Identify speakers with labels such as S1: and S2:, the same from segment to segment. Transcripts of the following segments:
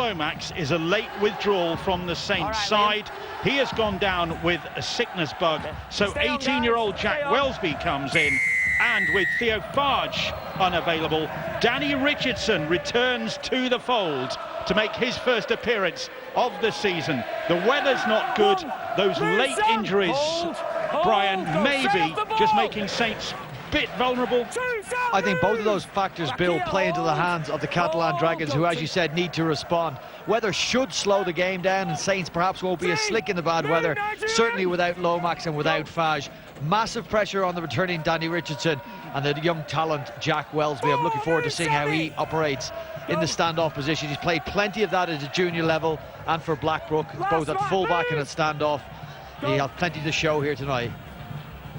S1: Lomax is a late withdrawal from the Saints side. He has gone down with a sickness bug, so 18-year-old Jack Welsby comes in, and with Theo Farge unavailable, Danny Richardson returns to the fold to make his first appearance of the season. The weather's not good. Those late injuries, Brian, maybe just making Saints a bit vulnerable.
S2: I think both of those factors, Bill, play into the hands of the Catalan Dragons, who, as you said, need to respond. Weather should slow the game down, and Saints perhaps won't be as slick in the bad weather, certainly without Lomax and without Fage. Massive pressure on the returning Danny Richardson and the young talent Jack Welsby. I'm looking forward to seeing how he operates in the standoff position. He's played plenty of that at a junior level and for Blackbrook, both at fullback and at standoff. He'll have plenty to show here tonight.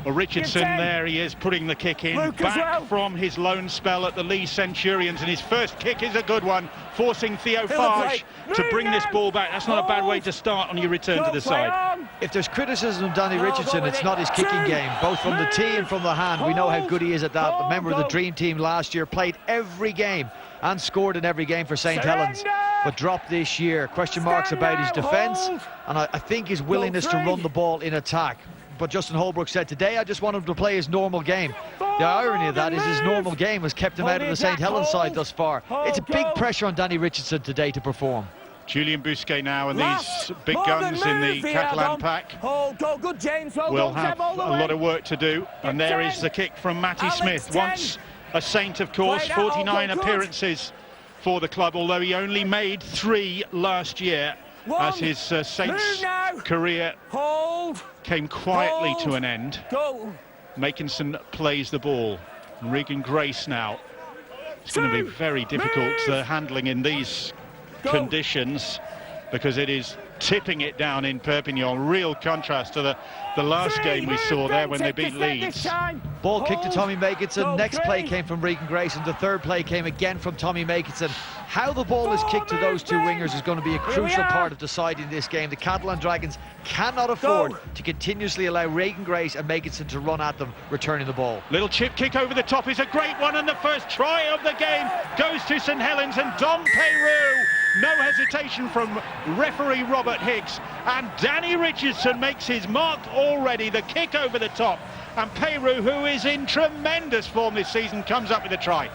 S1: Well, Richardson, there he is, putting the kick in, back from his loan spell at the Lee Centurions, and his first kick is a good one, forcing Theo Farge to bring this ball back. That's not a bad way to start on your return to the side.
S2: If there's criticism of Danny Richardson, it's not his kicking game, both from the tee and from the hand. We know how good he is at that. A member of the Dream Team last year, played every game and scored in every game for St Helens, but dropped this year. Question marks about his defence, and I think his willingness to run the ball in attack. But Justin Holbrook said today, I just want him to play his normal game. The irony of that is his normal game has kept him out of the St Helens side thus far. It's a big pressure on Danny Richardson today to perform.
S1: Julian Bousquet now, and these big guns in the Catalan pack will have a lot of work to do. And there is the kick from Matty Smith, once a Saint, of course, 49 appearances for the club, although he only made 3 last year, as his Saints career came quietly to an end. Makinson plays the ball. Regan Grace now. It's going to be very difficult handling in these conditions, because it is tipping it down in Perpignan. Real contrast to the last game we saw there when they beat Leeds.
S2: Ball kick to Tommy Makinson. Next play came from Regan Grace, and the third play came again from Tommy Makinson. How the ball is kicked to those two wingers is going to be a crucial part of deciding this game. The Catalan Dragons cannot afford to continuously allow Regan Grace and Makinson to run at them, returning the ball.
S1: Little chip kick over the top is a great one, and the first try of the game goes to St Helens, and Dom Peyrou. No hesitation from referee Robert Higgs, and Danny Richardson makes his mark already. The kick over the top, and Peyrou, who is in tremendous form this season, comes up with a try.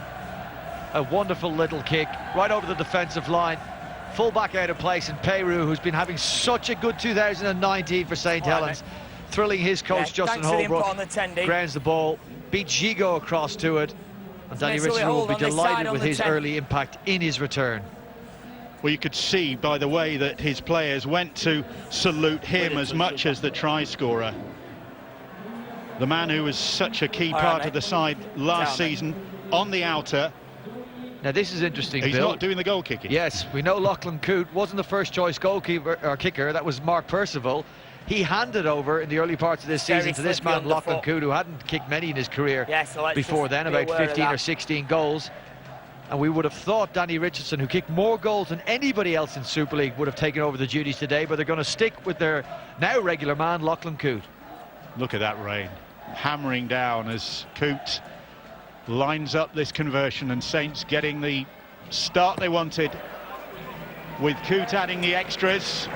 S2: A wonderful little kick right over the defensive line. Full back out of place, and Peyrou, who's been having such a good 2019 for St Helens, thrilling his coach Justin Holbrook, grounds the ball, beats Gigot across to it, and Danny Richardson will be delighted with his early impact in his return.
S1: Well, you could see by the way that his players went to salute him as much as the try scorer. The man who was such a key part of the side last season on the outer.
S2: Now this is interesting,
S1: He's
S2: Bill.
S1: not doing the goal kicking.
S2: Yes, we know Lachlan Coote wasn't the first choice goalkeeper or kicker. That was Mark Percival. He handed over in the early parts of this season to this man, Lachlan Coote, who hadn't kicked many in his career before then, about 15 or 16 goals. And we would have thought Danny Richardson, who kicked more goals than anybody else in Super League, would have taken over the duties today, but they're going to stick with their now regular man, Lachlan Coote.
S1: Look at that rain hammering down as Coote lines up this conversion, and Saints getting the start they wanted, with Coote adding the extras,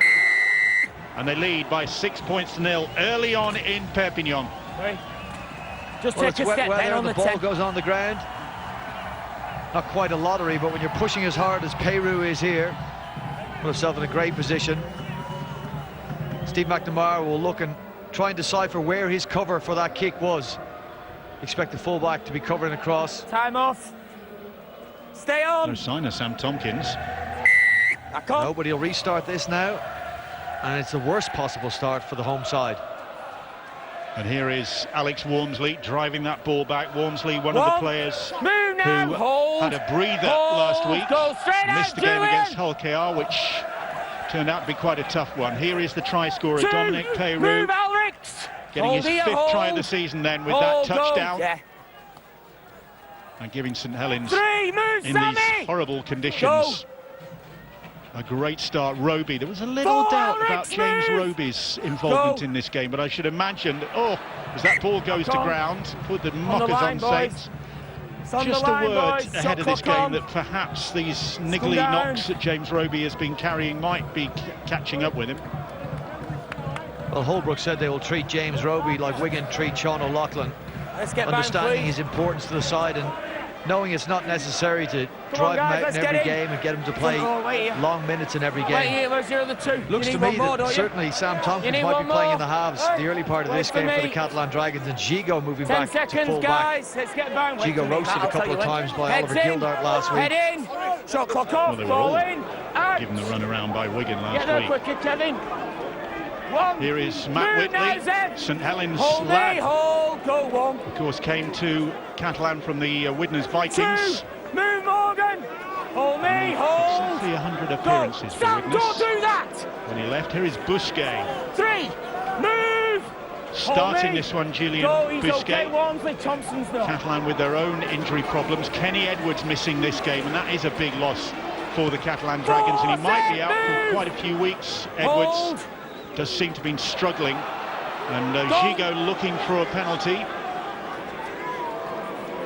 S1: and they lead by 6 points to 0 early on in Perpignan.
S2: Just take a step then on the ball goes on the ground. Not quite a lottery, but when you're pushing as hard as Peyrou is here, put himself in a great position. Steve McNamara will look and try and decipher where his cover for that kick was. Expect the fullback to be covering across.
S3: Time off. Stay on.
S1: No sign of Sam Tompkins.
S2: Nobody will restart this now, and it's the worst possible start for the home side.
S1: And here is Alex Walmsley driving that ball back. Walmsley, one of the players who had a breather last week, missed the game against Hull KR, which turned out to be quite a tough one. Here is the try scorer, Dominic Peyrou, getting his 5th try of the season then with that touchdown. And giving St Helens, in these horrible conditions, a great start. Roby, there was a little doubt about James Roby's involvement in this game, but I should imagine, as that ball goes to ground, put the mockers on Saints. Just a word ahead of this game that perhaps these niggly knocks that James Roby has been carrying might be catching up with him.
S2: Well, Holbrook said they will treat James Roby like Wigan treat Sean O'Loughlin, understanding his importance to the side and knowing it's not necessary to drive him out in every game and get him to play long minutes in every game. Looks to me that certainly Sam Tompkins might be playing in the halves the early part of this game for the Catalan Dragons, and Gigo moving back to full back. Gigo roasted a couple of times by Oliver Gildart last week.
S3: Shot clock off,
S1: Well, they were all given the run around by Wigan last week. Here is Matt Whitley, St Helens lad. Of course, came to Catalan from the Widnes Vikings.
S3: Move, Morgan. Hold me, hold.
S1: Exactly 100 appearances for Widnes.
S3: Don't do that.
S1: When he left, here is Busquet.
S3: 3, move.
S1: Starting this one, Julian Busquet. Catalan with their own injury problems. Kenny Edwards missing this game, and that is a big loss for the Catalan Dragons, and he might be out for quite a few weeks. Edwards does seem to have been struggling, and Gigo looking for a penalty.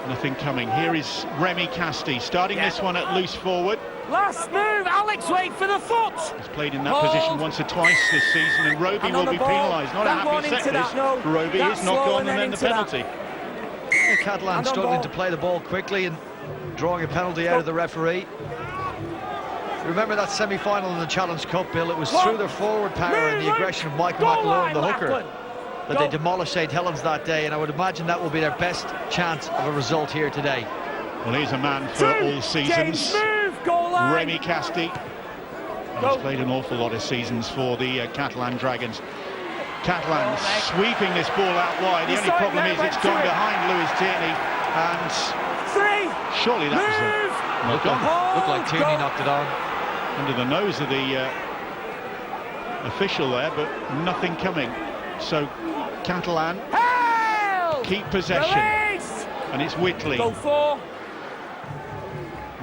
S1: Nothing coming. Here is Remy Casti starting this one at loose forward.
S3: Last move, Alex, wait for the foot.
S1: He's played in that position once or twice this season, and Roby will be penalised. Not a happy set this. Roby is knocked on, and then the penalty.
S2: Catalan struggling to play the ball quickly and drawing a penalty out of the referee. Remember that semi-final in the Challenge Cup, Bill? It was through their forward power and the aggression of Michael McAloon, the hooker, that they demolished St Helens that day, and I would imagine that will be their best chance of a result here today.
S1: Well, he's a man for all seasons, Remy Casti. He's played an awful lot of seasons for the Catalan Dragons. Catalan sweeping this ball out wide. The only problem is it's gone behind Lewis Tierney, and surely that was a knock-on.
S2: Looked like Tierney knocked it on.
S1: Under the nose of the official there, but nothing coming. So Catalan keep possession, and it's Whitley.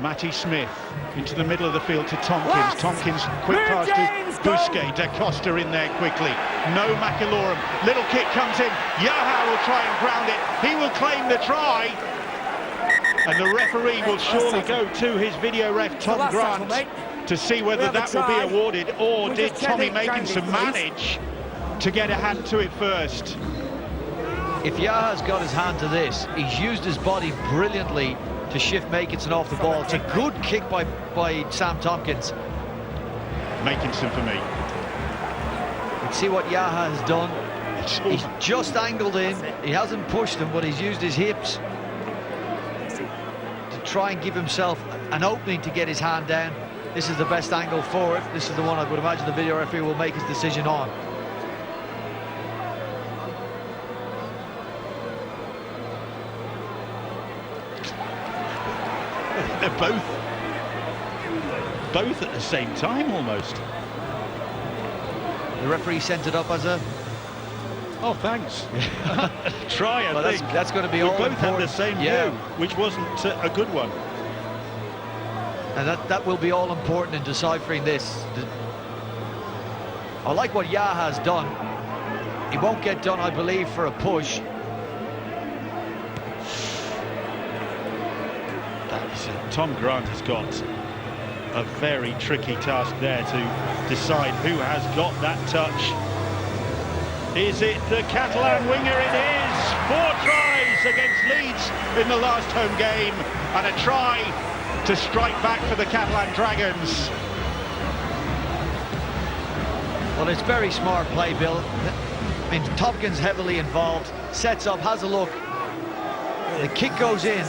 S1: Matty Smith into the middle of the field to Tompkins. Tompkins, quick pass to Busquet. Da Costa in there quickly. No McAlorum. Little kick comes in. Yaha will try and ground it. He will claim the try. And the referee will surely go to his video ref, Tom Grant, to see whether that will be awarded, or did Tommy Makinson manage to get a hand to it first?
S2: If Yaha's got his hand to this, he's used his body brilliantly to shift Makinson off the ball. It's a good kick by Sam Tompkins.
S1: Makinson for me.
S2: Let's see what Yaha has done. He's just angled in. He hasn't pushed him, but he's used his hips to try and give himself an opening to get his hand down. This is the best angle for it. This is the one I would imagine the video referee will make his decision on.
S1: They're both at the same time almost.
S2: The referee sent it up as a...
S1: Oh, thanks. Try, I think.
S2: That's going to be
S1: we
S2: all
S1: both
S2: important.
S1: had the same view, which wasn't a good one.
S2: And that will be all important in deciphering this. I like what Yaha has done. He won't get done, I believe, for a push.
S1: Tom Grant has got a very tricky task there to decide who has got that touch. Is it the Catalan winger? It is! 4 tries against Leeds in the last home game, and a try to strike back for the Catalan Dragons.
S2: Well, it's very smart play, Bill. I mean, Tompkins heavily involved, sets up, has a look. The kick goes in.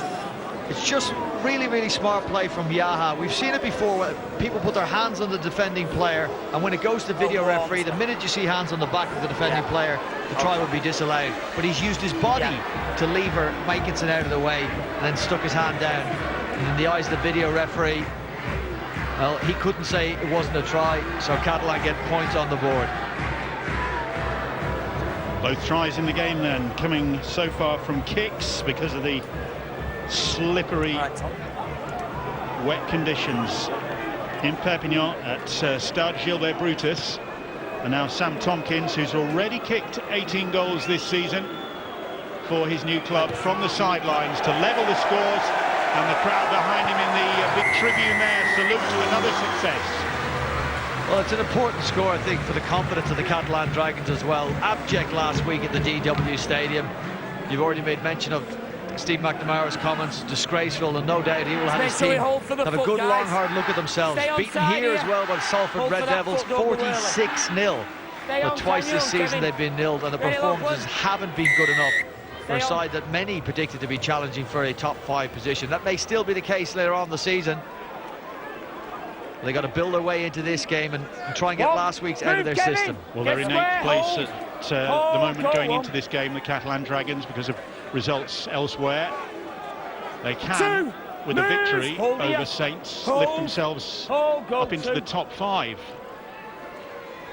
S2: It's just really smart play from Yaha. We've seen it before where people put their hands on the defending player, and when it goes to video referee, the minute you see hands on the back of the defending player, the try will be disallowed. But he's used his body to lever Makinson out of the way and then stuck his hand down. And in the eyes of the video referee, well, he couldn't say it wasn't a try, so Catalan get points on the board.
S1: Both tries in the game then coming so far from kicks because of the slippery, wet conditions in Perpignan at Stade Gilbert Brutus. And now Sam Tompkins, who's already kicked 18 goals this season for his new club from the sidelines to level the scores, and the crowd behind him in the big tribune there salute to another success.
S2: Well, it's an important score, I think, for the confidence of the Catalan Dragons as well. Abject last week at the DW Stadium. You've already made mention of Steve McNamara's comments, disgraceful, and no doubt he will have his team have a good long hard look at themselves. Beaten here as well by the Salford Red Devils, 46-0. But twice this season they've been nilled, and the performances haven't been good enough for a side that many predicted to be challenging for a top 5 position. That may still be the case later on in the season. They got to build their way into this game and try and get last week's out of their system.
S1: Well, they're in 8th place at the moment going into this game, the Catalan Dragons, because of results elsewhere. They can, with a victory over Saints, lift themselves up into the top 5.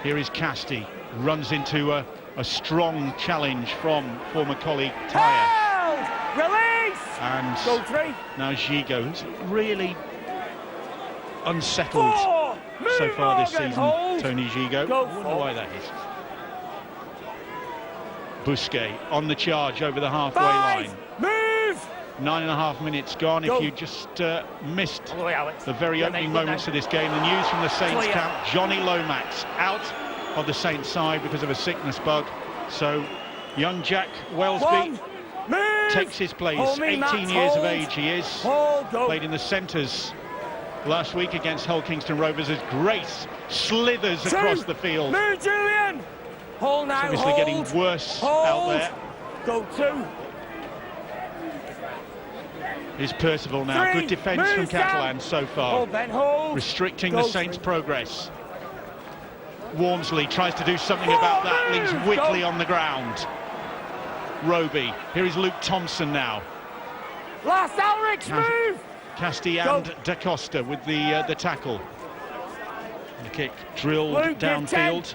S1: Here is Casti, runs into a strong challenge from former colleague Taya.
S3: Release!
S1: And
S3: Go 3.
S1: now Gigo, who's really unsettled so far this season, Tony Gigo. I wonder why that is. Busquet on the charge over the halfway line.
S3: Move!
S1: 9.5 minutes gone. If you just missed the very opening moments of this game, the news from the Saints camp: Johnny Lomax out of the Saints side because of a sickness bug. So young Jack Wellesby takes his place. 18 years of age he is. Played in the centres last week against Hull Kingston Rovers as Grace slithers across the field.
S3: Move, Julian! Hold now,
S1: it's obviously getting worse out there.
S3: Go 2.
S1: Here's Percival now. Good defence from Catalan so far. Restricting the Saints' progress. Wormsley tries to do something about that. Leaves Wickley on the ground. Roby. Here is Luke Thompson now.
S3: Last Alrix, move!
S1: Casti and Da Costa with the tackle. The kick drilled downfield.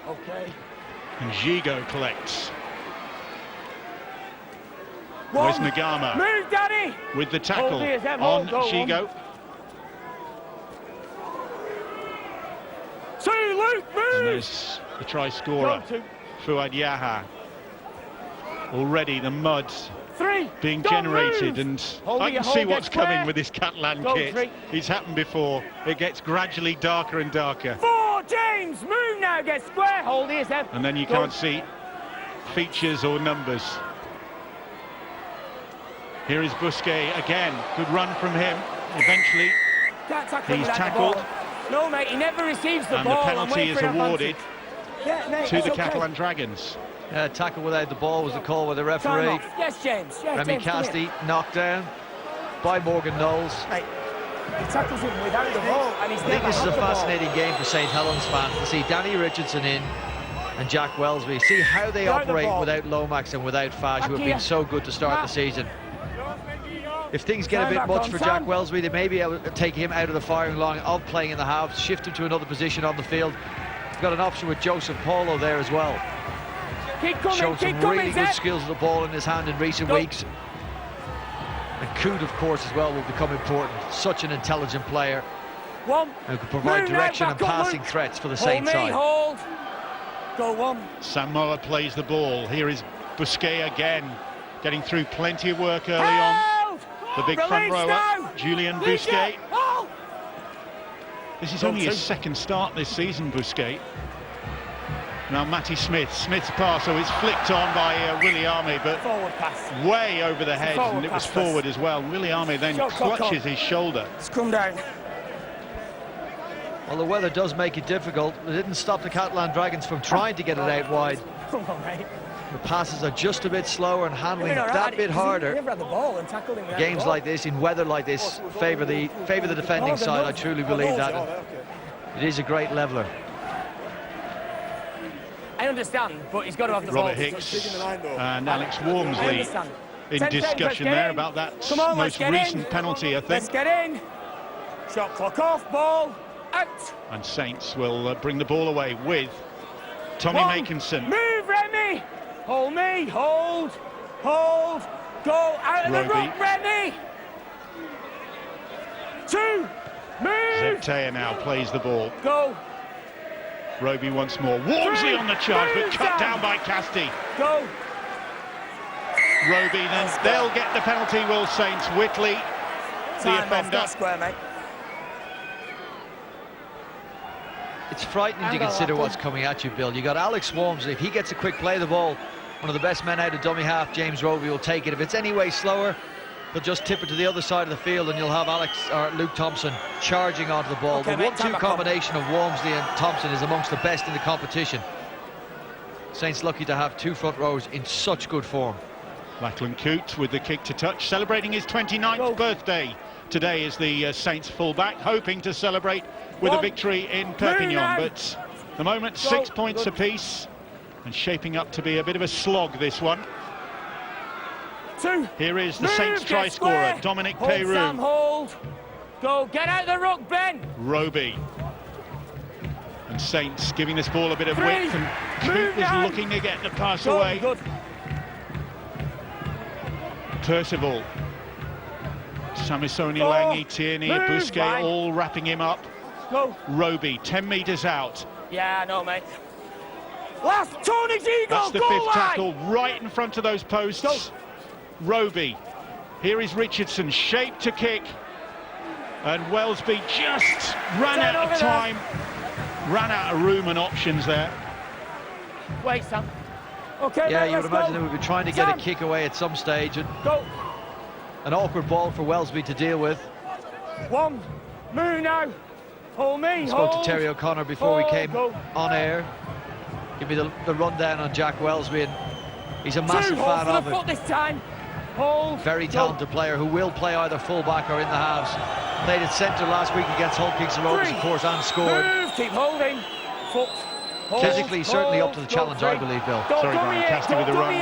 S3: Okay.
S1: And Gigo collects. Where's Nagama?
S3: Move, Daddy!
S1: With the tackle on Gigo.
S3: 2, Luke, move!
S1: And there's the try scorer, Fuad Yaha. Already the mud
S3: 3
S1: being generated, and I can see what's coming with this Catalan kit.
S3: 3.
S1: It's happened before. It gets gradually darker and darker.
S3: 4, James, move now, get square, hold his head.
S1: And then you can't see features or numbers. Here is Busquet again. Good run from him. Eventually, he's tackled.
S3: No, mate, he never receives the ball.
S1: And the penalty is awarded to the Catalan Dragons.
S2: Tackle without the ball was the call with the referee.
S3: Yes, James. Yeah,
S2: Remy Casti knocked down by Morgan Knowles.
S3: Mate, he tackles him without the ball, and he's
S2: I think this is a fascinating game for St Helens fans to see Danny Richardson in and Jack Wellesby. See how they operate without Lomax and without Faj, who have been so good to start the season. If things get a bit much for Jack Wellesby, they may be able to take him out of the firing line of playing in the halves, shift him to another position on the field. We've got an option with Joseph Paulo there as well. Shown some really good skills of the ball in his hand in recent weeks. And Coot, of course, as well will become important. Such an intelligent player who can provide direction and passing threats for the Saints side.
S3: Go 1.
S1: Samoa plays the ball. Here is Busquet again, getting through plenty of work early on. The big front rower, Julian Busquet. This is only his second start this season, Busquet. Now Matty Smith. Smith's pass, so it's flicked on by Williame, but way over the head, and it was forward as well. Williame then clutches his shoulder.
S3: It's come down.
S2: Well, the weather does make it difficult. It didn't stop the Catalan Dragons from trying to get it out wide.
S3: Come on, mate.
S2: The passes are just a bit slower and handling that bit harder. Games like this, in weather like this, favour the defending side. I truly believe that. It is a great leveller.
S3: I understand, but he's got to have the ball.
S1: Robert Hicks and Alex Wormsley in discussion there about that most recent penalty, I think.
S3: Let's get in. Shot clock off, ball out.
S1: And Saints will bring the ball away with Tommy Makinson.
S3: Move, Remy. Hold me, hold, go out of the rock, Remy. 2, move.
S1: Zeptea now plays the ball.
S3: Go.
S1: Roby once more. Wormsley on the charge, but cut down by Casti.
S3: Go.
S1: Roby, then they'll get the penalty, Will Saints. Whitley, the offender.
S3: Square, mate.
S2: It's frightening to consider what's coming at you, Bill. You got Alex Walmsley. If he gets a quick play of the ball, one of the best men out of dummy half, James Roby, will take it. If it's any way slower, he'll just tip it to the other side of the field, and you'll have Luke Thompson charging onto the ball. The 1-2 combination of Walmsley and Thompson is amongst the best in the competition. Saints lucky to have two front rows in such good form.
S1: Lachlan Coote with the kick to touch, celebrating his 29th birthday. Today is the Saints fullback, hoping to celebrate with a victory in Perpignan. But the moment, 6 points apiece, and shaping up to be a bit of a slog, this one. Here is the Saints try scorer, Dominic Peyrou.
S3: Sam, hold. Go, get out the ruck, Ben.
S1: Roby. And Saints giving this ball a bit of width, and Coote was looking to get the pass away.
S3: Good.
S1: Percival. Samisoni, Langi, Tierney, Busquet, all wrapping him up.
S3: Go.
S1: Roby, 10 metres out.
S3: Yeah, I know, mate. Last Tony's eagle.
S1: That's the fifth tackle, right in front of those posts.
S3: Go.
S1: Roby. Here is Richardson, shaped to kick. And Wellesby just ran out of time. Ran out of room and options there.
S3: Wait, Sam. Okay,
S2: yeah,
S3: mate,
S2: you would imagine they would be trying to get a kick away at some stage. And
S3: go.
S2: An awkward ball for Wellesby to deal with.
S3: One. Move now. Hold me.
S2: I spoke to Terry O'Connor before we came on air. Give me the rundown on Jack Wellesby, and he's a massive fan of him.
S3: This time. Hold.
S2: Very talented player who will play either full-back or in the halves. Played at centre last week against Hull Kingston Rovers, of course, and scored.
S3: Move. Keep holding. Foot.
S2: Physically, certainly up to the challenge, I believe, Bill.
S1: Sorry, Brian Casty with the run.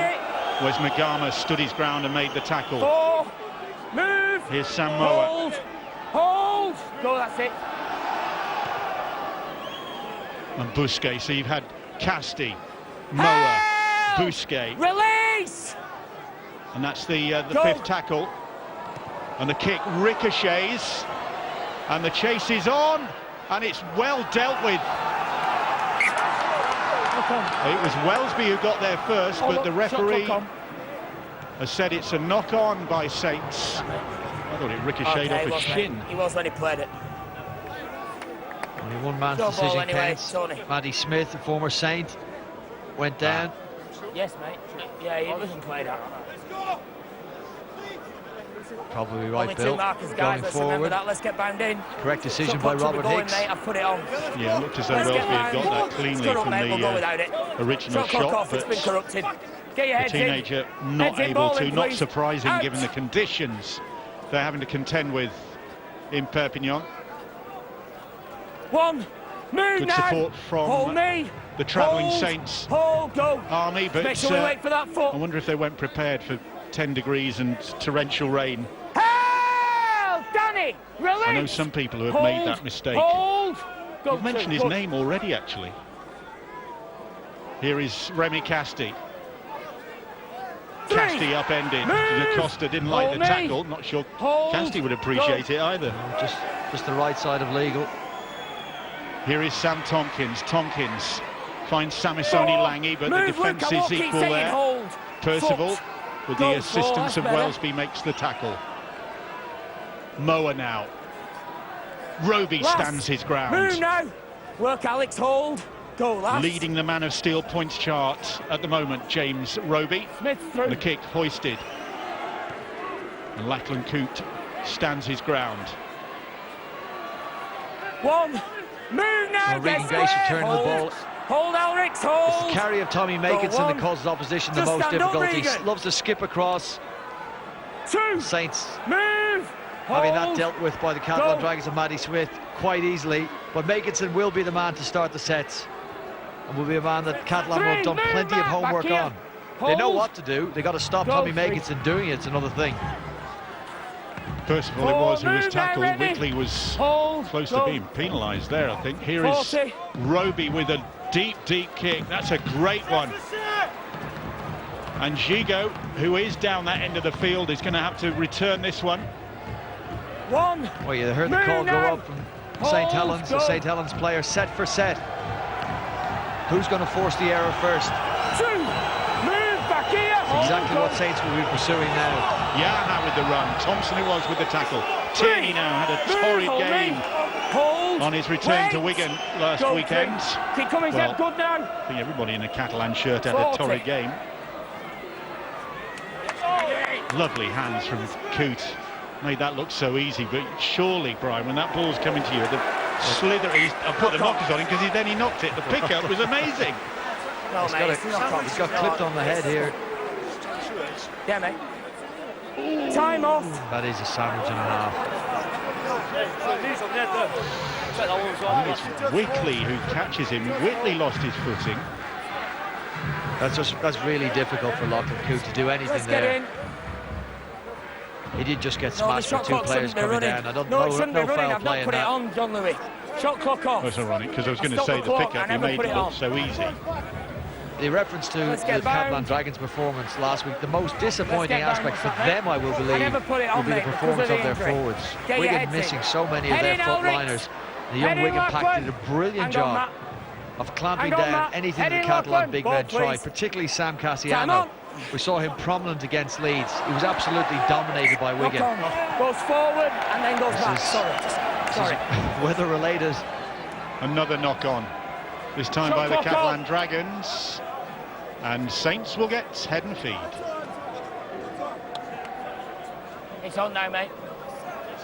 S1: Whereas Magama stood his ground and made the tackle.
S3: Four. Move.
S1: Here's Sam Moa.
S3: Hold. Hold. Go, that's it.
S1: And Busquet, so you've had Casty, Moa, Busquet.
S3: Release!
S1: And that's the fifth tackle. And the kick ricochets. And the chase is on. And it's well dealt with. It was Wellesby who got there first, but the referee has said it's a knock-on by Saints. I thought it ricocheted off his shin.
S3: He was when he played it.
S2: Only one man's decision counts. Matty Smith, a former Saint, went down.
S3: Yes, mate. Yeah, he wasn't played out.
S2: Probably right,
S3: Only
S2: Bill.
S3: two markers, guys. Let's remember that. Let's get bound in.
S2: Correct decision by Robert Hicks.
S3: Mate, I've put it on.
S1: Yeah, it looked as though Wellesby had got that cleanly from the original shot, but
S3: it's been corrupted. Get your
S1: the
S3: heads
S1: teenager not able to, not surprising given the conditions they're having to contend with in Perpignan.
S3: One, move
S1: Good
S3: now.
S1: support from the travelling Saints army, but
S3: make sure we wait for that foot.
S1: I wonder if they went prepared for 10 degrees and torrential rain.
S3: Help! Danny, release!
S1: I know some people who have made that mistake. You've mentioned his name already, actually. Here is Remy Casty. Casty upended. Costa didn't like the tackle. Not sure Casty would appreciate it either.
S2: Just the right side of legal.
S1: Here is Sam Tompkins. Tompkins finds Samisoni Langi, but the defence is equal there. Percival, with the assistance of Wellesby, makes the tackle. Moa now. Roby stands his ground.
S3: Move now. Work, Alex, hold. Go, lads.
S1: Leading the Man of Steel points chart at the moment, James Roby.
S3: Smith through.
S1: And the kick hoisted. And Lachlan Coote stands his ground.
S3: One. Move now.
S2: Regan Grace returned the ball.
S3: Hold, Elrix, hold.
S2: It's the carry of Tommy Makinson that causes opposition the most difficulty. Loves to skip across.
S3: Two.
S2: Saints
S3: move.
S2: Having that dealt with by the Catalan Dragons and Matty Smith quite easily. But Makinson will be the man to start the sets. And will be a man that Catalan will have done plenty of homework on. They know what to do. They got to stop Tommy Makinson doing it. It's another thing.
S1: First of all, it was who was tackled. Whitley was close to being penalised there, I think. Here is Roby with a deep, deep kick. That's a great one. And Gigo, who is down that end of the field, is going to have to return this one.
S3: One.
S2: Well, you heard the call go up from St. Helens, the St. Helens player, set for set. Who's going to force the error first?
S3: Two. Move back here.
S2: exactly what Saints will be pursuing now.
S1: Yaha with the run. Thompson it was with the tackle. Tierney now had a torrid game on his return to Wigan last weekend.
S3: Keep coming, Zeb, good now.
S1: I think everybody in a Catalan shirt had a torrid game. Lovely hands from Coote. Made that look so easy, but surely, Brian, when that ball's coming to you, the slither, I put the knockers on him because then he knocked it. The pickup was amazing.
S3: No,
S2: He's got clipped on the head here.
S3: Yeah, mate. Time off.
S2: That is a sandwich and a half.
S1: I think it's Whitley who catches him. Whitley lost his footing.
S2: That's really difficult for Lachlan Coote to do anything there. He did just get smashed with two players coming down. I don't know, no foul play in that.
S3: On, John Louis. Shot clock off.
S1: That's ironic because I was going to say the pickup he made it look so easy.
S2: The reference to the Catalan Dragons' performance last week, the most disappointing aspect for them, I will believe, will be the performance of their forwards. Wigan missing so many of their frontliners. The young Wigan pack did a brilliant job of clamping down anything the Catalan big men tried, particularly Sam Cassiano. We saw him prominent against Leeds. He was absolutely dominated by Wigan.
S3: Goes forward and then goes back. Sorry.
S2: Weather related.
S1: Another knock on. This time by the Catalan Dragons. And Saints will get head and feed.
S3: It's on now, mate.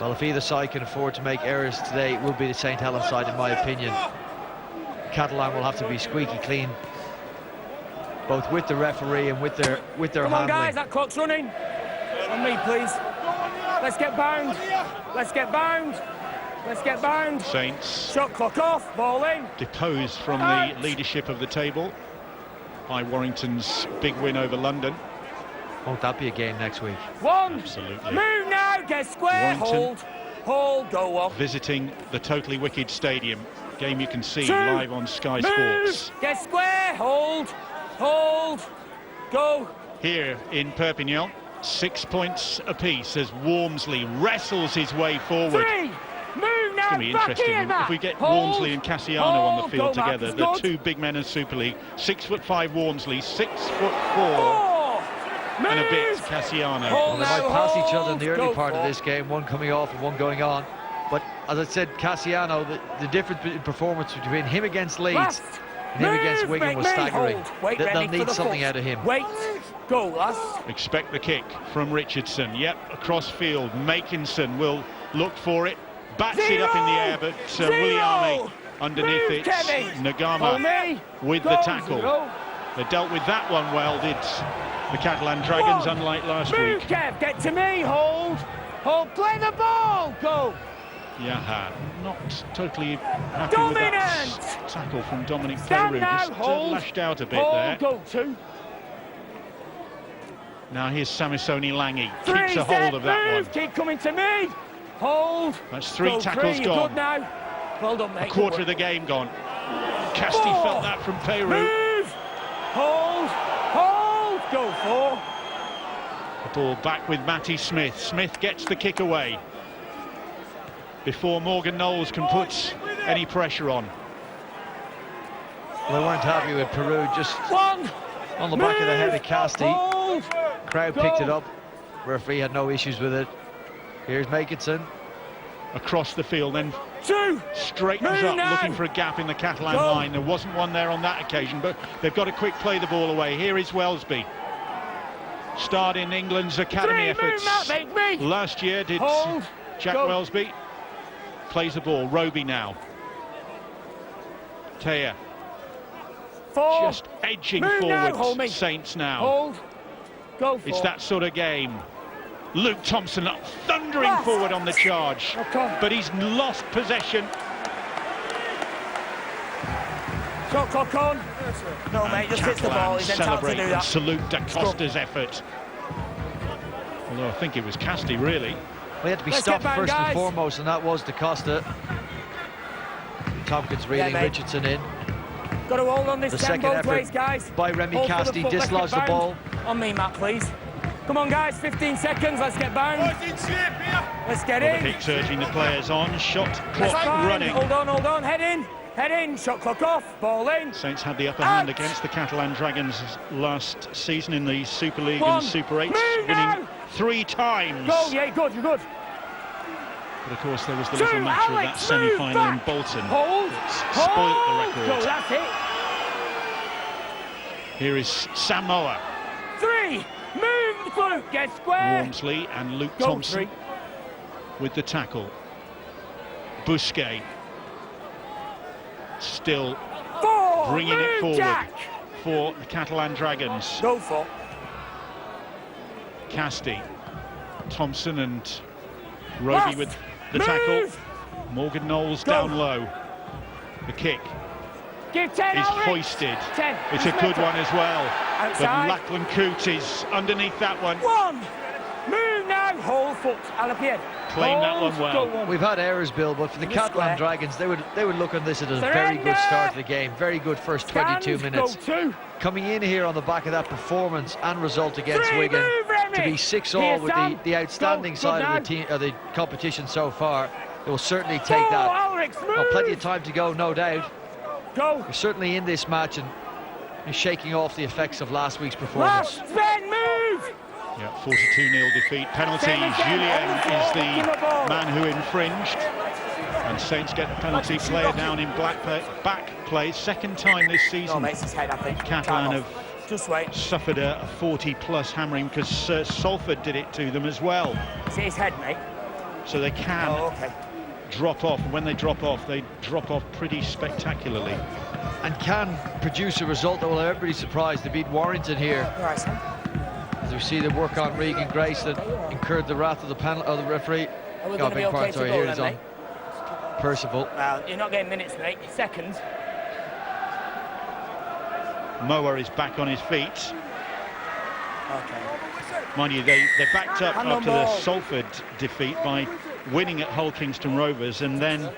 S2: Well, if either side can afford to make errors today, it will be the St Helens side, in my opinion. Catalan will have to be squeaky clean, both with the referee and with their handling.
S3: Come on, guys, that clock's running. On me, please. Let's get bound. Let's get bound. Let's get bound.
S1: Saints.
S3: Shot clock off. Ball in.
S1: Deposed from the leadership of the table by Warrington's big win over London.
S2: Won't that be a game next week?
S1: Absolutely.
S3: Move now. Get square.
S1: Warrington
S3: Hold. Go on.
S1: Visiting the Totally Wicked Stadium. Game you can see live on Sky Sports.
S3: Get square. Hold. Go.
S1: Here in Perpignan, 6 points apiece as Wormsley wrestles his way forward.
S3: Move now.
S1: It's going to be interesting if we get Wormsley and Cassiano on the field together. The two big men in Super League. 6'5" Wormsley, 6'4" and a bit Cassiano.
S2: Well, they might pass each other in the early part of this game, one coming off and one going on. But as I said, Cassiano, the difference in performance between him against Leeds and him against Wigan was staggering. They'll need something out of him.
S3: Go, lass.
S1: Expect the kick from Richardson. Yep, across field. Makinson will look for it. Bats it up in the air, but Williame underneath it. Nagama with the tackle. They dealt with that one well, did the Catalan Dragons, unlike last week.
S3: Kev, get to me, hold, play the ball, go.
S1: Yaha, not totally happy with that tackle from Dominic Peru. Just lashed out a bit there.
S3: Go to.
S1: Now here's Samisoni Langi, keeps a hold of that one.
S3: Keep coming to me. Hold.
S1: That's three tackles gone.
S3: Good now. Well done, mate.
S1: A quarter of the game gone. Casti felt that from Peru.
S3: Move. Hold. Go for.
S1: The ball back with Matty Smith. Smith gets the kick away before Morgan Knowles can put any pressure on.
S2: Well, they weren't happy with Peru, just on the back of the head of Casti. Crowd picked it up. Referee had no issues with it. Here's Makinson. Across the field, then straightens up, looking for a gap in the Catalan line. There wasn't one there on that occasion, but they've got to quick play the ball away. Here is Welsby. Starred in England's academy efforts last year, did Jack Welsby. Plays the ball. Roby now. Taya. Just edging forward. Saints now. It's that sort of game. Luke Thompson thundering forward on the charge, but he's lost possession.
S3: Shot clock on. No, mate, just hits the ball. He's entitled to do that.
S1: Salute Da Costa's effort. Although I think it was Casti, really.
S2: We had to be stopped first and foremost, and that was Da Costa. Tompkins reeling Richardson in.
S3: Got to hold on this
S2: second effort
S3: ways, guys.
S2: By Remy Casti, dislodged the ball.
S3: On me, Matt, please. Come on, guys, 15 seconds, let's get bound. Let's get in.
S1: The kick's urging the players on, shot clock running.
S3: Hold on, head in. Head in, shot clock off, ball in.
S1: Saints had the upper hand against the Catalan Dragons last season in the Super League and Super 8, winning 3 times.
S3: Go, yeah, good, you're good.
S1: But of course there was the little matter of that semi-final in Bolton that spoilt the record.
S3: Go, that's it.
S1: Here is Sam Moa.
S3: 3, move the glute, get square.
S1: Wormsley and Luke
S3: Go,
S1: Thompson
S3: 3.
S1: with the tackle. Busquet still
S3: 4,
S1: bringing
S3: move,
S1: it forward
S3: Jack.
S1: for the Catalan Dragons.
S3: Go for.
S1: Casti, Thompson and Roby with the tackle. Morgan Knowles down low. The kick
S3: Give 10,
S1: is
S3: Ulrich.
S1: hoisted.
S3: 10.
S1: It's a good one as well.
S3: Outside.
S1: But Lachlan Coote is underneath that one.
S3: 1, move now, whole foot, a la pied.
S1: Claim that one well.
S3: Go,
S2: We've had errors, Bill, but for the Catalan Dragons, they would look on this as a very good start to the game. Very good first 22 minutes.
S3: Go, 2.
S2: Coming in here on the back of that performance and result against
S3: 3,
S2: Wigan,
S3: move, Remy.
S2: to be 6-all with the outstanding
S3: Go,
S2: side
S3: good
S2: of the team, of the competition so far, they will certainly take
S3: 4,
S2: that.
S3: Ulrich,
S2: Well, plenty of time to go, no doubt.
S3: Go.
S2: We're certainly in this match and shaking off the effects of last week's performance.
S3: Last, Ben, move.
S1: Yeah, 42-0 defeat. Penalty. Julien is the man who infringed. And Saints get the penalty. Player down in back play. Second time this season.
S3: No, it's his head, I think.
S1: Catalan have
S3: just wait.
S1: suffered a 40-plus hammering because Salford did it to them as well.
S3: It's his head, mate.
S1: So they can drop off. And when they drop off pretty spectacularly.
S2: And can produce a result that will have everybody surprised. They beat Warrington here.
S3: Right, son.
S2: As we see them work on Regan Grace that incurred the wrath of the panel of the referee.
S3: Are we going to be okay to go
S2: here
S3: then,
S2: it's on
S3: mate?
S2: Percival.
S3: Well, you're not getting minutes, mate. Seconds.
S1: Moa is back on his feet.
S3: Okay.
S1: Mind you, they backed up
S3: Hand on
S1: after the
S3: ball.
S1: Salford defeat by winning at Hull Kingston Rovers and then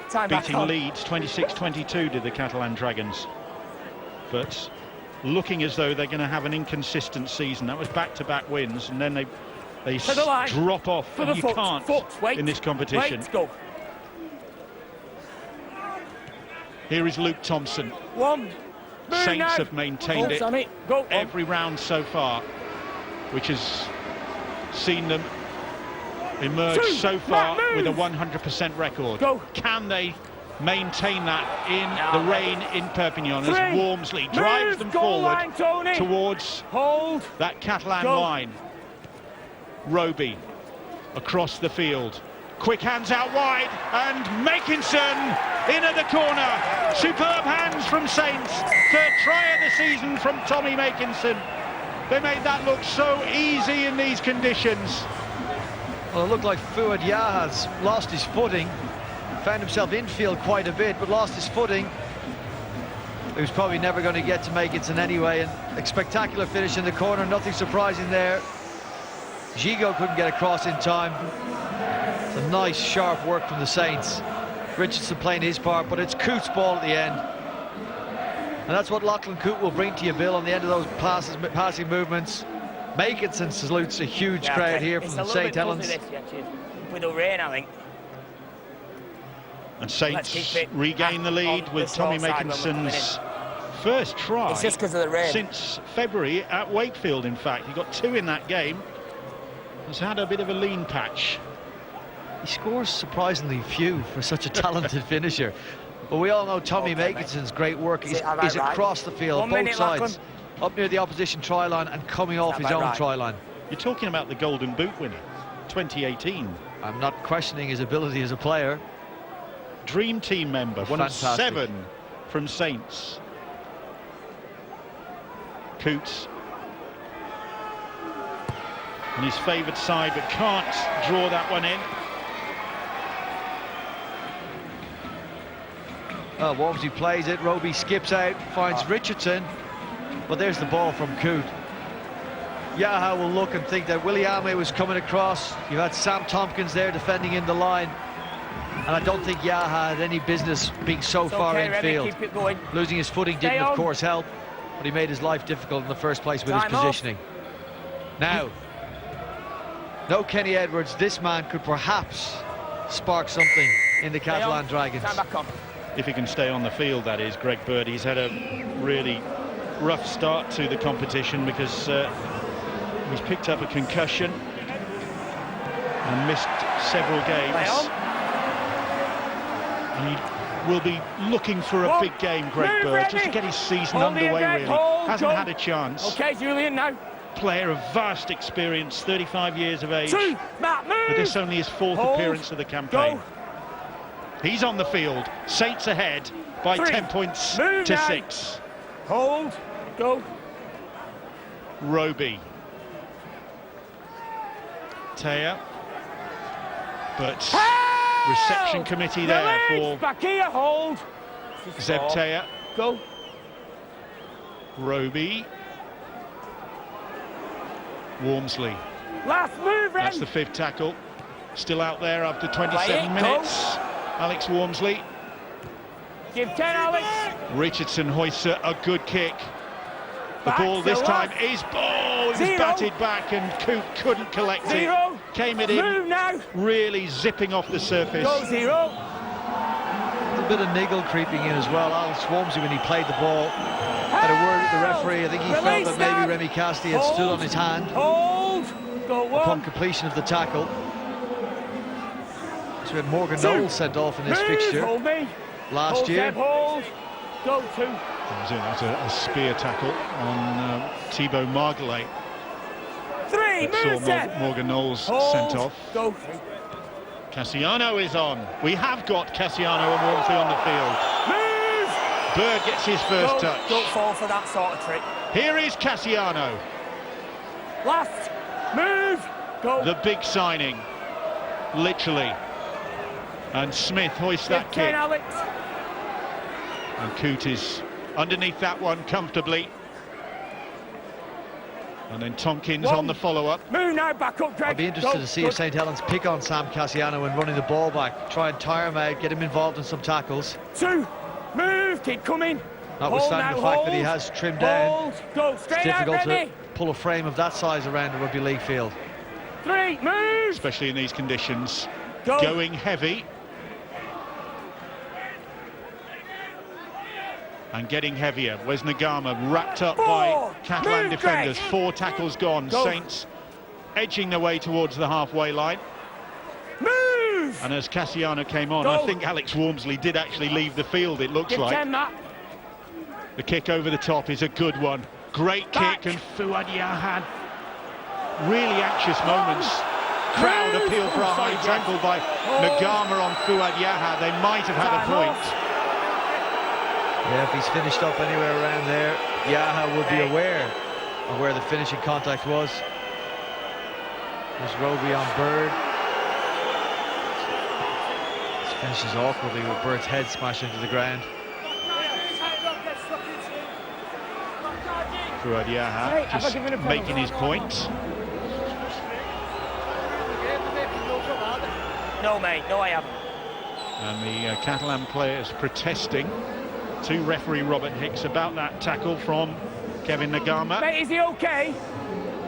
S3: Time back
S1: beating
S3: on.
S1: Leeds 26-22 did the Catalan Dragons. But looking as though they're going to have an inconsistent season. That was back-to-back wins, and then they
S3: To the line.
S1: drop off,
S3: For
S1: and
S3: the
S1: you
S3: foot.
S1: can't
S3: Wait.
S1: in this competition.
S3: Wait, go.
S1: Here is Luke Thompson.
S3: 1. Move
S1: Saints
S3: now.
S1: have maintained it
S3: Sammy. Go.
S1: every round so far, which has seen them emerge
S3: 2.
S1: so far
S3: Matt,
S1: with a
S3: move.
S1: 100% record.
S3: Go.
S1: Can they maintain that in the rain in Perpignan
S3: 3.
S1: as Wormsley drives
S3: Move.
S1: them
S3: Goal
S1: forward
S3: line, Tony.
S1: towards
S3: Hold.
S1: that Catalan
S3: Go.
S1: line? Roby across the field. Quick hands out wide, and Makinson in at the corner. Superb hands from Saints. Third try of the season from Tommy Makinson. They made that look so easy in these conditions.
S2: Well, it looked like Fuad Yahaz lost his footing. Found himself infield quite a bit, but lost his footing. He was probably never going to get to Makinson anyway, and a spectacular finish in the corner, nothing surprising there. Gigot couldn't get across in time. It's a nice, sharp work from the Saints. Richardson playing his part, but it's Coote's ball at the end. And that's what Lachlan Coote will bring to you, Bill, on the end of those passing movements. Makinson salutes a huge crowd here from the St. Helens.
S3: With the rain, I think.
S1: And Saints regain the lead with Tommy Makinson's first try.
S3: It's just because of the rain.
S1: Since February at Wakefield, in fact. He got 2 in that game. Has had a bit of a lean patch.
S2: He scores surprisingly few for such a talented finisher. But we all know Tommy Makinson's great work is across the field, both sides, up near the opposition try line and coming off his own try line.
S1: You're talking about the Golden Boot winner, 2018.
S2: I'm not questioning his ability as a player.
S1: Dream team member, one
S2: Fantastic.
S1: of 7 from Saints. Coote on his favoured side, but can't draw that one in.
S2: Wormsley plays it, Roby skips out, finds Richardson, but there's the ball from Coote. Yaha will look and think that Williame was coming across. You had Sam Tompkins there defending in the line, and I don't think Yaha had any business being so far infield.
S3: Keep it going.
S2: Losing his footing didn't, of course, help, but he made his life difficult in the first place with his positioning. Now, no Kenny Edwards, this man could perhaps spark something in the Catalan Dragons.
S3: Stand back on.
S1: If he can stay on the field, that is, Greg Bird. He's had a really rough start to the competition because he's picked up a concussion and missed several games. And he will be looking for a big game, Greg Bird, just to get his season underway, really. Hasn't had a chance.
S3: Okay, Julian, now.
S1: Player of vast experience, 35 years of age.
S3: Matt, move.
S1: But this only his fourth appearance of the campaign. He's on the field. Saints ahead by 10 points to 6.
S3: Hold. Go.
S1: Roby. Taya. But reception committee there for
S3: back here. Hold.
S1: Zeb Taya.
S3: Go.
S1: Roby. Wormsley.
S3: Last move,
S1: That's the 5th tackle. Still out there after 27 minutes. Alex Wormsley.
S3: Give 10, Alex.
S1: Richardson hoists a good kick. The ball this time is it was batted back and Coote couldn't collect it. Came it in, really zipping off the surface.
S3: Go 0.
S2: A little bit of niggle creeping in as well. Alex Wormsley, when he played the ball, had a word with the referee. I think he felt that maybe Remy Casti had stood on his hand upon completion of the tackle. So we had Morgan Knowles sent off in this fixture last year.
S3: Go 2.
S1: That was a spear tackle on Thibaut Margalet.
S3: 3,
S1: saw Morgan Knowles sent off.
S3: Go 3.
S1: Cassiano is on. We have got Cassiano and Wormsley on the field.
S3: Move!
S1: Bird gets his first touch.
S3: Don't fall for that sort of trick.
S1: Here is Cassiano.
S3: Last move. Go.
S1: The big signing, literally. And Smith hoists that kick.
S3: Alex.
S1: And Coote is underneath that one comfortably. And then Tompkins on the follow-up.
S3: Move now, back up, Greg.
S2: I'd be interested to see if St Helens pick on Sam Cassiano when running the ball back. Try and tire him out, get him involved in some tackles.
S3: 2, move, keep coming.
S2: Notwithstanding the fact that he has trimmed down,
S3: Go straight
S2: it's difficult
S3: out,
S2: to pull a frame of that size around a rugby league field.
S3: 3, move.
S1: Especially in these conditions. Going heavy. And getting heavier. Where's Nagama wrapped up by Catalan defenders? 4 tackles gone. Saints edging their way towards the halfway line.
S3: Move!
S1: And as Cassiano came on, I think Alex Wormsley did actually leave the field, it looks like.
S3: 10, Matt.
S1: The kick over the top is a good one. Great kick, and Fouad had really anxious moments. Crowd appeal for a high tackle by Nagama on Fouad Yaha. They might have had a point.
S2: Yeah, if he's finished up anywhere around there, Yaha would be aware of where the finishing contact was. There's Roby on Bird. This finishes awkwardly with Bird's head smashed into the ground.
S1: Fouad Yaha just making his point.
S3: No, mate, no, I haven't.
S1: And the Catalan players protesting to referee Robert Hicks about that tackle from Kevin Nagama.
S3: Mate, is he okay?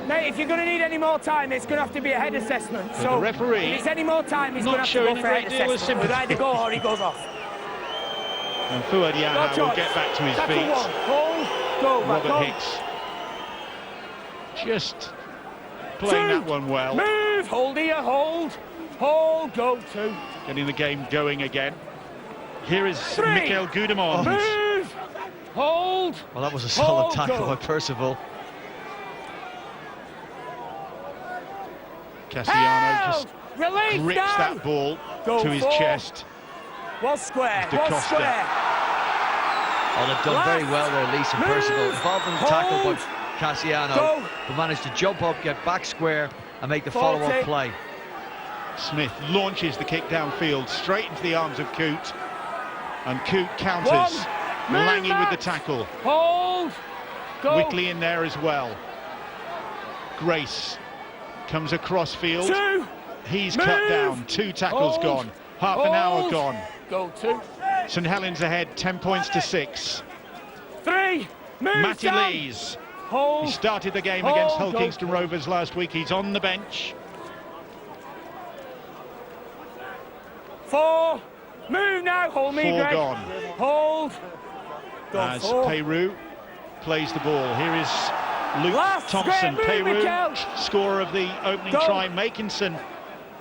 S3: Mate, if you're going to need any more time, it's going to have to be a head assessment.
S1: But
S3: so
S1: the referee,
S3: if it's any more time, he's going to have to go for a head assessment. We'll either go or he goes off.
S1: And Fouad Yaha will get back to his feet.
S3: Hold, go,
S1: Robert Hicks just playing that one well.
S3: Move, hold here, hold, go 2.
S1: Getting the game going again. Here is
S3: 3.
S1: Michael Gudemond.
S3: Move, hold.
S2: Well, that was a solid tackle by Percival.
S1: Cassiano just grips that ball to his chest.
S3: Well square,
S1: Oh,
S2: they've done very well there, Lees and Percival. Involved in the tackle by Cassiano, who managed to jump up, get back square, and make the follow-up play.
S1: Smith launches the kick downfield, straight into the arms of Coote. And Coote counters. Langy with the tackle.
S3: Hold. Go.
S1: Whitley in there as well. Grace comes across field.
S3: 2.
S1: He's cut down. 2 tackles gone. Half an hour gone.
S3: Go 2.
S1: St Helens ahead, 10 points to 6.
S3: 3. Move.
S1: Matty Lees. He started the game against Hull Kingston Rovers last week. He's on the bench.
S3: 4. Move now. Hold me,
S1: 4
S3: Greg.
S1: gone.
S3: Hold. Go
S1: As
S3: 4.
S1: Peru plays the ball. Here is Luke
S3: Last
S1: Thompson.
S3: square, move,
S1: Peru,
S3: Mikel.
S1: scorer of the opening
S3: Go.
S1: try. Makinson,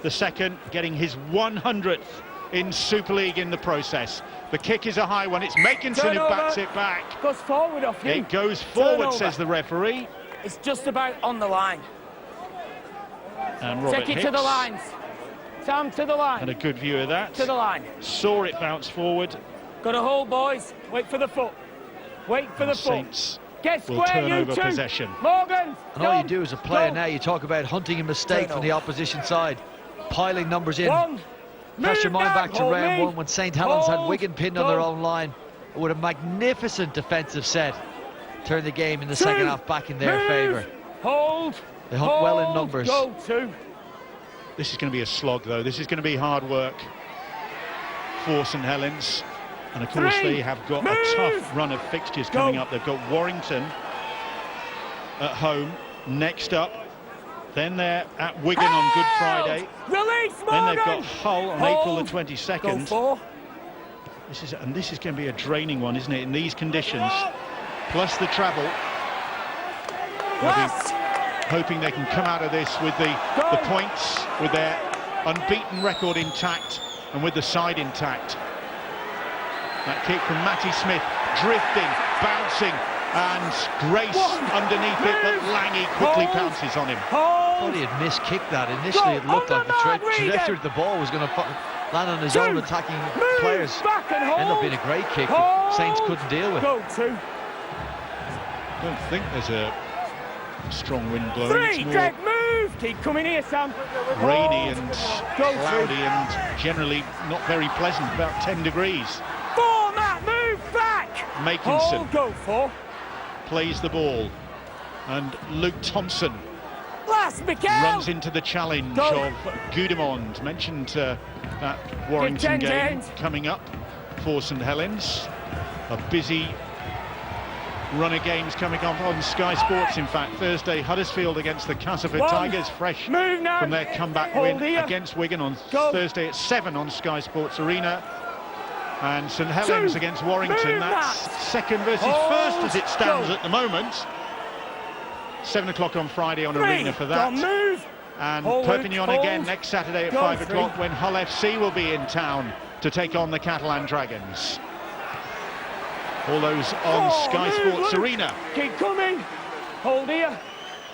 S1: the second, getting his 100th in Super League in the process. The kick is a high one. It's Makinson who backs it back.
S3: Goes forward off you.
S1: It goes forward,
S3: Turnover.
S1: says the referee.
S3: It's just about on the line.
S1: And Robert
S3: Take it
S1: Hicks
S3: to the lines. Sam, to the line.
S1: had a good view of that.
S3: To the line.
S1: Saw it bounce forward.
S3: Got a hold, boys. Wait for the foot. Wait for the foot.
S1: Saints
S3: Get
S1: will
S3: square,
S1: turn
S3: you
S1: over
S3: two.
S1: possession.
S3: Morgan.
S2: And all you do as a player
S3: Go.
S2: now, you talk about hunting a mistake from the opposition side, piling numbers in.
S3: One.
S2: Press your
S3: Move
S2: mind
S3: now.
S2: back to
S3: Hold
S2: round
S3: me.
S2: 1 when St Helens had
S3: Hold.
S2: Wigan pinned on
S3: Go.
S2: their own line with a magnificent defensive set. Turned the game in the
S3: Two.
S2: second half back in their
S3: Move.
S2: favour.
S3: Hold.
S2: They hunt well in
S3: Hold.
S2: numbers.
S3: Go 2.
S1: This is going to be a slog, though. This is going to be hard work for St Helens. And of course,
S3: 3.
S1: they have got
S3: Move.
S1: a tough run of fixtures
S3: Go.
S1: coming up. They've got Warrington at home next up. Then they're at Wigan on Good Friday.
S3: Release, Morgan.
S1: Then they've got Hull on April the
S3: Hold.
S1: 22nd.
S3: Go 4.
S1: This is going to be a draining one, isn't it, in these conditions? Plus the travel.
S3: Last.
S1: Hoping they can come out of this with the points, with their unbeaten record intact and with the side intact. That kick from Matty Smith, drifting, bouncing, and Grace underneath it, but Lange quickly pounces on him.
S2: Thought he had miskicked that. Initially it looked like the trajectory of the ball was going to land on his own attacking players.
S3: Back and hold.
S2: Ended up being a great kick that
S3: Hold.
S2: Saints couldn't deal with.
S3: Go 2.
S1: I don't think there's a strong wind blowing.
S3: 3.
S1: It's more
S3: Greg, move. Keep coming here, Sam.
S1: rainy
S3: Hold.
S1: and
S3: Go
S1: cloudy
S3: 2.
S1: and generally not very pleasant, about 10 degrees.
S3: 4, Matt, move back.
S1: Makinson
S3: Hold. Go 4.
S1: plays the ball, and Luke Thompson
S3: Last, Mikel.
S1: runs into the challenge
S3: Go.
S1: of Gudemond. Mentioned that Warrington
S3: 10
S1: game
S3: games.
S1: coming up for St Helens. A busy run of games coming up on Sky Sports. In fact, Thursday, Huddersfield against the Castleford
S3: 1.
S1: Tigers, fresh
S3: Move now.
S1: from their comeback
S3: Hold
S1: win
S3: here.
S1: against Wigan on
S3: Go.
S1: Thursday at 7 on Sky Sports Arena. And St Helens
S3: 2.
S1: against Warrington.
S3: Move
S1: That's
S3: that.
S1: second versus
S3: Hold.
S1: first as it stands
S3: Go.
S1: at the moment. 7 o'clock on Friday on
S3: 3.
S1: Arena for that.
S3: Don't move.
S1: And
S3: Hold,
S1: Perpignan
S3: hold.
S1: again next Saturday at
S3: Go,
S1: 5
S3: 3.
S1: o'clock when Hull FC will be in town to take on the Catalan Dragons. All those on Sky
S3: move,
S1: Sports
S3: Luke.
S1: Arena.
S3: Keep coming. Hold here.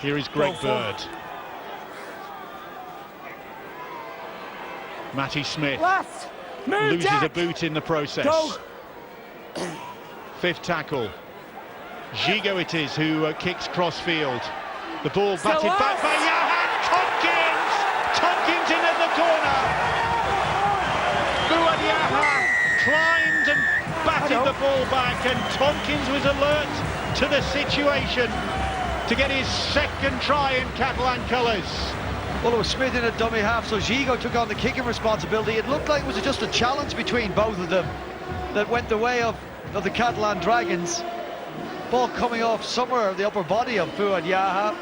S1: Here is Greg
S3: Go for
S1: Bird. Matty Smith
S3: Last. Move,
S1: loses
S3: Jack.
S1: a boot in the process.
S3: Go.
S1: Fifth tackle. Gigo it is who kicks cross-field. The ball
S3: Still
S1: batted back
S3: left.
S1: by Johan Tompkins! Tompkins in at the corner! Fuad Yaha climbed and batted the ball back, and Tompkins was alert to the situation to get his second try in Catalan colours.
S2: Well, it was Smith in a dummy half, so Gigo took on the kicking responsibility. It looked like it was just a challenge between both of them that went the way of the Catalan Dragons. Ball coming off somewhere of the upper body of Fuad Yaha,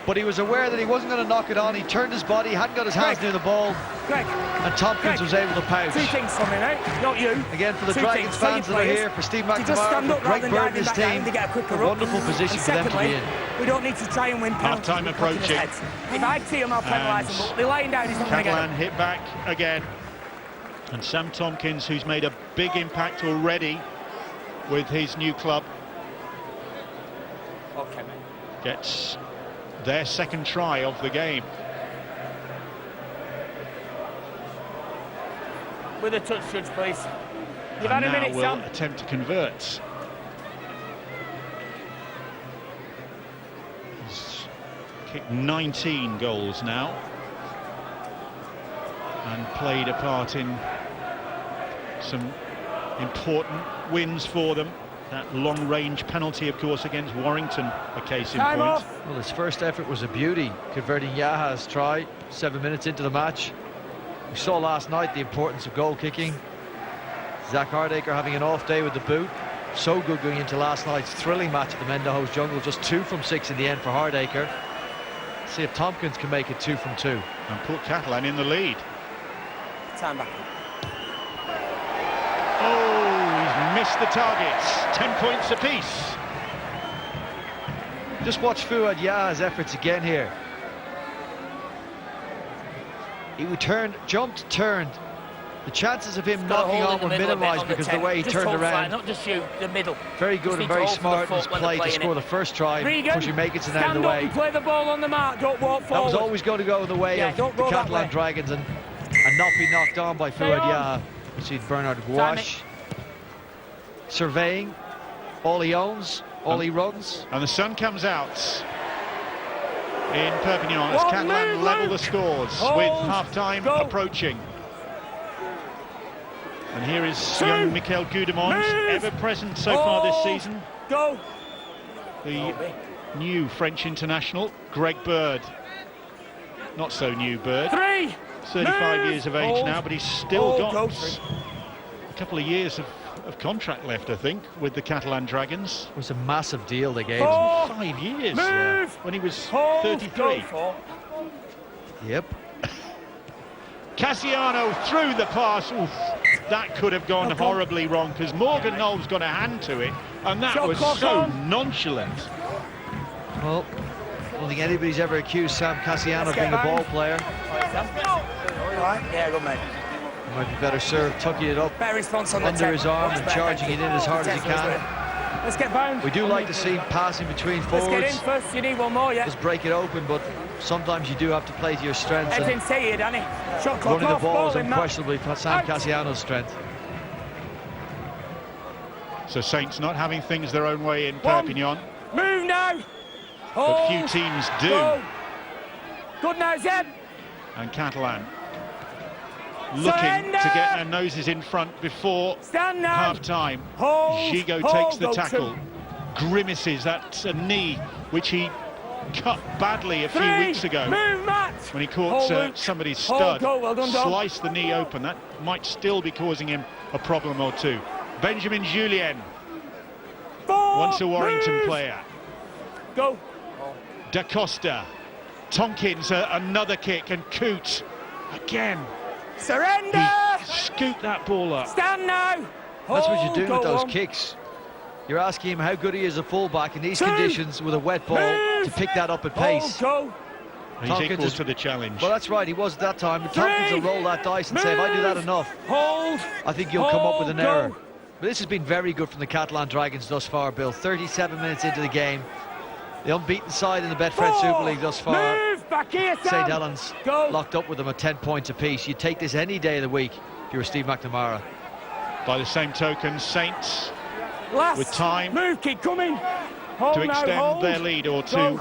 S2: but he was aware that he wasn't going to knock it on. He turned his body, hadn't got his hands near the ball,
S3: Greg.
S2: and Tompkins
S3: Greg.
S2: was able to pounce.
S3: 2 things for me, right? Not you.
S2: Again, for the
S3: 2
S2: Dragons
S3: things.
S2: fans that are
S3: players,
S2: here, for Steve
S3: to just
S2: McNamara,
S3: stand
S2: for
S3: up rather
S2: Greg
S3: than
S2: Bird and
S3: diving
S2: his
S3: back down
S2: team,
S3: to get a quicker
S2: a
S3: up.
S2: wonderful position
S3: And
S2: for them to be
S3: secondly,
S2: in.
S3: we don't need to try and win penalties.
S1: Half-time
S3: with cutting
S1: approaching.
S3: heads. If I see him, I'll penalise him, but they're lying down, he's not going to get
S1: Catalan
S3: him.
S1: hit back again, and Sam Tompkins, who's made a big impact already with his new club,
S3: Okay, mate.
S1: gets their second try of the game.
S3: With a touch, Judge, please. You've
S1: And
S3: had a
S1: now
S3: minute,
S1: will
S3: Sam.
S1: attempt to convert. He's kicked 19 goals now and played a part in some important wins for them. That long-range penalty, of course, against Warrington, a case in
S3: Time
S1: point.
S3: off.
S2: Well, his first effort was a beauty, converting Yaha's try 7 minutes into the match. We saw last night the importance of goal kicking. Zach Hardacre having an off day with the boot. So good going into last night's thrilling match at the Mendoho's Jungle. Just 2 from 6 in the end for Hardacre. See if Tompkins can make it 2 from 2.
S1: And put Catalan in the lead.
S3: Time back.
S1: missed the targets. 10 points apiece.
S2: Just watch Fuad Yaha's efforts again here. He jumped, turned. The chances of him knocking on were minimised because of the way he turned around.
S3: Not just you, the middle.
S2: Very good and very smart in his play to score the first try, pushing Makinson out of the way.
S3: Play the ball on the mark, don't walk forward.
S2: That was always going to go in the way of the Catalan Dragons and not be knocked on by Fuad Yaha. You see Bernard Gouache surveying. All he owns, all he runs.
S1: And the sun comes out in Perpignan as Catalan level the scores with half-time approaching. And here is young Michael Gudemond, ever present so far this season. The new French international, Greg Bird. Not so new Bird. 35 years of age now, but he's still got a couple of years of contract left, I think, with the Catalan Dragons.
S2: It was a massive deal they gave him.
S1: 5 years when he was 33.
S2: Yep.
S1: Cassiano through the pass. Oof, that could have gone horribly wrong because Morgan Knowles got a hand to it, and that was so nonchalant.
S2: Well, I don't think anybody's ever accused Sam Cassiano of being a ball player.
S3: Yeah, good mate.
S2: He might be better served tucking it up under his arm and charging it in as hard as he can.
S3: Let's get bound.
S2: We do like to see passing between forwards.
S3: Let's get in first. You need one more, yeah.
S2: Just break it open, but sometimes you do have to play to your strengths.
S3: Everything's here, Danny. Shot clock
S2: running
S3: off,
S2: the ball is
S3: in,
S2: unquestionably Sam Cassiano's strength.
S1: So Saints not having things their own way in Perpignan.
S3: Move now.
S1: But few teams do.
S3: Good now, Zeb.
S1: And Catalan looking to get their noses in front before half-time. Gigot takes the tackle, grimaces. That's a knee which he cut badly a few weeks ago when he caught somebody's stud, sliced the knee open. That might still be causing him a problem or two. Benjamin Julien, once a Warrington player. Da Costa, Tompkins, another kick, and Coote again.
S3: Surrender!
S1: He scooped that ball up.
S3: Stand now!
S2: That's what you're doing with those kicks. You're asking him how good he is a fullback in these conditions with a wet ball to pick that up at pace.
S1: He's equal to the challenge.
S2: Well, that's right, he was at that time. But Tompkins will roll that dice and say, if I do that enough, I think you'll come up with an error. But this has been very good from the Catalan Dragons thus far, Bill. 37 minutes into the game. The unbeaten side in the Betfred Super League thus far. St Helens locked up with them at 10 points apiece. You'd take this any day of the week if you were Steve McNamara.
S1: By the same token, Saints with time
S3: keep coming.
S1: to extend their lead or to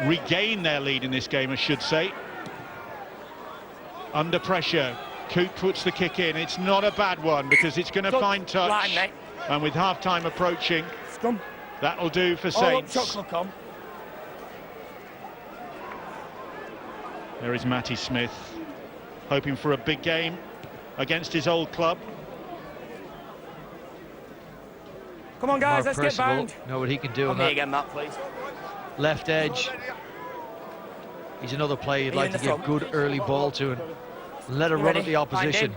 S1: regain their lead in this game, I should say. Under pressure, Coote puts the kick in. It's not a bad one because it's going to find touch. And with half-time approaching, that'll do for Saints. There is Matty Smith, hoping for a big game against his old club.
S3: Come on, guys, let's get bound.
S2: Know what he can do on that.
S3: Again, Matt, please.
S2: Left edge. He's another player you'd like to give good early ball to and let her run at the opposition.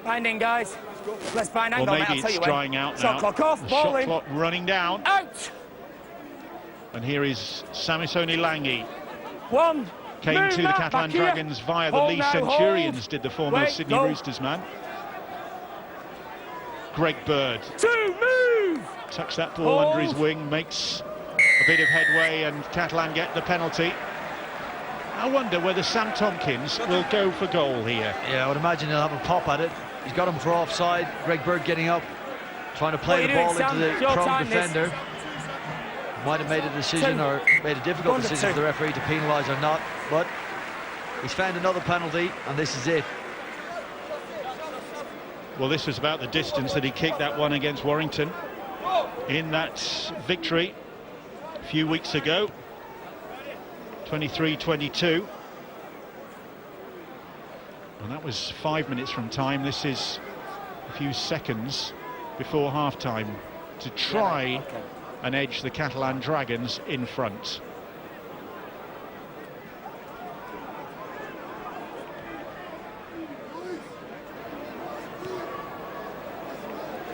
S3: Bind in, guys. Let's bind
S1: angle, well, maybe it's drying out now.
S3: Shot clock off, ball in.
S1: Shot clock running down.
S3: Out!
S1: And here is Samisoni Langi. Came to the Catalan Dragons via the Lee Centurions, did the former Sydney Roosters man. Greg Bird. Tucks that ball under his wing, makes a bit of headway, and Catalan get the penalty. I wonder whether Sam Tompkins will go for goal here.
S2: Yeah, I would imagine he'll have a pop at it. He's got him for offside. Greg Bird getting up, trying to play the ball into the prone defender. Might have made a decision or made a difficult decision for the referee to penalise or not, but he's found another penalty, and this is it.
S1: Well, this was about the distance that he kicked that one against Warrington in that victory a few weeks ago. 23-22. And that was 5 minutes from time. This is a few seconds before half-time to try and edge the Catalan Dragons in front.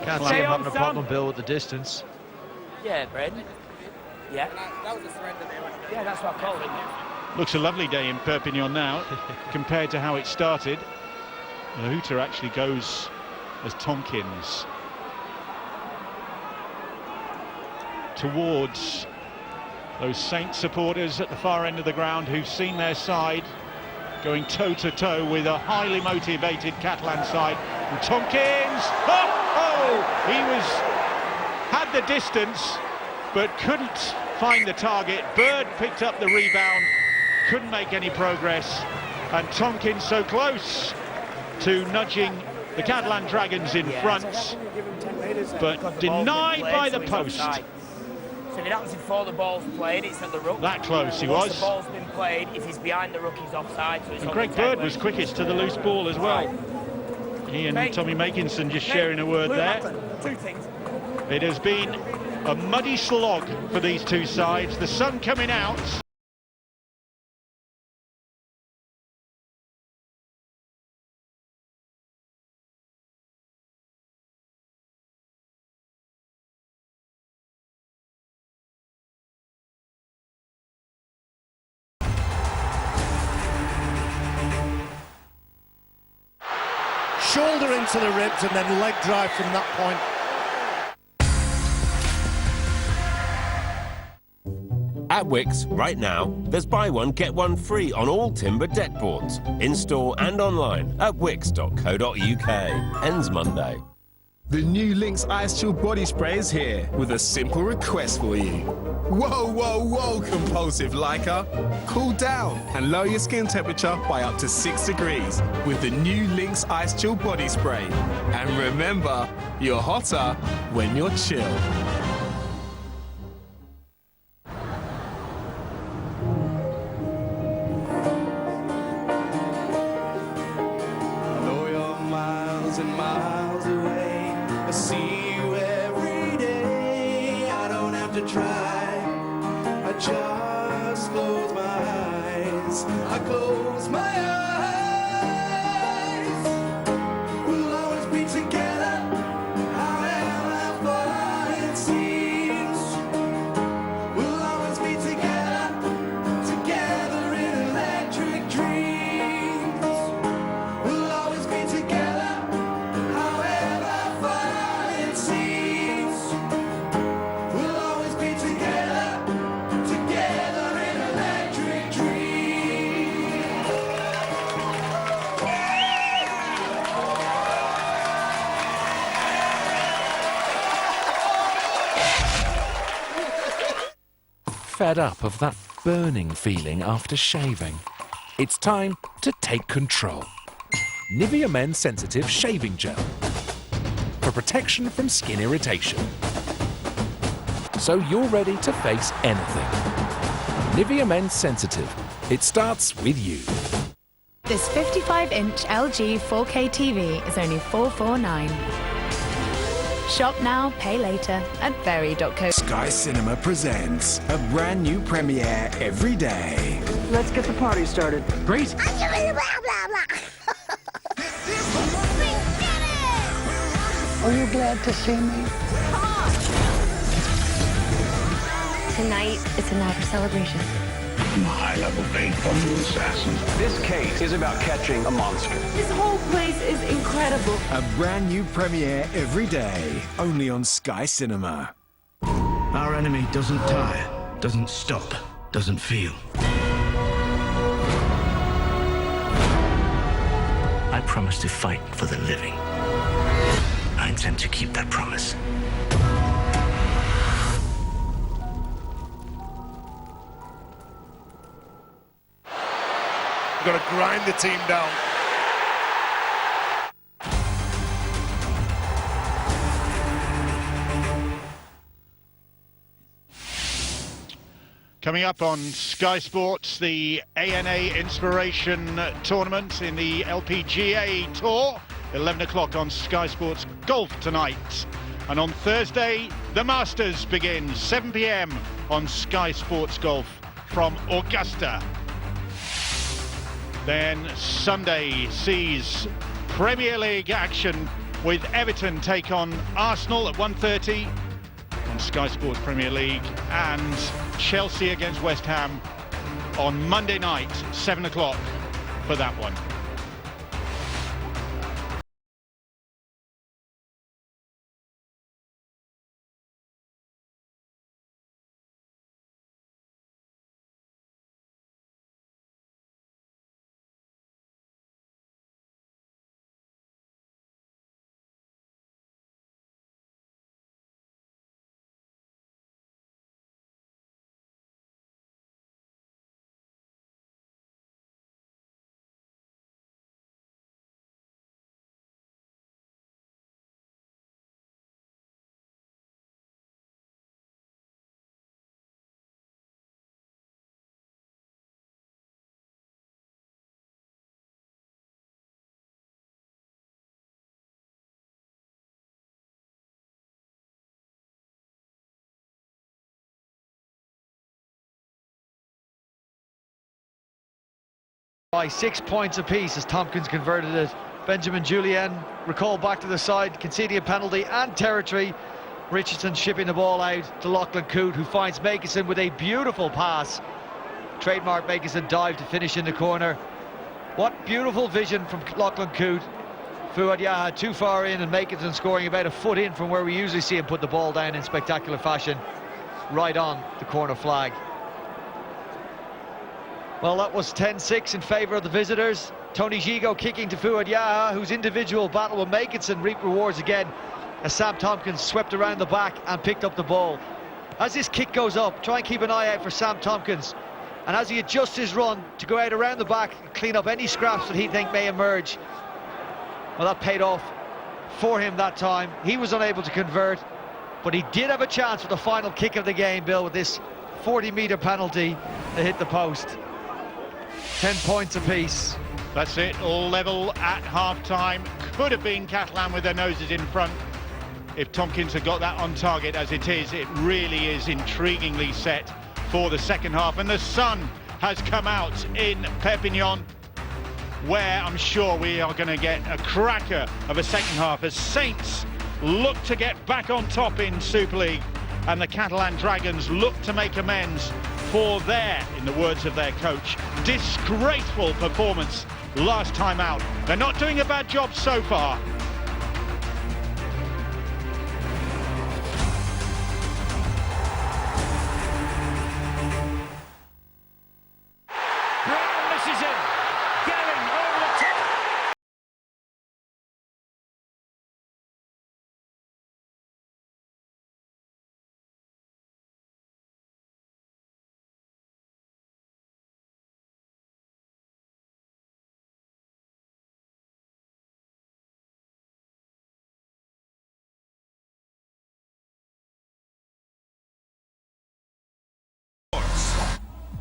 S2: Can't see him having a problem, Bill, with the distance.
S3: Yeah, Brendan. Yeah. That was a surrender there. Yeah, that's what I called it.
S1: Looks a lovely day in Perpignan now, compared to how it started. The hooter actually goes as Tompkins towards those Saints supporters at the far end of the ground who've seen their side going toe-to-toe with a highly motivated Catalan side. And Tompkins, he had the distance but couldn't find the target. Bird picked up the rebound, couldn't make any progress, and Tompkins so close to nudging the Catalan Dragons in front, but denied by the post.
S3: So if it happens before the ball's played, it's at the ruck.
S1: That close he
S3: Once
S1: was.
S3: the ball's been played, if he's behind the ruck, he's offside. So it's
S1: And Greg Bird was quickest to the loose ball as well. He and Tommy Makinson just sharing a word there.
S3: Two things.
S1: It has been a muddy slog for these two sides. The sun coming out.
S4: Shoulder into the ribs and then leg drive from that point.
S5: At Wickes, right now, there's buy one, get one free on all timber deck boards, in-store and online at wicks.co.uk. Ends Monday.
S6: The new Lynx Ice Chill Body Spray is here with a simple request for you. Whoa, whoa, whoa, compulsive liker. Cool down and lower your skin temperature by up to 6 degrees with the new Lynx Ice Chill Body Spray. And remember, you're hotter when you're chill.
S4: I know you're miles and miles away. I see you every day. I don't have to try. I just close my eyes. I close my eyes. We'll always be together, however far it seems. We'll always be together, together in electric dreams. We'll always be together, however far it seems. We'll always be together, together in electric dreams.
S7: Fed up of that burning feeling after shaving? It's time to take control. Nivea Men Sensitive Shaving Gel for protection from skin irritation. So you're ready to face anything. Nivea Men Sensitive. It starts with you.
S8: This 55-inch LG 4K TV is only $449. Shop now, pay later at very.co.
S9: Sky Cinema presents a brand new premiere every day.
S10: Let's get the party started.
S9: Great.
S10: Are you glad to see me?
S8: Tonight, it's a night for celebration.
S11: I'm a high-level paintball assassin.
S12: This case is about catching a monster.
S8: This whole place is incredible.
S9: A brand new premiere every day, only on Sky Cinema.
S11: Our enemy doesn't tire, doesn't stop, doesn't feel. I promise to fight for the living. I intend to keep that promise.
S4: Got to grind the team down.
S1: Coming up on Sky Sports, the ANA Inspiration Tournament in the LPGA Tour. 11 o'clock on Sky Sports Golf tonight. And on Thursday, the Masters begins, 7 p.m. on Sky Sports Golf from Augusta. Then Sunday sees Premier League action with Everton take on Arsenal at 1:30 on Sky Sports Premier League, and Chelsea against West Ham on Monday night, 7 o'clock for that one.
S2: By 6 points apiece as Tompkins converted it. Benjamin Julian recalled back to the side, conceding a penalty and territory. Richardson shipping the ball out to Lachlan Coote, who finds Makeson with a beautiful pass. Trademark Makeson dive to finish in the corner. What beautiful vision from Lachlan Coote. Fuad Yaha too far in, and Makeson scoring about a foot in from where we usually see him put the ball down in spectacular fashion, right on the corner flag. Well, that was 10-6 in favour of the visitors. Tony Gigo kicking to Fuad Yaha, whose individual battle with Makeson reaped rewards again as Sam Tompkins swept around the back and picked up the ball. As this kick goes up, try and keep an eye out for Sam Tompkins, and as he adjusts his run to go out around the back and clean up any scraps that he think may emerge. Well, that paid off for him that time. He was unable to convert, but he did have a chance with the final kick of the game, Bill, with this 40-metre penalty that hit the post. 10 points apiece.
S1: That's it, all level at half-time. Could have been Catalan with their noses in front if Tompkins had got that on target. As it is, it really is intriguingly set for the second half. And the sun has come out in Perpignan, where I'm sure we are going to get a cracker of a second half as Saints look to get back on top in Super League, and the Catalan Dragons look to make amends for their, in the words of their coach, disgraceful performance last time out. They're not doing a bad job so far.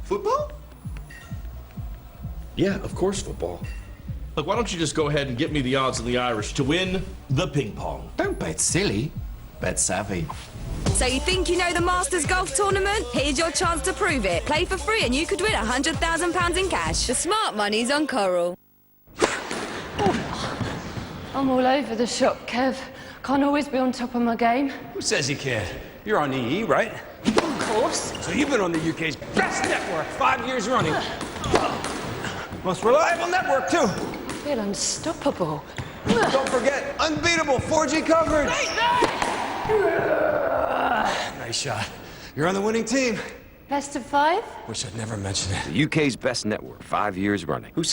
S13: Football? Yeah, of course football. Look, why don't you just go ahead and get me the odds on the Irish to win the ping pong?
S9: Don't bet silly, bet savvy.
S14: So you think you know the Masters Golf Tournament? Here's your chance to prove it. Play for free and you could win £100,000 in cash. The smart money's on Coral.
S15: I'm all over the shop, Kev. Can't always be on top of my game.
S16: Who says you can't? You're on EE, right?
S15: Of course.
S16: So you've been on the UK's best network 5 years running. Most reliable network, too.
S15: I feel unstoppable.
S16: Don't forget, unbeatable 4G coverage. Nice shot. You're on the winning team.
S15: Best of 5?
S16: Wish I'd never mentioned it.
S17: The UK's best network, 5 years running. Who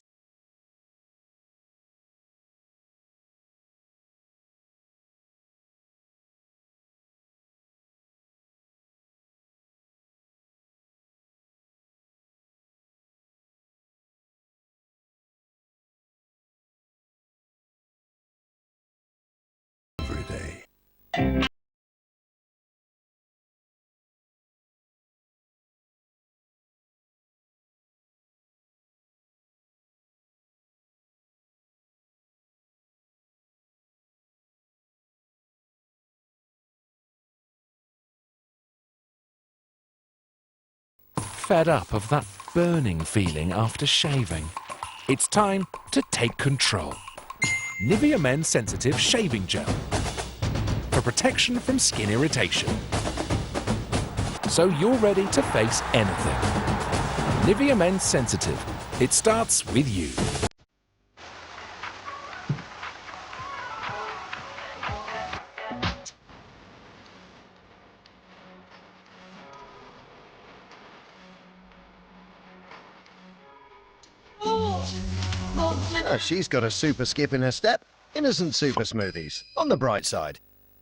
S7: Fed up of that burning feeling after shaving? It's time to take control. Nivea Men Sensitive Shaving Gel for protection from skin irritation. So you're ready to face anything. Nivea Men Sensitive. It starts with you.
S18: Oh, she's got a super skip in her step. Innocent super smoothies. On the bright side.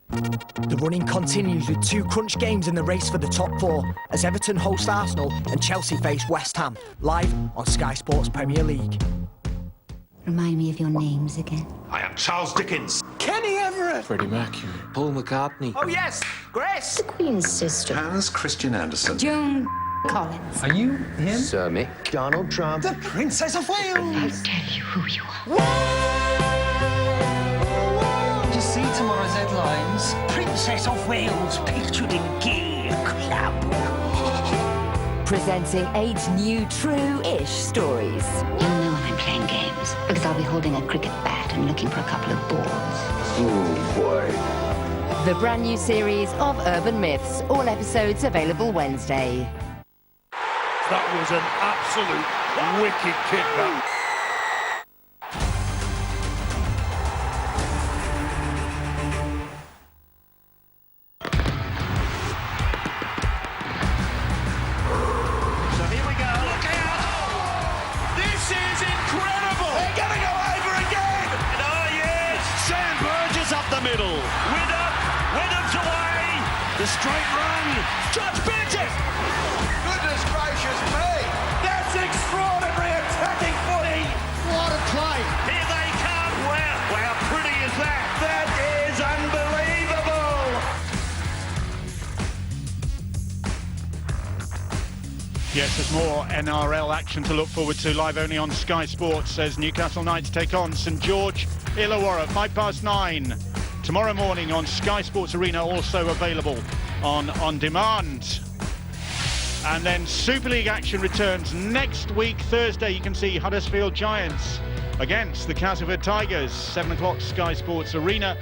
S19: The running continues with 2 crunch games in the race for the top 4 as Everton host Arsenal and Chelsea face West Ham, live on Sky Sports Premier League.
S20: Remind me of your names again.
S21: I am Charles Dickens.
S19: Kenny Everett!
S21: Freddie Mercury. Paul McCartney.
S19: Oh yes, Grace!
S20: The Queen's sister.
S21: Hans Christian Andersen.
S20: Joan Collins.
S21: Are you him?
S17: Sir Mick.
S18: Donald Trump.
S19: The Princess of Wales!
S20: I'll tell you who you are.
S19: Did you see tomorrow's headlines? Princess of Wales pictured in gay club.
S22: Presenting 8 new true-ish stories.
S20: You'll know when I'm playing games because I'll be holding a cricket bat and looking for a couple of balls.
S17: Oh, boy.
S22: The brand new series of urban myths. All episodes available Wednesday.
S23: That was an absolute wicked kick, that.
S21: So here we go. Look out! This is incredible! They're going to go over again! And oh, yes! Sam Burgess up the middle. Widdom's away! The straight run. Judge Burgess! Goodness gracious me! That's extraordinary attacking footy! What a play! Here they come! Well, how pretty is that? That is unbelievable!
S1: Yes, there's more NRL action to look forward to live only on Sky Sports as Newcastle Knights take on St George Illawarra, 9:05. Tomorrow morning on Sky Sports Arena, also available on demand. And then Super League action returns next week, Thursday. You can see Huddersfield Giants against the Castleford Tigers, 7 o'clock Sky Sports Arena.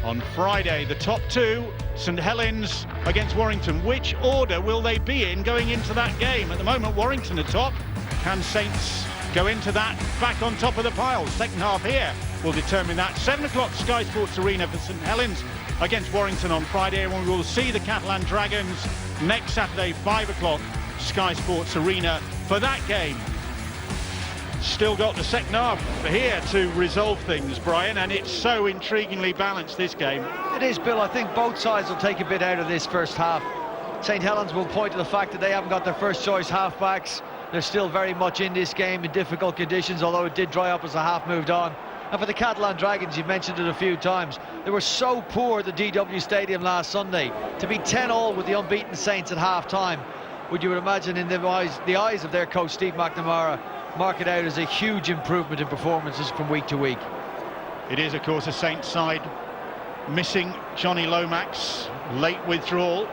S1: On Friday, the top 2, St Helens against Warrington. Which order will they be in going into that game? At the moment, Warrington are top. Can Saints go into that back on top of the pile? Second half here will determine that. 7 o'clock Sky Sports Arena for St Helens against Warrington on Friday, and we will see the Catalan Dragons next Saturday, 5 o'clock Sky Sports Arena for that game. Still got the second half here to resolve things, Brian, and it's so intriguingly balanced, this game.
S2: It is, Bill. I think both sides will take a bit out of this first half. St Helens will point to the fact that they haven't got their first choice half-backs. They're still very much in this game in difficult conditions, although it did dry up as the half moved on. And for the Catalan Dragons, you've mentioned it a few times, they were so poor at the DW Stadium last Sunday. To be 10-all with the unbeaten Saints at half-time, would you imagine in the eyes of their coach, Steve McNamara, mark it out as a huge improvement in performances from week to week.
S1: It is, of course, a Saints side missing Johnny Lomax, late withdrawal.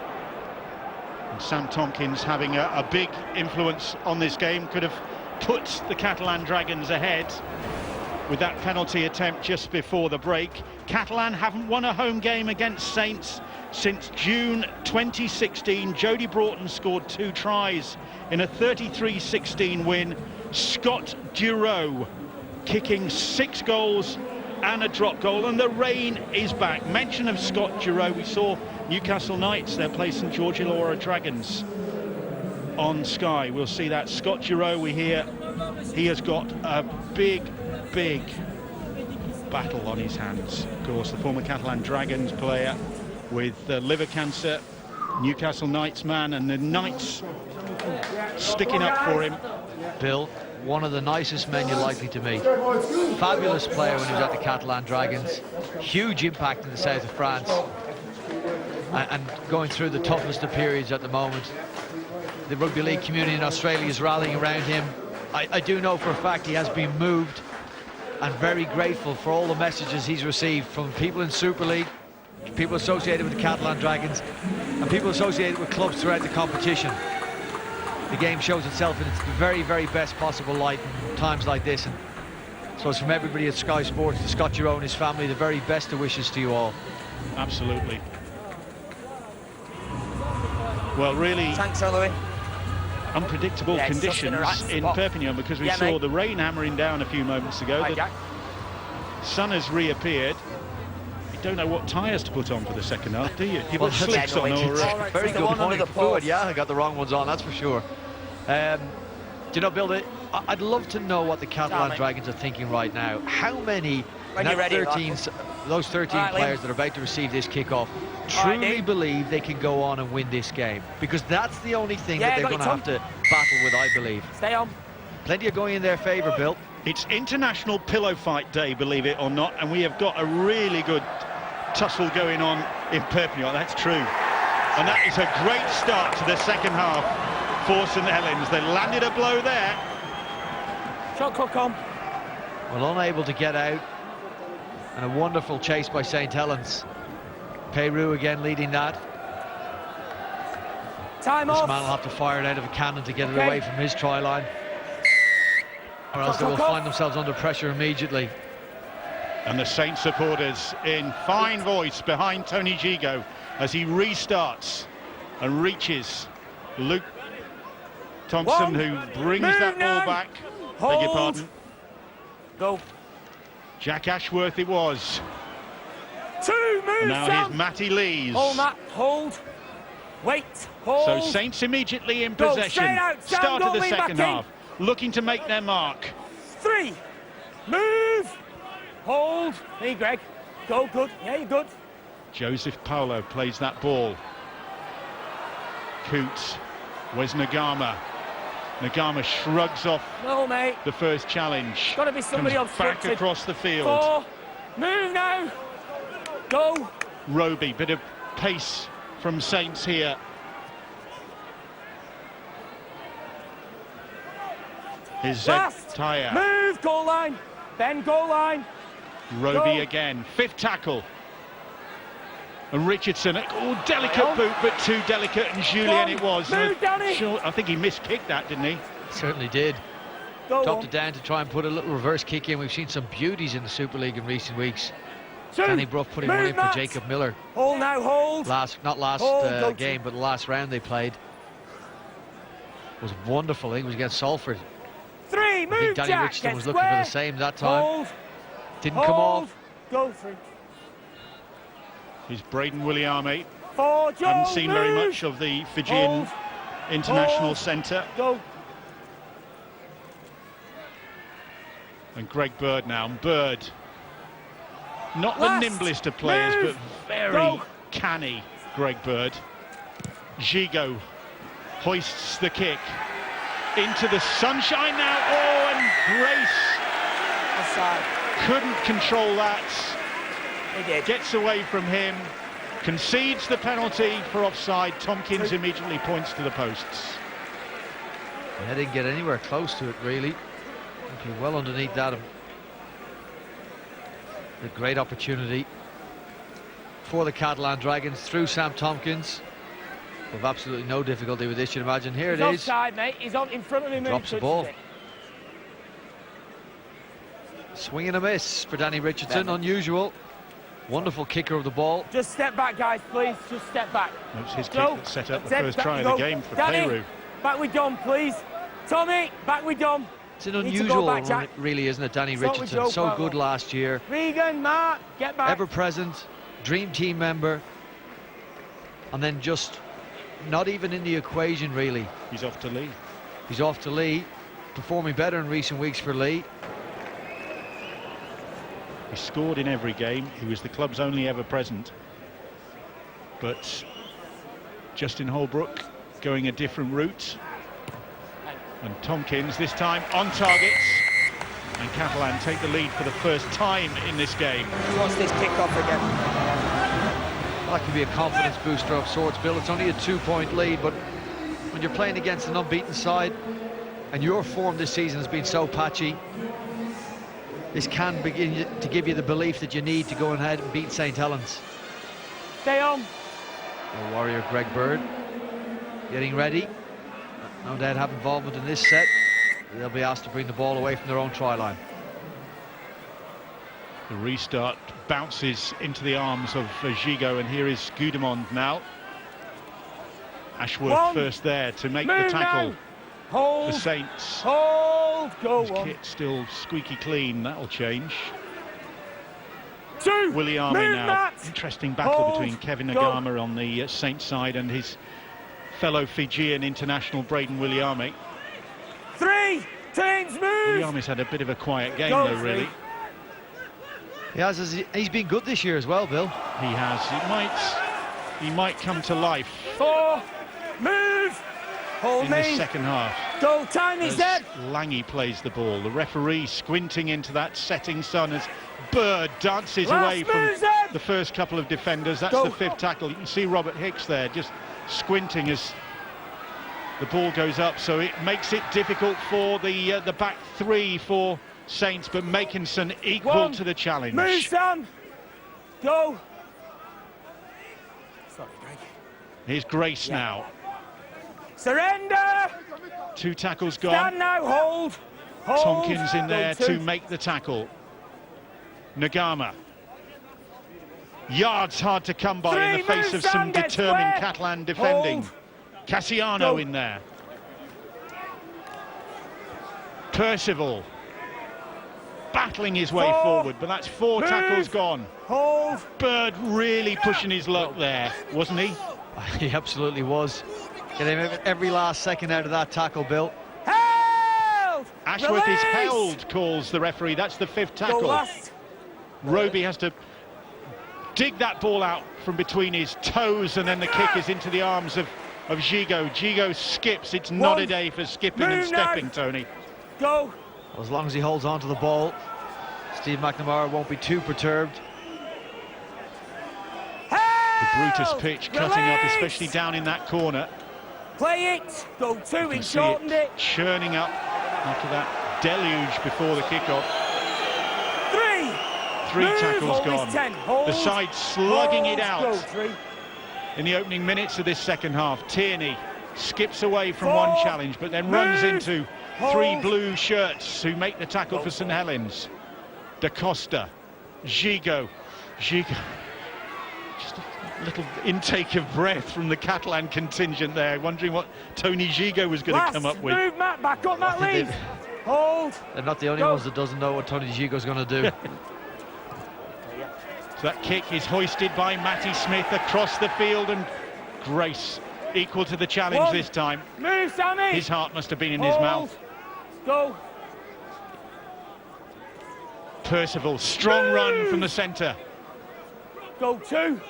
S1: And Sam Tompkins having a big influence on this game, could have put the Catalan Dragons ahead with that penalty attempt just before the break. Catalan haven't won a home game against Saints since June 2016. Jody Broughton scored 2 tries in a 33-16 win. Scott Durow kicking 6 goals and a drop goal, and the rain is back. Mention of Scott Durow, we saw Newcastle Knights, their place in George Illawarra Dragons on Sky. We'll see that. Scott Durow, we hear he has got a big battle on his hands. Of course, the former Catalan Dragons player with liver cancer, Newcastle Knights man, and the Knights sticking up for him.
S2: Bill, one of the nicest men you're likely to meet. Fabulous player when he was at the Catalan Dragons. Huge impact in the south of France. And going through the toughest of periods at the moment. The rugby league community in Australia is rallying around him. I do know for a fact he has been moved and very grateful for all the messages he's received from people in Super League, people associated with the Catalan Dragons, and people associated with clubs throughout the competition. The game shows itself in its very, very best possible light in times like this, and So it's from everybody at Sky Sports, to Scott Jerome, his family, the very best of wishes to you all.
S1: Absolutely. Well, really unpredictable conditions in Perpignan, because we saw the rain hammering down a few moments ago. The sun has reappeared. You don't know what tyres to put on for the second half, do you? You've got slicks on or...
S2: Very good point. Fluid, yeah, I got the wrong ones on, that's for sure. Do you know, Bill, I'd love to know what the Catalan Dragons are thinking right now. How many those 13 players that are about to receive this kickoff truly believe they can go on and win this game? Because that's the only thing that they're going to have to battle with, I believe.
S3: Stay on.
S2: Plenty are going in their favour, Bill.
S1: It's International Pillow Fight Day, believe it or not, and we have got a really good tussle going on in Perpignan, that's true. And that is a great start to the second half for St Helens. They landed a blow there.
S3: Shot clock on.
S2: Well, unable to get out. And a wonderful chase by St Helens. Peru again leading that.
S3: Time
S2: this
S3: off.
S2: man will have to fire it out of a cannon to get it away from his try line. Or else they will find themselves under pressure immediately.
S1: And the Saint supporters in fine voice behind Tony Gigo as he restarts and reaches Luke Thompson, who brings that ball back. Beg your pardon.
S3: Go.
S1: Jack Ashworth it was.
S3: Two moves.
S1: Now here's Matty Lees.
S3: Hold, Matt. Hold. Wait. Hold.
S1: So Saints immediately in possession. Start of the second half. Looking to make their mark.
S3: 3. Move. Hold. Hey, Greg. Go. Good. Yeah, you're good.
S1: Joseph Paulo plays that ball. Coots. Where's Nagama? Nagama shrugs off the first challenge.
S3: Got to be somebody
S1: comes back across the field.
S3: 4. Move now. Go.
S1: Roby, bit of pace from Saints here. Here's Zed Taya.
S3: Move, goal line. Ben, goal line.
S1: Roby again, 5th tackle. And Richardson, oh, delicate boot, but too delicate, and Julien it was.
S3: Move,
S1: sure, I think he miskicked that, didn't he?
S2: Certainly did. Dropped it down to try and put a little reverse kick in. We've seen some beauties in the Super League in recent weeks. Danny Brough putting one in for Jacob Miller.
S3: Hold now, hold.
S2: Not last game, but the last round they played. Was wonderful. I think it was against Salford.
S3: 3, move,
S2: I think Danny Richardson was looking for the same that time.
S3: Hold.
S2: Didn't come off.
S3: Go 3.
S1: Here's Braden Williame.
S3: 4, Joe,
S1: haven't seen very much of the Fijian International Centre.
S3: Go.
S1: And Greg Bird now. Bird, not the nimblest of players, but very canny, Greg Bird. Gigo hoists the kick into the sunshine now. Oh, and Grace couldn't control that.
S3: He did.
S1: Gets away from him, concedes the penalty for offside. Tompkins immediately points to the posts.
S2: They didn't get anywhere close to it, really. Okay, well underneath that. A great opportunity for the Catalan Dragons through Sam Tompkins. With absolutely no difficulty with this, you'd imagine. Here it is.
S3: Offside, mate. He's on in front of him.
S2: Drops the ball. Swing and a miss for Danny Richardson. Unusual. Wonderful kicker of the ball.
S3: Just step back, guys, please. Just step back.
S1: That's his kick that set up the first try of the game for Peru.
S3: Back with Dom, please. Tommy, back with Dom.
S2: It's an unusual one, really, isn't it, Danny Richardson? So good last year.
S3: Regan, Mark, get back.
S2: Ever present, dream team member. And then just not even in the equation, really.
S1: He's off to Lee.
S2: He's off to Lee. Performing better in recent weeks for Lee.
S1: He scored in every game. He was the club's only ever present. But Justin Holbrook going a different route. And Tompkins this time on target. And Catalan take the lead for the first time in this game.
S3: He wants this kick-off again.
S2: That could be a confidence booster of sorts, Bill. It's only a 2-point lead, but when you're playing against an unbeaten side and your form this season has been so patchy, this can begin to give you the belief that you need to go ahead and beat St Helens.
S3: Stay on.
S2: The warrior Greg Bird getting ready. No doubt have involvement in this set. They'll be asked to bring the ball away from their own try line.
S1: The restart bounces into the arms of Gigot, and here is Gudemond now. Ashworth first there to make the tackle.
S3: Hold.
S1: The Saints.
S3: Hold. Go
S1: His
S3: on.
S1: kit still squeaky clean. That'll change.
S3: 2.
S1: Williame now.
S3: Matt.
S1: Interesting battle
S3: Hold.
S1: between Kevin Nagama on the Saints side and his fellow Fijian international Braden Williame.
S3: 3. Teams move.
S1: Williame's had a bit of a quiet game
S3: Go,
S1: though, really.
S2: He's been good this year as well, Bill.
S1: He has. He might come to life
S3: 4. Move. Hold
S1: in
S3: me.
S1: this second half.
S3: Go, time is dead.
S1: Lange plays the ball. The referee squinting into that setting sun as Bird dances
S3: Last
S1: away from
S3: move, Zed.
S1: the first couple of defenders. That's
S3: Go.
S1: the 5th tackle. You can see Robert Hicks there just squinting as the ball goes up, so it makes it difficult for the back 3 for Saints, but Makinson equal
S3: 1.
S1: to the challenge.
S3: Move, Sam. Go. Sorry, Greg.
S1: Here's Grace now.
S3: Surrender.
S1: 2 tackles gone.
S3: Stand now. Hold. Hold.
S1: Tompkins in
S3: Go,
S1: there
S3: 2.
S1: to make the tackle. Nagama. Yards hard to come by in the
S3: 3.
S1: face
S3: Move,
S1: of some
S3: Sam. Get
S1: determined
S3: square.
S1: Catalan defending.
S3: Hold.
S1: Cassiano
S3: Go.
S1: in there. Percival battling his way
S3: 4.
S1: forward, but that's 4
S3: Move.
S1: tackles gone.
S3: Hold.
S1: Bird really pushing his luck there, wasn't he?
S2: He absolutely was. Getting every last second out of that tackle, Bill.
S3: Held.
S1: Ashworth is
S3: Release.
S1: held, calls the referee. That's the 5th
S3: Go
S1: tackle.
S3: last.
S1: Roby has to dig that ball out from between his toes, and then the kick is into the arms of Gigot. Gigot skips. It's not
S3: 1.
S1: a day for skipping and
S3: Move now.
S1: stepping, Tony.
S3: Go.
S2: As long as he holds on to the ball, Steve McNamara won't be too perturbed.
S1: The Brutus pitch cutting up,
S3: Release.
S1: especially down in that corner.
S3: Play it. Go 2.
S1: You
S3: He
S1: can see
S3: shortened it.
S1: churning up after that deluge before the kickoff.
S3: 3.
S1: 3
S3: Move.
S1: tackles
S3: Hold
S1: gone.
S3: is 10. Hold.
S1: The side slugging
S3: Hold.
S1: it out.
S3: Go 3.
S1: In the opening minutes of this second half. Tierney skips away from
S3: 4.
S1: one challenge, but then runs
S3: Move.
S1: into 3
S3: Hold.
S1: blue shirts who make the tackle for St Helens. Da Costa, Gigot. Just a little intake of breath from the Catalan contingent there, wondering what Tony Gigot was going to come up with.
S3: Move, Matt. Back up, Matt. Leave. Hold.
S2: They're not the only
S3: Go.
S2: ones that doesn't know what Tony Gigo's going to do.
S1: So that kick is hoisted by Matty Smith across the field, and Grace equal to the challenge
S3: 1.
S1: this time.
S3: Move, Sammy.
S1: His heart must have been in his
S3: Hold.
S1: mouth.
S3: Go.
S1: Percival, strong
S3: Move.
S1: run from the centre.
S3: Go 2.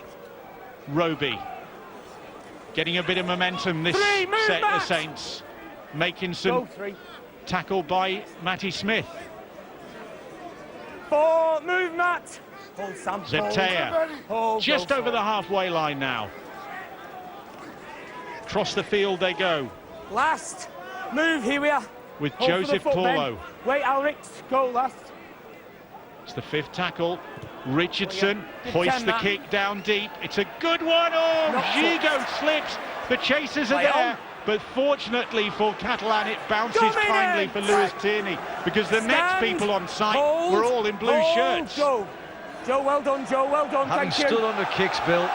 S1: Roby getting a bit of momentum this
S3: 3. Move,
S1: set, the
S3: Matt.
S1: Saints.
S3: Go
S1: Makinson
S3: 3.
S1: tackled by Matty Smith.
S3: 4. Move, Matt. Hold, Sam.
S1: Zeptea
S3: Hold.
S1: just
S3: Go
S1: over the halfway line now. Across the field they go
S3: Last. Move. Here we are.
S1: with
S3: Hold for the
S1: Joseph
S3: foot, Ben.
S1: Paulo.
S3: Wait, Alrix. Go last.
S1: It's the 5th tackle. Richardson
S3: Good
S1: hoists
S3: ten,
S1: the
S3: Matt.
S1: kick down deep. It's a good one. Oh,
S3: Not
S1: Gigot slips. The chasers are
S3: Play on.
S1: there. But fortunately for Catalan, it bounces
S3: Dominant.
S1: kindly for Lewis Tierney, because the next
S3: Stand.
S1: people on site
S3: Hold.
S1: were all in blue
S3: Hold.
S1: shirts.
S3: Go. Joe, well done, Joe. Well done.
S2: Having
S3: Thank
S2: stood
S3: you.
S2: under kicks, Bill,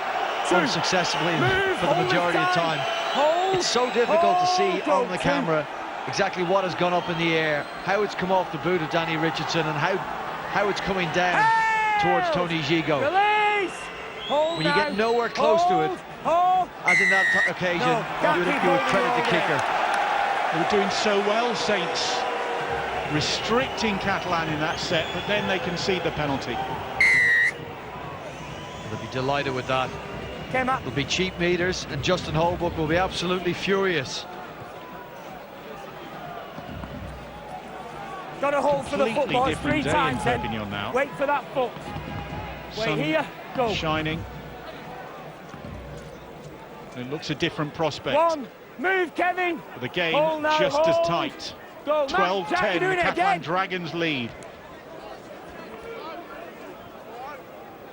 S3: 2.
S2: unsuccessfully
S3: Move.
S2: for the
S3: Hold
S2: majority of
S3: with
S2: time.
S3: Hold.
S2: It's so difficult to see
S3: Go.
S2: on the
S3: 2.
S2: camera exactly what has gone up in the air, how it's come off the boot of Danny Richardson, and how it's coming down towards Tony Gigot.
S3: Release. Hold
S2: When you
S3: now.
S2: get nowhere close to it,
S3: Hold.
S2: as in that occasion,
S3: No, can't
S2: you would
S3: keep
S2: credit
S3: holding
S2: the kicker.
S1: They were doing so well, Saints, restricting Catalan in that set, but then they concede the penalty.
S2: They'll be delighted with that.
S3: Came up.
S2: There'll be cheap meters, and Justin Holbrook will be absolutely furious.
S3: Got a hold for the
S1: Completely
S3: football
S1: different
S3: 3
S1: day
S3: times
S1: in
S3: then.
S1: Perpignan now.
S3: Wait for that foot. Wait
S1: Sun
S3: here. Go.
S1: shining. It looks a different prospect.
S3: 1. Move, Kevin.
S1: But the game
S3: Hold now,
S1: just as
S3: hold.
S1: tight.
S3: Go. Matt, Jack,
S1: 12-10,
S3: you're
S1: the
S3: doing it
S1: Catalan
S3: again.
S1: Dragons lead.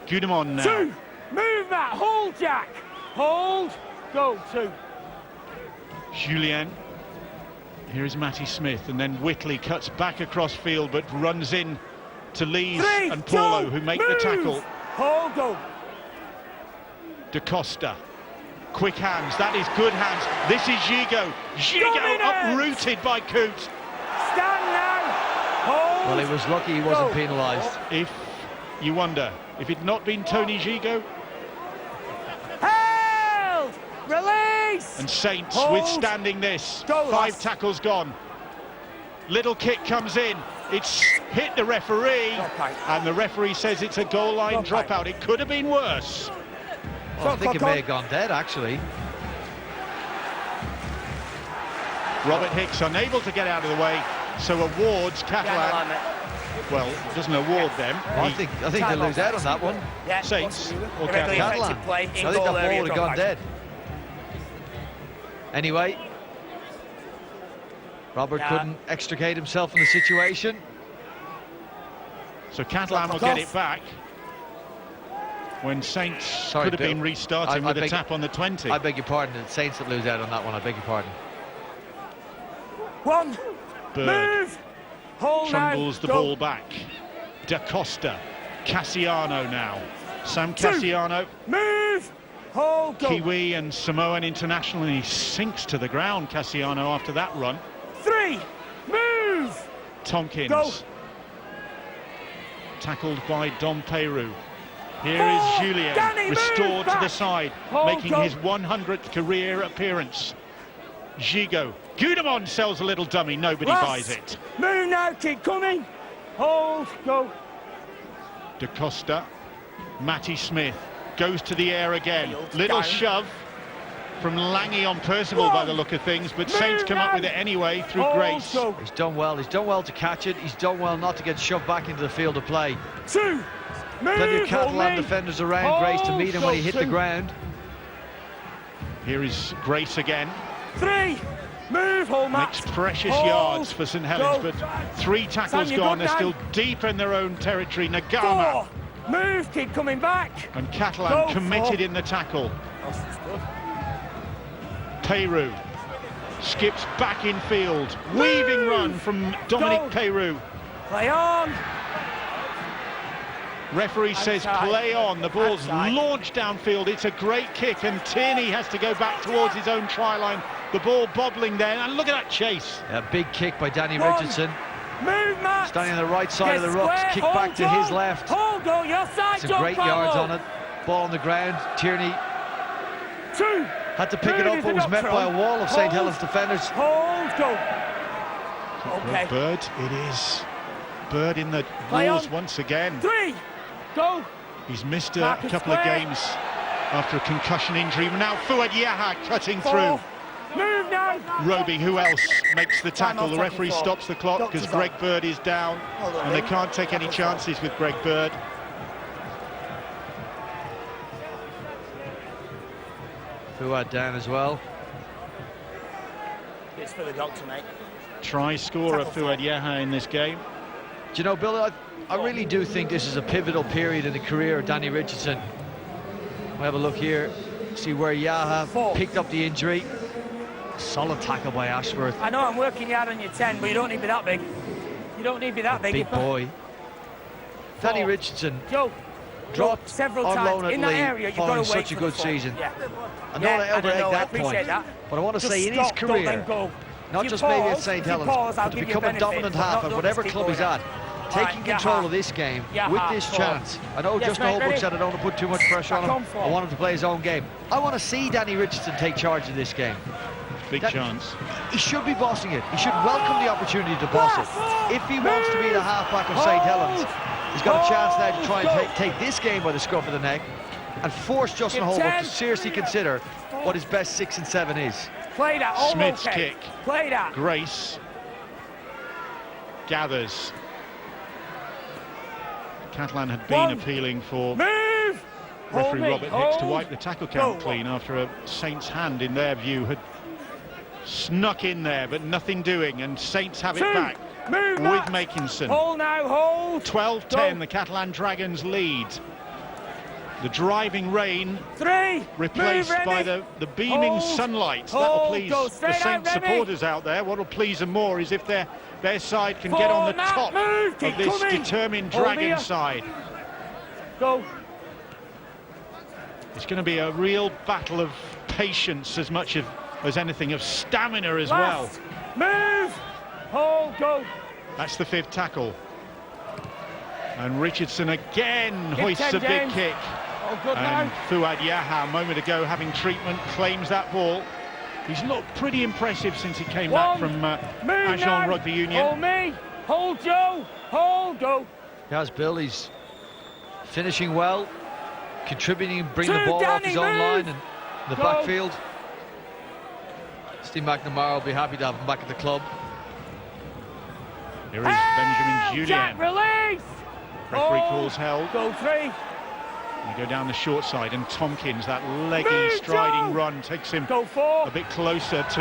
S1: Gudemond now.
S3: 2. Move, Matt. Hold, Jack. Hold. Go. 2.
S1: Julien. Here is Matty Smith, and then Whitley cuts back across field but runs in to Lees and Paulo, who make the tackle.
S3: Hold, go.
S1: Da Costa. Quick hands, that is good hands. This is Gigo. Gigo uprooted by Coote.
S3: Stand now. Hold.
S2: Well, he was lucky he wasn't penalised.
S1: If you wonder, if it had not been Tony Gigo.
S3: Held. Release.
S1: And Saints
S3: Hold.
S1: withstanding this.
S3: Go,
S1: 5 tackles gone. Little kick comes in. It's hit the referee. And the referee says it's a goal line dropout. It could have been worse.
S2: Well, I think it may have gone dead, actually.
S1: Robert Hicks unable to get out of the way, so awards Catalan. Well, doesn't award them.
S2: Well, I think they lose out on that one.
S1: Saints or Catalan.
S2: I think that ball would have gone dead. Anyway, Robert couldn't extricate himself from the situation.
S1: So Catalan will get it back. When Saints could have been restarting with a tap on the 20.
S2: I beg your pardon, it's Saints that lose out on that one, I beg your pardon.
S3: One.
S1: Bird.
S3: Move. Hold
S1: trundles the
S3: go.
S1: ball back. Da Costa. Cassiano now. Sam Cassiano.
S3: Move. Hold, go.
S1: Kiwi and Samoan international, and he sinks to the ground, Cassiano, after that run.
S3: 3. Move.
S1: Tompkins.
S3: Go.
S1: Tackled by Dom Peru. Here is Julien, restored to the side, making his 100th career appearance. Gigo. Gudemon sells a little dummy, nobody buys it.
S3: Move now, kid, coming. Hold, go.
S1: Da Costa. Matty Smith goes to the air again. Little shove from Lange on Percival by the look of things, but Saints come up with it anyway through Grace.
S2: He's done well to catch it. He's done well not to get shoved back into the field of play.
S3: 2.
S2: Plenty of Catalan defenders around Grace to meet him when he hit the ground.
S1: Here is Grace again.
S3: 3. Move, hold
S1: Makes precious yards for St Helens, but 3 tackles gone. They're still deep in their own territory. Nagama.
S3: 4. Move, kid, coming back.
S1: And Catalan committed in the tackle. Peru skips back in field. Weaving run from Dominic Peru.
S3: Play on.
S1: Referee says play on. The ball's launched downfield. It's a great kick, and Tierney has to go back towards his own try line. The ball bobbling there, and look at that chase.
S2: A big kick by Danny Richardson.
S3: Move, Matt.
S2: Standing on the right side of the rocks, kick back to his left.
S3: Hold on, your side,
S2: some great yards on it. Ball on the ground. Tierney
S3: 2.
S2: had to pick it up, but was met by a wall of St Helens defenders.
S3: Hold, go. Okay.
S1: Bird, it is. Bird in the walls once again.
S3: 3. Go.
S1: He's missed a couple of games after a concussion injury. Now Fouad Yaha cutting through.
S3: Move now.
S1: Roby, who else makes the tackle? The referee stops the clock because Greg Bird is down, and they can't take any chances with Greg Bird.
S2: Fouad down as well.
S3: It's for the doctor, mate.
S1: Try scorer Fouad Yaha in this game.
S2: Do you know, Bill, I really do think this is a pivotal period in the career of Danny Richardson. We'll have a look here, see where Yaha picked up the injury. Solid tackle by Ashworth.
S3: I know I'm working hard on your 10, but you don't need to be that big. You don't need to be that big.
S2: Big boy. Danny Richardson dropped
S3: several
S2: on
S3: times
S2: loan
S3: in
S2: at
S3: that
S2: Lee
S3: area. You've
S2: following
S3: got to wait
S2: such a
S3: for
S2: good
S3: the fall.
S2: season.
S3: Yeah.
S2: I know that Elder
S3: I
S2: that point,
S3: that.
S2: but I want to
S3: Just
S2: say in his
S3: stop, don't
S2: career,
S3: then go.
S2: not
S3: If
S2: just
S3: you
S2: maybe at
S3: pause,
S2: St
S3: if you
S2: Helens,
S3: pause, I'll
S2: but to
S3: give you
S2: become a
S3: benefit,
S2: dominant
S3: but
S2: half
S3: not
S2: at whatever
S3: just
S2: club
S3: keep
S2: he's at.
S3: going.
S2: Taking control of this game with this chance. I know
S3: Yes,
S2: Justin
S3: mate,
S2: Holbrook
S3: ready?
S2: said I don't want to put too much pressure on him. I want him to play his own game. I want to see Danny Richardson take charge of this game.
S1: Big chance.
S2: He should be bossing it. He should welcome the opportunity to boss it. If he wants to be the halfback of St Helens, he's got a chance now to try and take this game by the scruff of the neck and force Justin Holbrook to seriously consider what his best 6 and 7 is.
S3: Play that.
S1: Smith's kick.
S3: Play that.
S1: Grace gathers. Catalan had been appealing for referee Robert Hicks to wipe the tackle count clean after a Saints hand, in their view, had snuck in there, but nothing doing, and Saints have it back with Makinson.
S3: Hold now, hold.
S1: 12-10, the Catalan Dragons lead. The driving rain replaced
S3: Move,
S1: by
S3: Remy.
S1: the beaming
S3: Hold.
S1: sunlight.
S3: Hold.
S1: That'll please
S3: Go
S1: the
S3: straight
S1: Saints
S3: out, Remy.
S1: supporters out there. What'll please them more is if their side can get on the
S3: Forward,
S1: top
S3: move.
S1: of
S3: Keep
S1: this
S3: coming.
S1: determined
S3: Hold
S1: Dragon
S3: here.
S1: side.
S3: Go.
S1: It's going to be a real battle of patience as much as anything, of stamina as
S3: Last.
S1: well.
S3: Move. Hold. Go.
S1: That's the 5th tackle. And Richardson again
S3: Give
S1: hoists
S3: 10,
S1: a big
S3: James.
S1: kick.
S3: Oh, good
S1: And
S3: now.
S1: Fuad Yaha, a moment ago, having treatment, claims that ball. He's looked pretty impressive since he came back from
S3: Move
S1: Agen
S3: now.
S1: Rugby Union.
S3: Hold me. Hold Joe. Hold. Go.
S2: Yes, Bill, he's finishing well, contributing, bringing the
S3: Two,
S2: ball off
S3: Danny,
S2: his own
S3: move.
S2: line and the
S3: Go.
S2: backfield. Steve McNamara will be happy to have him back at the club.
S1: Here is Benjamin
S3: Jack,
S1: Julien.
S3: release.
S1: Referee
S3: Hold.
S1: calls held.
S3: Go 3.
S1: We go down the short side, and Tompkins, that leggy,
S3: Move,
S1: striding
S3: Joe.
S1: run, takes him
S3: Go 4.
S1: a bit closer to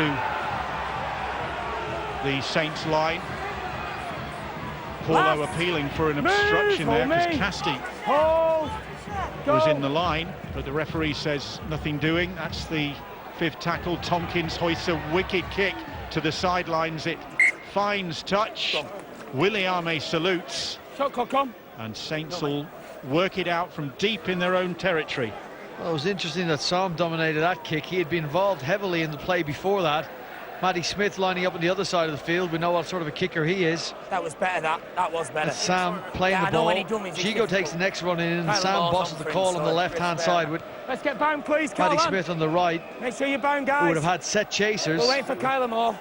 S1: the Saints line. Paulo
S3: Last.
S1: appealing for an
S3: Move,
S1: obstruction there,
S3: hold
S1: because
S3: me.
S1: Casti
S3: Hold. Go.
S1: was in the line, but the referee says nothing doing. That's the 5th tackle. Tompkins hoists a wicked kick to the sidelines. It finds touch. Williame salutes. And Saints will work it out from deep in their own territory.
S2: Well, it was interesting that Sam dominated that kick. He had been involved heavily in the play before that. Matty Smith lining up on the other side of the field. We know what sort of a kicker he is.
S3: That was better. That was better.
S2: And Sam playing
S3: Yeah,
S2: the
S3: I know
S2: ball.
S3: when he dummies, it's
S2: Gigo takes the next run in, and
S3: Tyler
S2: Sam
S3: Moore's
S2: bosses
S3: on
S2: the
S3: for
S2: call
S3: him,
S2: on
S3: so
S2: the
S3: it's
S2: left-hand
S3: better.
S2: side with
S3: Let's get bound, please,
S2: Matty
S3: Catalan.
S2: Smith on the right.
S3: Make sure you're bound, guys.
S2: Who would have had set chasers.
S3: We're waiting for Kyler Moore.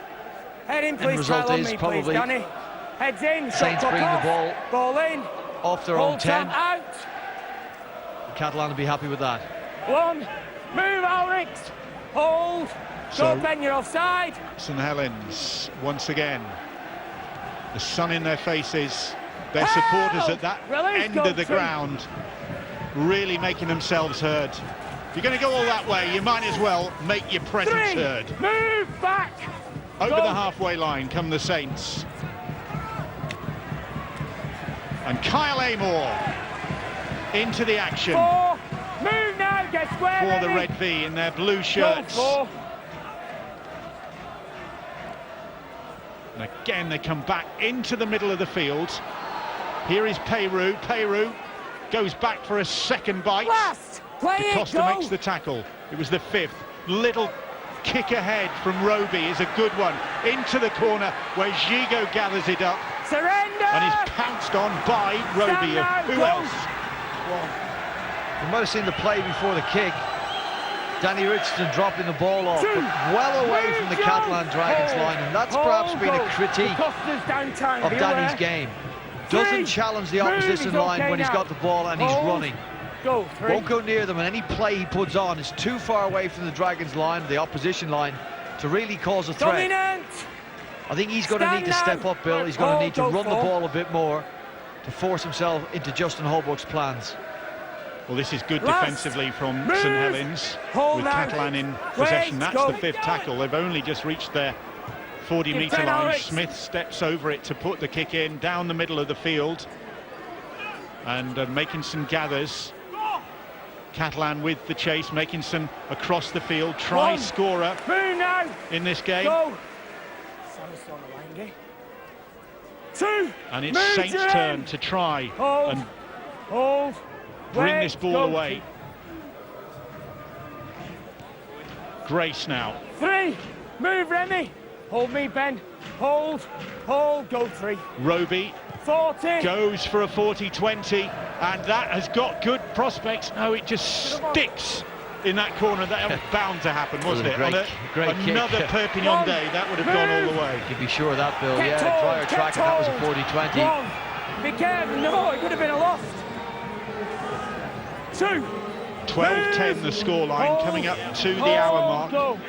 S3: Head in, please,
S2: result
S3: Kyle, on
S2: is
S3: me,
S2: probably
S3: please, Danny. Heads in.
S2: Saints
S3: shot
S2: bringing the
S3: off.
S2: ball
S3: Ball in.
S2: off their own
S3: Hold
S2: 10.
S3: Sam out.
S2: Catalan will be happy with that.
S3: 1. Move, Alex. Hold.
S1: So-
S3: Go, Ben, you're offside.
S1: St Helens once again. The sun in their faces. Their supporters at that
S3: Release,
S1: end
S3: go
S1: of the
S3: through.
S1: ground really making themselves heard. If you're going to go all that way, you might as well make your presence
S3: 3.
S1: heard.
S3: Move back.
S1: Over
S3: Go.
S1: the halfway line come the Saints. And Kyle Amor into the action
S3: 4. Move now. Get square.
S1: for the
S3: ready.
S1: Red V in their blue
S3: Go,
S1: shirts.
S3: 4.
S1: And again, they come back into the middle of the field. Here is Peru. Peru goes back for a second bite.
S3: Last. Play it.
S1: Costa
S3: Go.
S1: makes the tackle. It was the 5th. Little kick ahead from Roby is a good one. Into the corner where Gigo gathers it up
S3: Surrender.
S1: and is pounced on by Roby.
S3: now,
S1: Who
S3: go.
S1: else?
S2: You might have seen the play before the kick. Danny Richardson dropping the ball off, but well away from the Catalan Dragons line, and that's perhaps been a critique of Danny's game. Doesn't challenge the opposition line when he's got the ball and he's running.
S3: Go. 3.
S2: Won't go near them, and any play he puts on is too far away from the Dragons line, the opposition line, to really cause a threat.
S3: Dominant.
S2: I think he's going to need to step up, Bill. He's going to need to run the ball a bit more to force himself into Justin Holbrook's plans.
S1: Well, this is good
S3: Last.
S1: defensively from
S3: Move.
S1: St Helens
S3: Hold
S1: with
S3: now.
S1: Catalan in
S3: Wait,
S1: possession. That's
S3: go.
S1: the 5th tackle. They've only just reached their 40-metre
S3: 10,
S1: line.
S3: Alex.
S1: Smith steps over it to put the kick in down the middle of the field. And Makinson gathers. Catalan with the chase. Makinson across the field. Try
S3: 1.
S1: scorer
S3: Move now.
S1: in this game.
S3: Go. Sam's on the line, 2.
S1: And it's
S3: Move,
S1: Saints'
S3: Jim.
S1: turn to try
S3: Hold.
S1: and
S3: Hold.
S1: bring
S3: Wait,
S1: this ball
S3: go.
S1: away. Grace now.
S3: 3. Move, Remy. Hold me, Ben. Hold. Hold. Go 3.
S1: Roby
S3: 40.
S1: goes for a 40-20, and that has got good prospects. No, it just sticks in that corner. That was bound to happen, wasn't it?
S2: Great,
S1: On
S2: great
S1: another
S2: kick.
S1: Perpignan day, that would have gone all the way.
S2: You can be sure of that, Bill.
S3: Get
S2: Yeah,
S3: told,
S2: drier
S3: get
S2: track, and that was a
S3: told.
S2: 40-20.
S3: 1. Be careful. No, it could have been a lost. 2.
S1: 12-10 the scoreline, coming up to the hour mark.
S3: Go.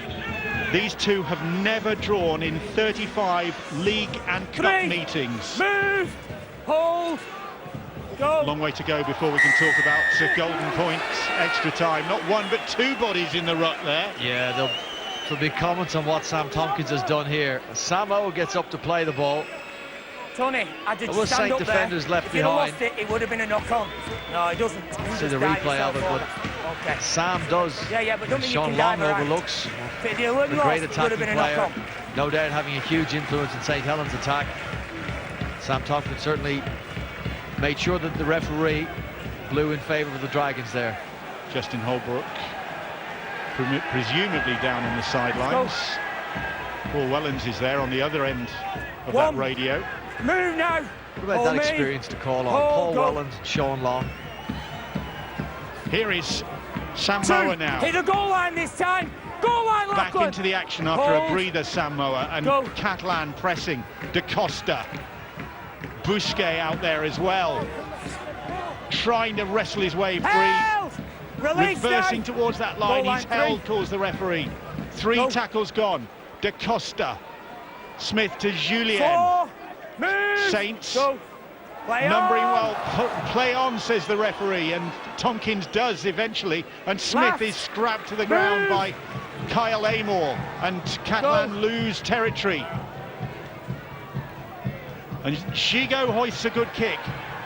S1: These two have never drawn in 35 league and cup
S3: 3.
S1: meetings.
S3: Move. Hold. Go.
S1: Long way to go before we can talk about golden points, extra time. Not one, but 2 bodies in the ruck there.
S2: Yeah, there'll be comments on what Sam Tompkins has done here. Sam O gets up to play the ball.
S3: Tony, I did
S2: was
S3: stand
S2: Saint
S3: up
S2: defenders
S3: there.
S2: left
S3: if you'd have
S2: behind.
S3: lost it, it would have been a knock-on. No, it doesn't.
S2: See the replay of it, but
S3: okay.
S2: Sam does.
S3: Yeah, but don't mean you
S2: Sean
S3: can
S2: Long
S3: dive around.
S2: overlooks
S3: If you wouldn't
S2: the
S3: lost,
S2: great
S3: it would have
S2: attacking
S3: been a
S2: player.
S3: knock-on.
S2: No doubt having a huge influence in St. Helens' attack. Sam Tompkins certainly made sure that the referee blew in favour of the Dragons there.
S1: Justin Holbrook, presumably down on the sidelines. Paul Wellens is there on the other end of that radio.
S3: Move now.
S2: What about that experience to call on? Paul Wellens and Sean Long.
S1: Here is Sam Moa now.
S3: Hit the goal line this time. Goal line,
S1: back into the action after a breather, Sam Moa, and Catalan pressing. Da Costa. Busquets out there as well. Trying to wrestle his way free. Reversing towards that line. He's held, calls the referee. Three tackles gone. Da Costa. Smith to Julien. Saints numbering well. Play on, says the referee, and Tompkins does eventually, and Smith is scrapped to the ground by Kyle Amor, and Catalan lose territory. And Gigot hoists a good kick.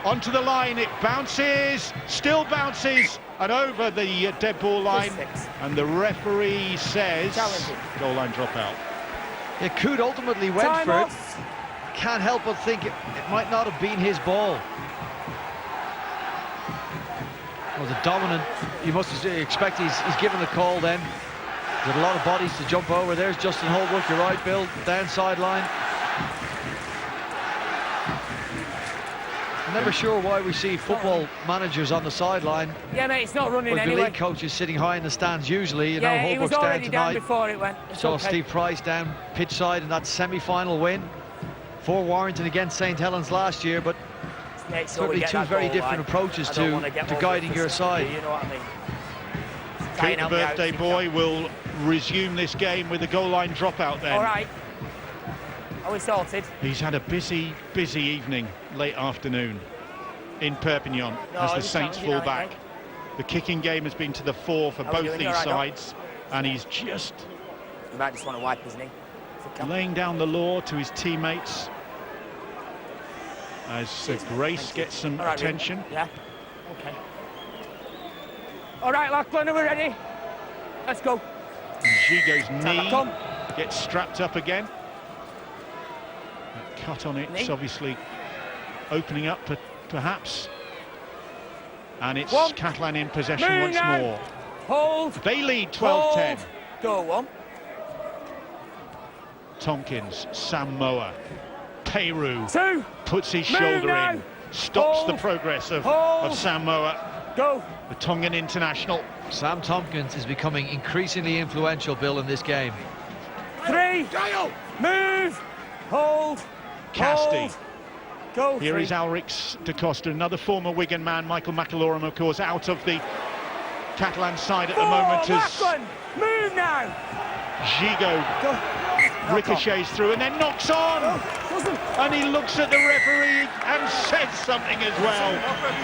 S1: Onto the line, it bounces, still bounces, and over the dead ball line, and the referee says goal line dropout.
S2: Yeah, Coot ultimately went for it. Can't help but think it might not have been his ball. Well, the dominant, you must expect he's given the call then. There's a lot of bodies to jump over. There's Justin Holbrook, you're right, Bill, down sideline. I'm never sure why we see football managers on the sideline.
S3: Yeah, mate, it's not running
S2: anyway.
S3: anyway.
S2: League coaches sitting high in the stands usually. You know,
S3: he
S2: Holbrook's
S3: was already
S2: down tonight.
S3: down before it went.
S2: Saw Steve Price down pitch side in that semi-final win for Warrington against St. Helens last year, but certainly two very different approaches to guiding your side.
S3: You know what I mean?
S1: Kate, the birthday boy, will resume this game with the goal line dropout then.
S3: All right. Are we sorted?
S1: He's had a busy evening, late afternoon in Perpignan as the Saints fall back. The kicking game has been to the fore for both these sides, and he's just...
S3: He might just want to wipe his knee.
S1: Laying down the law to his teammates as Grace gets some attention.
S3: Yeah, okay. All right, Lachlan, are we ready? Let's go.
S1: Gigot's knee gets strapped up again. That cut on it's obviously opening up, perhaps. And it's Catalan in possession once more.
S3: Hold.
S1: They lead 12-10.
S3: Go on.
S1: Tompkins, Sam Moa, Peru
S3: Two.
S1: Puts his shoulder in, stops the progress of Sam Moa.
S3: Go.
S1: The Tongan international.
S2: Sam Tompkins is becoming increasingly influential, Bill, in this game.
S3: Three. Move. Hold.
S1: Casti.
S3: Go.
S1: Here is Ulrich Da Costa, another former Wigan man. Michael McAlorum, of course, out of the Catalan side at the moment.
S3: Lachlan. Move now.
S1: Gigot ricochets through and then knocks on. And he looks at the referee and says something as well.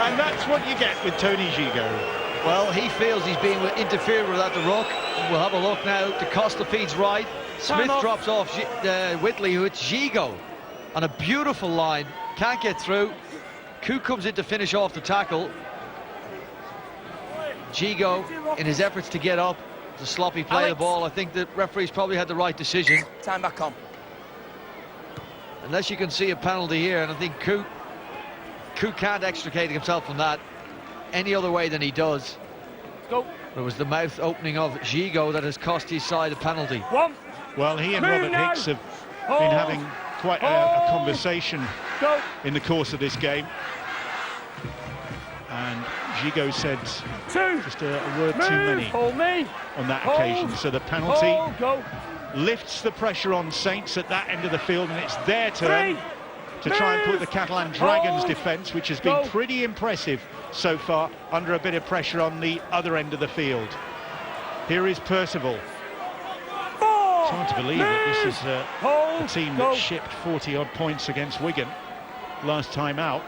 S1: And that's what you get with Tony Gigot.
S2: Well, he feels he's being interfered with at the ruck. We'll have a look now. Da Costa feeds right. Smith drops off Whitley, who hits Gigot on a beautiful line. Can't get through. Koo comes in to finish off the tackle. Gigot, in his efforts to get up, the sloppy play of the ball. I think the referee's probably had the right decision.
S3: Time back on.
S2: Unless you can see a penalty here, and I think Koo can't extricate himself from that any other way than he does.
S3: Go.
S2: It was the mouth opening of Gigot that has cost his side a penalty.
S1: Well, he and Robert Hicks have been having quite a conversation in the course of this game. And Gigot said just a word too many on that occasion. So the penalty lifts the pressure on Saints at that end of the field, and it's their turn to try and put the Catalan Dragons' defence, which has been pretty impressive so far, under a bit of pressure on the other end of the field. Here is Percival. It's hard to believe that this is a team that shipped 40-odd points against Wigan last time out.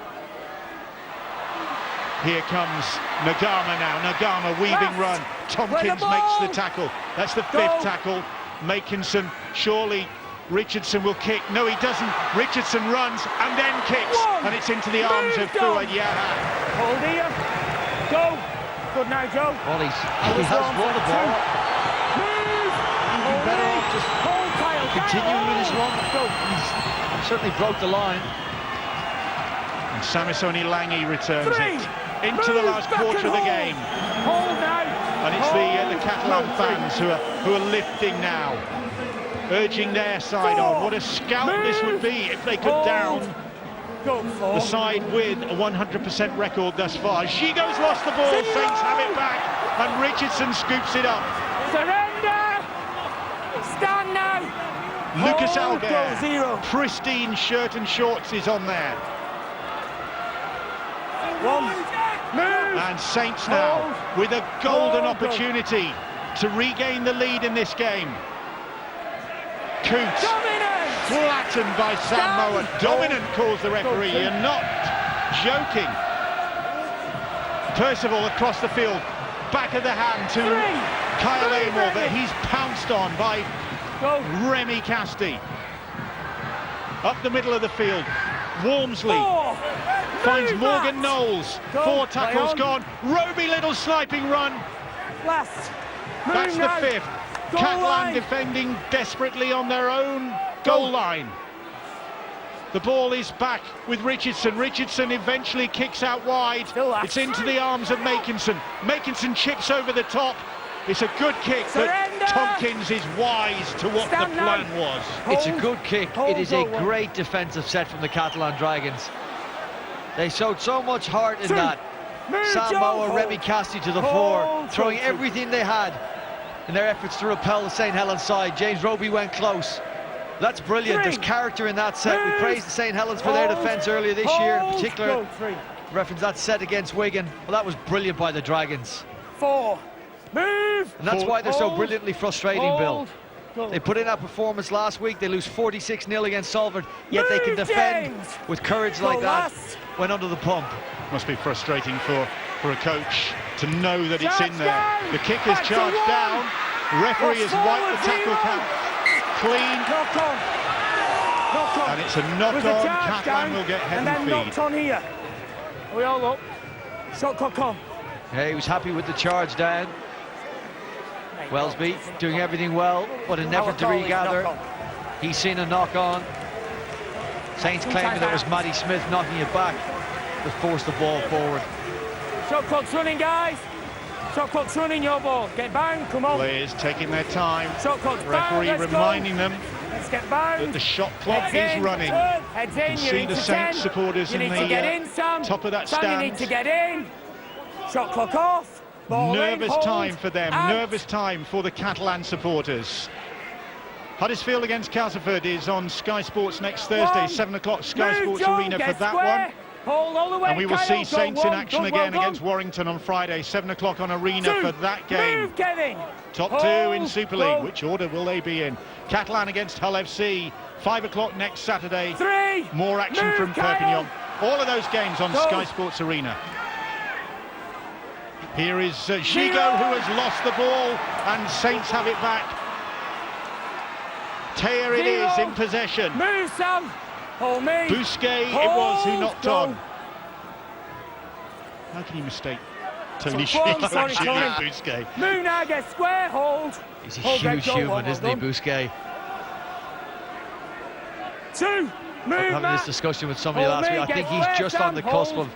S1: Here comes Nagama now. Nagama weaving run. Tompkins makes the tackle. That's the fifth tackle. Makinson surely Richardson will kick. No, he doesn't. Richardson runs and then kicks. And it's into the arms of Fuad Yaha.
S3: Hold here. Go. Good now, Joe.
S2: Well, he has won the ball.
S3: Move.
S2: He'd be better off just continuing with his run. He's certainly broke the line.
S1: And Samisoni Langi returns it into the last quarter of the game.
S3: Hold now.
S1: And it's the Catalan fans who are lifting now, urging their side on. What a scalp this would be if they could down the side with a 100% record thus far. Gigo's lost the ball, Saints have it back, and Richardson scoops it up.
S3: Surrender! Stand now!
S1: Lucas Albert, pristine shirt and shorts is on there. And Saints now with a golden opportunity to regain the lead in this game. Coots flattened by Sam Moa. Dominant calls the referee. You're not joking. Percival across the field, back of the hand to Kyle Amor, but he's pounced on by Remy Casti. Up the middle of the field, Walmsley finds Morgan Knowles. 4 tackles gone. Roby Little sniping run. That's the 5th. Catalan defending desperately on their own goal line. The ball is back with Richardson. Richardson eventually kicks out wide. It's into the arms of Makinson. Makinson chips over the top. It's a good kick, but Tompkins is wise to what the plan was.
S2: It's a good kick. It is a great defensive set from the Catalan Dragons. They showed so much heart in that. Sam Moa, Remy Casti to the fore, throwing everything they had in their efforts to repel the St. Helens side. James Roby went close. That's brilliant. There's character in that set. We praised the St. Helens for their defence earlier this year, in particular. Reference that set against Wigan. Well, that was brilliant by the Dragons.
S3: 4. Move!
S2: And that's why they're so brilliantly frustrating, Bill. They put in that performance last week. They lose 46-0 against Salford, yet they can defend with courage like that when under the pump.
S1: Must be frustrating for a coach to know that it's in there. The kick is charged down. Referee has wiped the tackle count clean. And it's a knock-on. Catalan will get head and feed.
S3: And then knocked on here. We all up. Shot clock on.
S2: Yeah, he was happy with the charge down. Wellesby doing everything well, but in an effort to regather, he's seen a knock-on. Saints claiming that it was Matty Smith knocking it back to force the ball forward.
S3: Shot clock's running, guys. Shot clock's running, your ball. Get bound, come on.
S1: Players taking their time.
S3: Shot clock's
S1: referee
S3: bound,
S1: reminding them
S3: get bound.
S1: that the shot clock is running.
S3: Heads in,
S1: you can see the Saints supporters in the top of that stand.
S3: You need to get in. Shot clock off.
S1: Nervous time for them, nervous time for the Catalan supporters. Huddersfield against Castleford is on Sky Sports next Thursday, 7 o'clock, Sky Sports Arena for that one. And we will see Saints in action again against Warrington on Friday, 7 o'clock on Arena for that game. Top 2 in Super League. Which order will they be in? Catalan against Hull FC, 5 o'clock next Saturday. More action from Perpignan. All of those games on Sky Sports Arena. Here is Gigo, who has lost the ball, and Saints have it back. Teyer it is in possession.
S3: Move, Sam. Hold me.
S1: Bousquet it was who knocked on. How can you mistake Tony Gigo and Julien Bousquet?
S3: Move now, get square, hold.
S2: He's a huge human, isn't he, Bousquet?
S3: 2. Move,
S2: having this discussion with somebody last week, I think he's just on the cusp of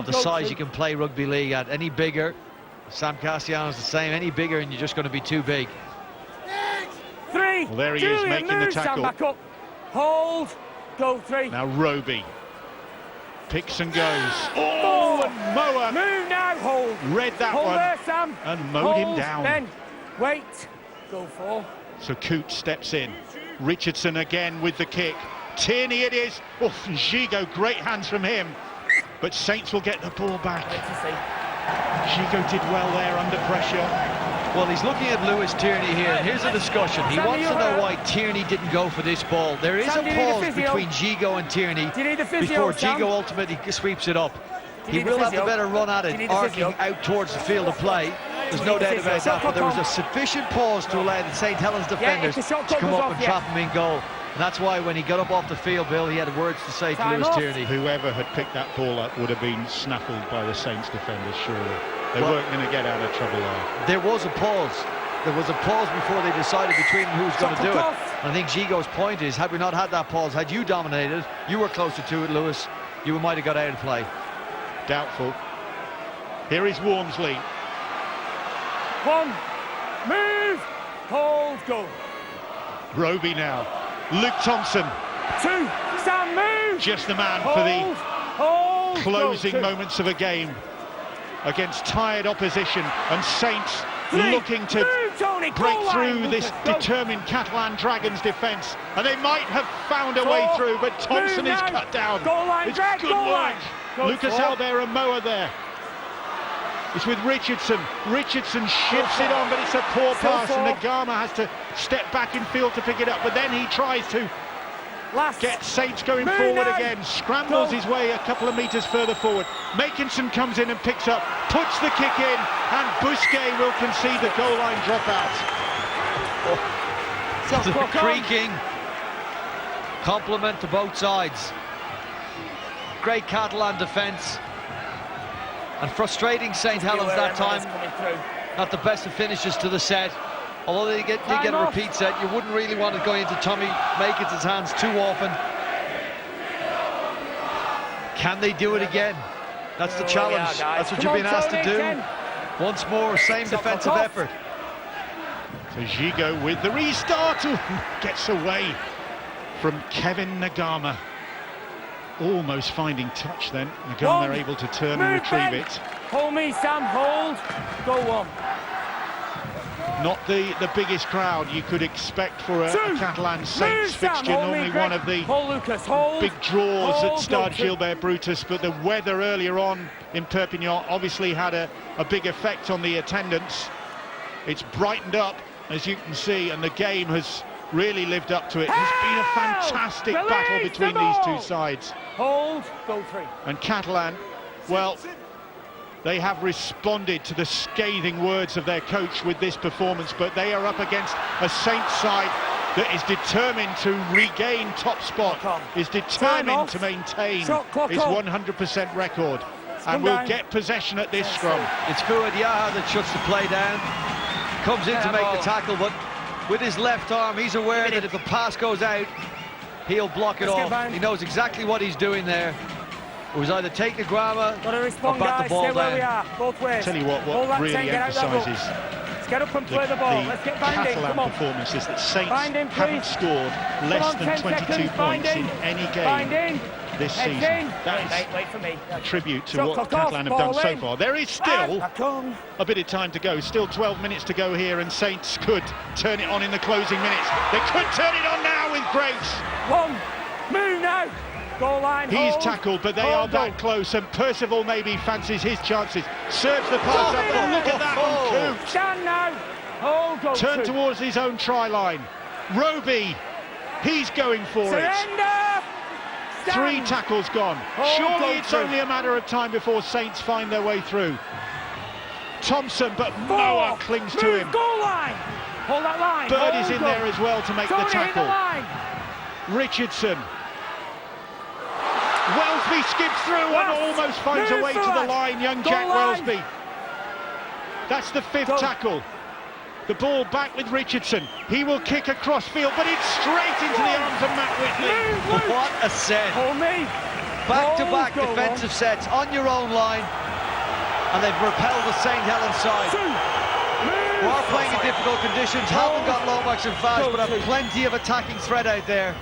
S2: the size you can play rugby league at. Any bigger, Sam Castellanos the same, any bigger and you're just going to be too big.
S3: 3.
S1: Well, there he is making the tackle.
S3: Back up. Hold. Go 3.
S1: Now Roby picks and goes. Oh, and Moa.
S3: Move now, hold.
S1: Read that
S3: hold
S1: one
S3: there, Sam.
S1: and mowed him down.
S3: Then wait. Go 4.
S1: So Coote steps in. Richardson again with the kick. Tierney it is. Oh, Gigo, great hands from him. But Saints will get the ball back. Gigo did well there under pressure.
S2: Well, he's looking at Lewis Tierney here. Here's a discussion. He wants to know why Tierney didn't go for this ball. There is a pause between Gigo and Tierney before Gigo ultimately sweeps it up. He will have a better run at it, arcing out towards the field of play. There's no doubt about that, but there was a sufficient pause to allow the St. Helens defenders to come up and trap him in goal. And that's why when he got up off the field, Bill, he had words to say to Lewis Tierney.
S1: Whoever had picked that ball up would have been snaffled by the Saints defenders, surely. They weren't going to get out of trouble there.
S2: There was a pause. There was a pause before they decided between them who was going to do it. And I think Gigo's point is, had we not had that pause, had you dominated, you were closer to it, Lewis, you might have got out of play.
S1: Doubtful. Here is Wormsley.
S3: 1, move, hold, go.
S1: Roby now. Luke Thompson.
S3: 2, stand, move.
S1: Just the man
S3: hold,
S1: for the
S3: hold,
S1: closing
S3: go,
S1: moments of a game against tired opposition, and Saints
S3: 3,
S1: looking to
S3: move, Tony,
S1: break through this determined Catalan Dragons defence, and they might have found a way through, but Thompson is cut down.
S3: Goal line,
S1: it's
S3: drag,
S1: good
S3: goal
S1: work.
S3: line.
S1: Lucas Albert and Moa there. It's with Richardson. Richardson shifts it on, but it's a poor pass, and Nagama has to step back in field to pick it up, but then he tries to get Saints going forward again, scrambles his way a couple of metres further forward. Makinson comes in and picks up, puts the kick in, and Busquet will concede the goal line dropout.
S2: The creaking compliment to both sides. Great Catalan defence, and frustrating St. Helens that time. Not the best of finishes to the set. Although they did get a repeat set, you wouldn't really want it going into Tommy Makinson's hands too often. Can they do it again? That's the challenge. That's what you've been asked to do. Once more, same defensive effort.
S1: So Gigo with the restart, gets away from Kevin Nagama. Almost finding touch then. Nagama able to turn and retrieve it.
S3: Hold me, Sam, hold. Go on.
S1: Not the biggest crowd you could expect for a Catalan Saints fixture. Normally one of the big draws at Stade Gilbert Brutus, but the weather earlier on in Perpignan obviously had a big effect on the attendance. It's brightened up, as you can see, and the game has really lived up to it. It's been a fantastic battle between these two sides.
S3: Hold, go 3.
S1: And Catalan, well, they have responded to the scathing words of their coach with this performance, but they are up against a Saints side that is determined to regain top spot, is determined to maintain its 100% record, and will get possession at this scrum.
S2: It's Fouad Yaha that shuts the play down, comes in to make the tackle, but with his left arm, he's aware that if the pass goes out, he'll block it off. He knows exactly what he's doing there. It was either take the Grama or bat the ball down.
S3: Both ways.
S1: Tell you what really emphasises
S3: get up and play the ball. Let's get binding.
S1: Catalan performance is that Saints haven't scored less than 22 points in any game this season. That is a tribute to what Catalan have done so far. There is still a bit of time to go, still 12 minutes to go here, and Saints could turn it on in the closing minutes. They could turn it on now with grace.
S3: 1, move now. Goal line,
S1: he's tackled, but they are that close, and Percival maybe fancies his chances. Serves the pass up, but look at that on Coote.
S3: Stand now. Hold,
S1: turn towards his own try line. Roby, he's going for it. 3 tackles gone. Surely it's only a matter of time before Saints find their way through. Thompson, but Moa clings to him.
S3: Goal line. Hold that line.
S1: Bird is in there as well to make the tackle. Richardson. Welsby skips through and almost finds a way to the line, young Jack Welsby. That's the 5th tackle. The ball back with Richardson. He will kick across field, but it's straight into the arms of Matt Whitley.
S2: What a set. Back-to-back defensive sets on your own line, and they've repelled the St. Helens side. We are playing in difficult conditions, haven't got Lomax and Faz, but have plenty of attacking threat out there.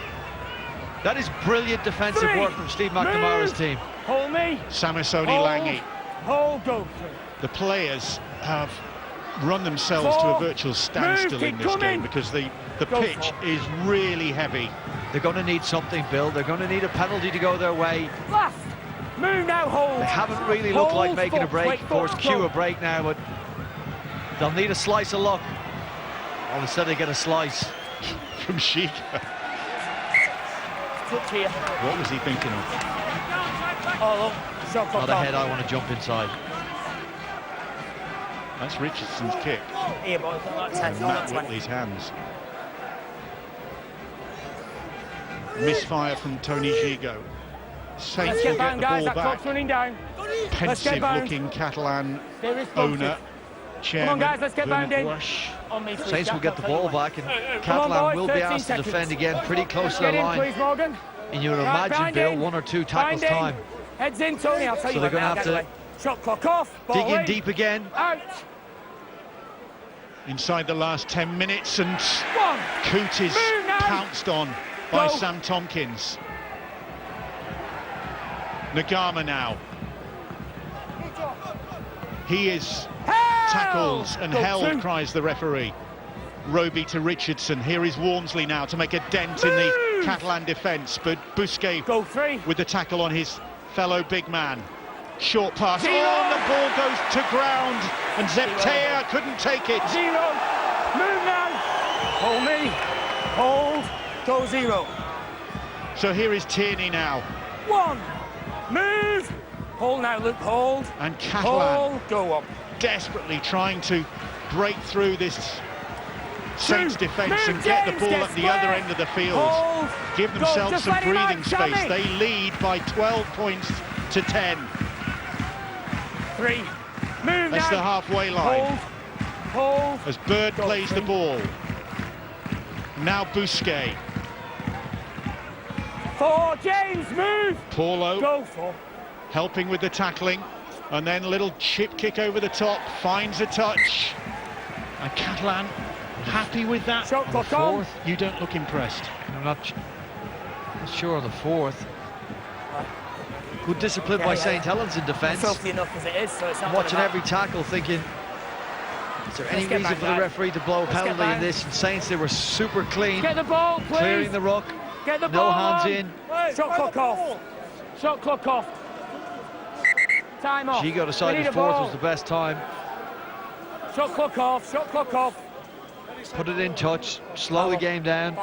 S2: That is brilliant defensive work from Steve McNamara's team.
S3: Hold me.
S1: Samisoni Langi.
S3: Hold, go.
S1: The players have run themselves to a virtual standstill in this game because the pitch is really heavy.
S2: They're going to need something, Bill. They're going to need a penalty to go their way.
S3: Left. Move now, hold.
S2: They haven't really looked like making a break. Of course, cue a break now, but they'll need a slice of luck. All of a sudden, they get a slice
S1: from Sheik. What was he thinking of?
S2: Not ahead, I want to jump inside.
S1: That's Richardson's kick.
S3: Here, boys, not 10,
S1: And
S3: not
S1: Matt
S3: 20.
S1: Whitley's hands. Misfire from Tony Gigo. Saints
S3: Let's
S1: will
S3: get
S1: get
S3: bound,
S1: the
S3: guys.
S1: ball
S3: That
S1: back.
S3: clock's running down.
S1: Pensive looking Catalan owner, chairman.
S3: Come on, guys, let's get bound in.
S1: Wash.
S3: On me, please,
S2: Saints
S3: Jack,
S2: will get the
S3: I'll tell
S2: ball
S3: you
S2: back, and
S3: when.
S2: Catalan will be
S3: 13
S2: asked to
S3: seconds.
S2: defend again pretty close to
S3: Get
S2: the
S3: in,
S2: line.
S3: please, Morgan.
S2: And you would
S3: Right,
S2: imagine,
S3: bind
S2: Bill,
S3: in.
S2: 1 or 2 tackles
S3: Bind in.
S2: time.
S3: Heads in, Tony. I'll tell
S2: So
S3: you
S2: they're
S3: when.
S2: going to have to
S3: shot clock off.
S2: dig
S3: Ball
S2: in deep again.
S3: Out.
S1: Inside the last 10 minutes, and
S3: One.
S1: Coote is
S3: Move now.
S1: pounced on by
S3: Go.
S1: Sam Tompkins. Nagama now. He is tackled and
S3: Go
S1: held,
S3: two.
S1: cries the referee. Roby to Richardson. Here is Walmsley now to make a dent in the Catalan defence, but Busquets with the tackle on his fellow big man. Short pass,
S3: Zero.
S1: and the ball goes to ground, and Zeptea couldn't take it.
S3: 0. Move now. Hold me. Hold. Go 0.
S1: So here is Tierney now.
S3: 1. Move. Hold now, Luke. Hold.
S1: And Catalan
S3: Hold. Go on.
S1: desperately trying to break through this Saints defence
S3: Move,
S1: and get the
S3: James,
S1: ball
S3: get
S1: at the
S3: square.
S1: other end of the field.
S3: Hold.
S1: Give
S3: Go,
S1: themselves
S3: just
S1: some
S3: let him out,
S1: breathing space.
S3: Sammy.
S1: They lead by 12 points to 10.
S3: 3. Move
S1: That's
S3: now.
S1: the halfway line.
S3: Hold.
S1: As Bird
S3: Go,
S1: plays the
S3: 3.
S1: ball. Now Busquets.
S3: 4. James, move.
S1: Paulo
S3: Go 4.
S1: helping with the tackling. And then a little chip kick over the top. Finds a touch. And Catalan happy with that.
S3: Shot clock on.
S2: Fourth.
S1: You don't look impressed.
S2: I'm not sure on the fourth. Good discipline by St. Helens in defence.
S3: Filthy enough as it is, so it's not
S2: Watching
S3: gonna
S2: every tackle, thinking, is there any
S3: Let's get
S2: reason
S3: back,
S2: for the
S3: guys.
S2: referee to blow a
S3: Let's get
S2: penalty in
S3: back.
S2: this? And Saints, they were super clean,
S3: Get the ball, please.
S2: clearing the ruck,
S3: Get the
S2: no
S3: ball
S2: hands
S3: on.
S2: in.
S3: Shot clock off. Shot clock off. Time off.
S2: Gigo
S3: We
S2: decided
S3: need a
S2: fourth
S3: ball.
S2: was the best time.
S3: Shot clock off. Shot clock off.
S2: Put it in touch, slow the game down.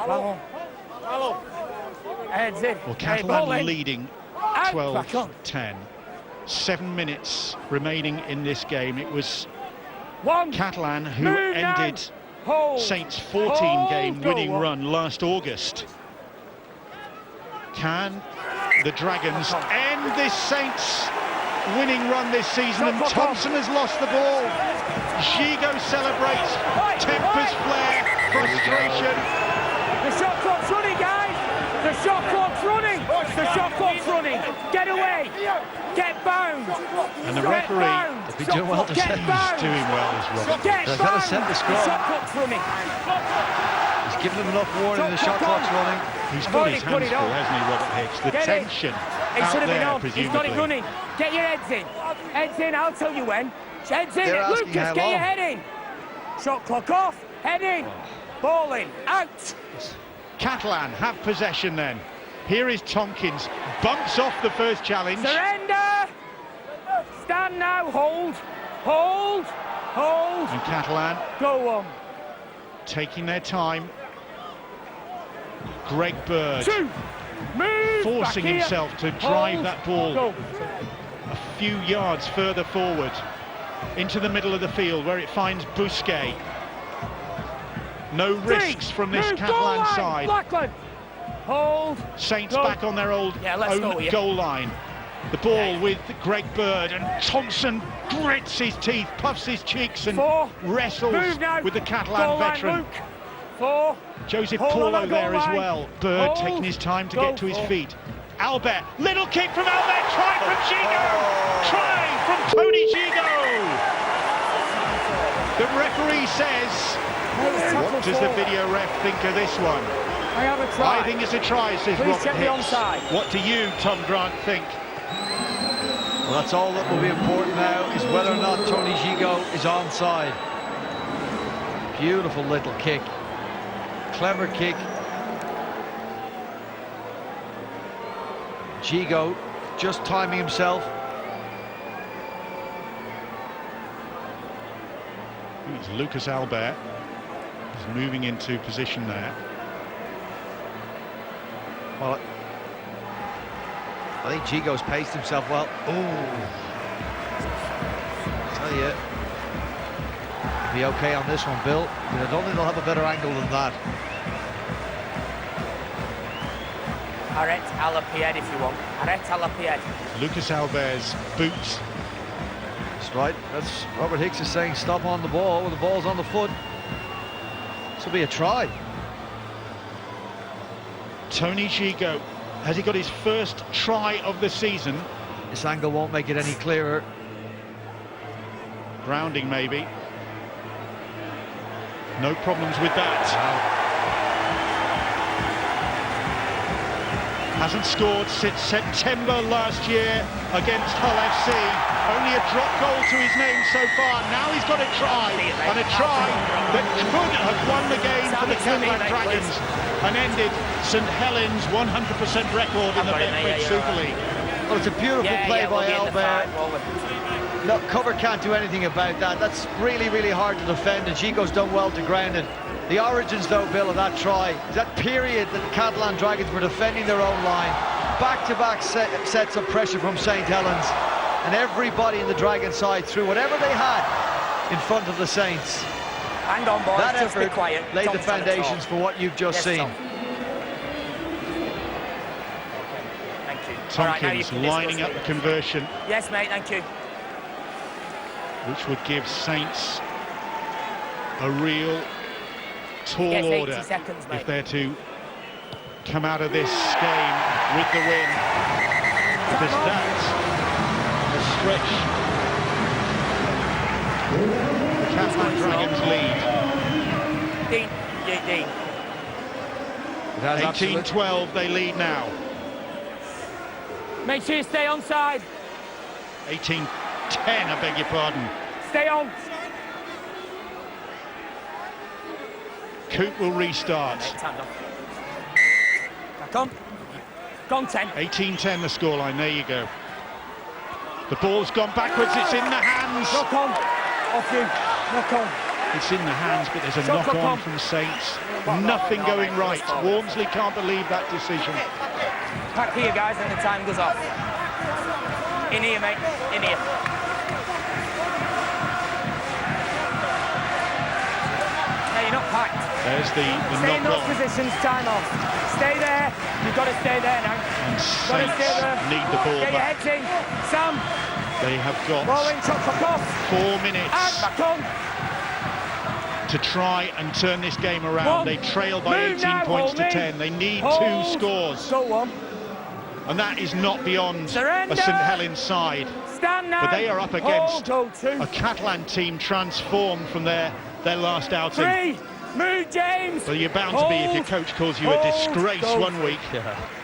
S3: Heads in.
S1: Well,
S3: Hey, ball
S1: Catalan
S3: in.
S1: leading
S3: Out, back on.
S1: 12-10. 7 minutes remaining in this game. It was
S3: 1.
S1: Catalan who
S3: Move now.
S1: ended
S3: Hold.
S1: Saints'
S3: Hold.
S1: 14-game
S3: Go
S1: winning
S3: on.
S1: run last August. Can the Dragons end this Saints winning run this season? And Thompson has lost the ball. Gigo celebrates, tempers flare, frustration.
S3: The shot clock's running, guys. The shot clock's running. The shot clock's running. Get away. Get bound.
S1: And the
S3: Get
S1: referee,
S3: bound.
S2: They've been doing well to
S3: Get
S2: set.
S3: bound.
S1: he's doing well as well.
S3: Get
S2: They've
S3: bound.
S2: got to set the score.
S3: shot clock's running.
S2: He's given them enough warning, the shot clock's running.
S1: He's
S3: I've
S1: got
S3: already
S1: his
S3: put
S1: hands
S3: it
S1: full,
S3: on.
S1: hasn't he, Robert Hicks? The
S3: Get it.
S1: tension
S3: It
S1: out
S3: should have been
S1: there,
S3: on. He's got it
S1: presumably.
S3: running. Get your heads in. Heads in. I'll tell you when. Heads in.
S2: They're asking
S3: Lucas,
S2: how
S3: get your
S2: long.
S3: head in. Shot clock off. Head in. Ball in. Out.
S1: Catalan have possession then. Here is Tompkins. Bumps off the first challenge.
S3: Surrender. Stand now. Hold. Hold. Hold.
S1: And Catalan
S3: Go on.
S1: taking their time. Greg Bird
S3: 2. Move.
S1: forcing
S3: back here.
S1: himself to drive
S3: Hold.
S1: that ball
S3: Go.
S1: a few yards further forward into the middle of the field where it finds Busquets. No
S3: 3.
S1: risks from this
S3: Move.
S1: Catalan
S3: Goal line.
S1: side.
S3: Blackland. Hold.
S1: Saints
S3: Go.
S1: back on their old
S3: Yeah, let's
S1: own
S3: go here.
S1: goal line. The ball with Greg Bird, and Thompson grits his teeth, puffs his cheeks, and
S3: 4.
S1: wrestles
S3: Move now.
S1: with the Catalan
S3: Goal line,
S1: veteran.
S3: Luke. 4.
S1: Joseph
S3: Hold on
S1: Paulo
S3: that
S1: there
S3: goal
S1: as
S3: line.
S1: well. Bird
S3: Hold.
S1: taking his time to
S3: Go
S1: get to his
S3: for.
S1: feet. Albert, little kick from Albert, try from Gigo! Try from Tony Gigo! The referee says, what does the video ref think of this one?
S3: I have a try.
S1: I think it's a try, says
S3: Please
S1: Robert
S3: check the
S1: Hicks.
S3: onside.
S1: What do you, Tom Grant, think?
S2: Well, that's all that will be important now, is whether or not Tony Gigo is onside. Beautiful little kick. Clever kick. Gigo just timing himself.
S1: It's Lucas Albert. He's moving into position there.
S2: Well, I think Gigo's paced himself well. Oh, tell you, be okay on this one, Bill. I don't think they'll have a better angle than that.
S3: Arrête à la pied if you want. Arrête à la pied.
S1: Lucas Albert's boots.
S2: That's right. That's Robert Hicks is saying stop on the ball when the ball's on the foot. This will be a try.
S1: Tony Gigot, has he got his first try of the season?
S2: This angle won't make it any clearer.
S1: Grounding maybe. No problems with that. Hasn't scored since September last year against Hull FC. Only a drop goal to his name so far. Now he's got a try, and a try that could have won the game for the Catalan Dragons and ended St Helens' 100% record in the Betfred Super League.
S2: Well, it's a beautiful play by Albert. Look, cover can't do anything about that. That's really, really hard to defend, and Gigo's done well to ground it. The origins, though, Bill, of that try, that period that the Catalan Dragons were defending their own line, back-to-back sets of pressure from St Helens, and everybody in the Dragon side threw whatever they had in front of the Saints.
S3: Hang on, boys,
S2: that
S3: just
S2: effort
S3: be quiet.
S2: laid the foundations for what you've just seen.
S3: Tom. Thank you.
S1: Tompkins lining up the conversion.
S3: Yes, mate, thank you.
S1: Which would give Saints a real tall order
S3: seconds,
S1: if they're to come out of this game with the win. Because that's a stretch. The Catalan Dragons lead.
S3: Dean.
S1: 18-12, they lead now.
S3: Make sure you stay onside.
S1: 18-10, I beg your pardon.
S3: Stay on.
S1: Coop will restart.
S3: Back on. Gone 10.
S1: 18-10 the scoreline, there you go. The ball's gone backwards, it's in the hands.
S3: Knock on. Off you. Knock on.
S1: It's in the hands, but there's a knock on from Saints. Nothing going right. Walmsley can't believe that decision.
S3: Back here, guys, and the time goes off. In here, mate. In here. No, you're not packed.
S1: There's the
S3: stay in those
S1: knock on.
S3: positions, time off. Stay there. You've got to stay there now.
S1: And Saints need the ball
S3: Get your
S1: back.
S3: heads in. Sam.
S1: They have got
S3: Rolling, chop, chop, off.
S1: 4 minutes
S3: Back on.
S1: to try and turn this game around. They trail by 18 points to 10. They need 2 scores.
S3: Go on.
S1: And that is not beyond
S3: Surrender.
S1: a St Helens side.
S3: Stand now.
S1: But they are up against
S3: Hold,
S1: a Catalan team transformed from their last outing.
S3: 3. Move, James.
S1: Well, you're bound to be if your coach calls you a disgrace one week.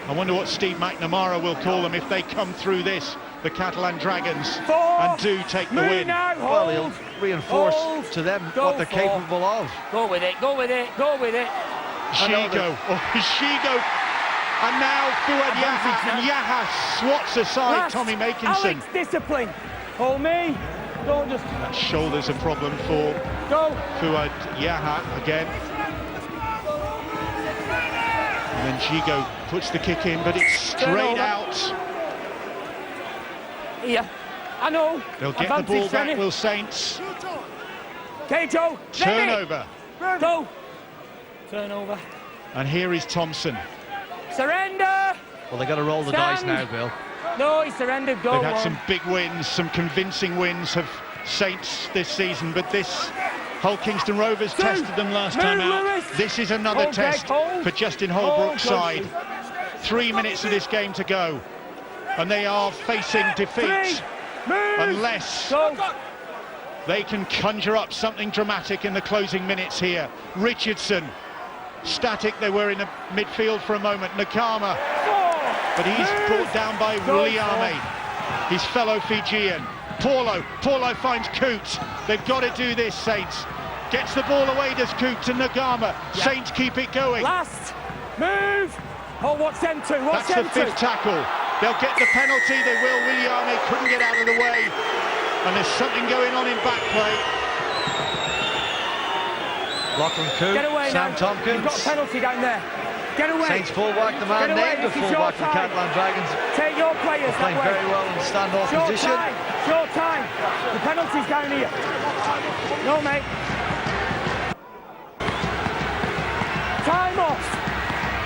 S1: I wonder what Steve McNamara will call them if they come through this, the Catalan Dragons,
S3: 4.
S1: and do take the win.
S3: Now,
S2: well, he'll reinforce to them what they're capable of.
S3: Go with it, go with it, go with it.
S1: Shigo, Shigo, and now Fuad Yaha, and Yaha swats aside Tommy Makinson.
S3: Alex, discipline. Hold me. Don't just...
S1: That shoulder's a problem for Fuad Yaha again. And then Shigo puts the kick in, but it's straight out.
S3: Here. I know.
S1: They'll get the ball back, will Saints.
S3: Okay, Joe.
S1: Turnover.
S3: Go. Turnover.
S1: And here is Thompson.
S3: Surrender.
S2: Well, they got to roll the dice now, Bill.
S3: No, he surrendered. Go.
S1: They've had some big wins, some convincing wins of Saints this season, but this Hull Kingston Rovers tested them last time out.
S3: Lewis.
S1: This is another test for Justin Holbrook's side. 3 minutes of this game to go, and they are facing defeat unless they can conjure up something dramatic in the closing minutes here. Richardson, static they were in the midfield for a moment. Nakama, but he's brought down by Williame, his fellow Fijian. Paulo finds Coote. They've got to do this, Saints. Gets the ball away, does Coote to Nagama. Saints keep it going.
S3: Last move. Oh, what's them two? What's
S1: That's the 5th tackle. They'll get the penalty. They will. Williame couldn't get out of the way. And there's something going on in back play.
S2: Lachlan Coote,
S3: Get away
S2: Sam
S3: now.
S2: Tompkins.
S3: You've got a penalty down there. Get away.
S2: Saints fullback, the man named the fullback for the Catalan Dragons.
S3: Take your players
S2: playing
S3: that way.
S2: very well in the standoff position.
S3: Short time. The penalty's down here. No, mate.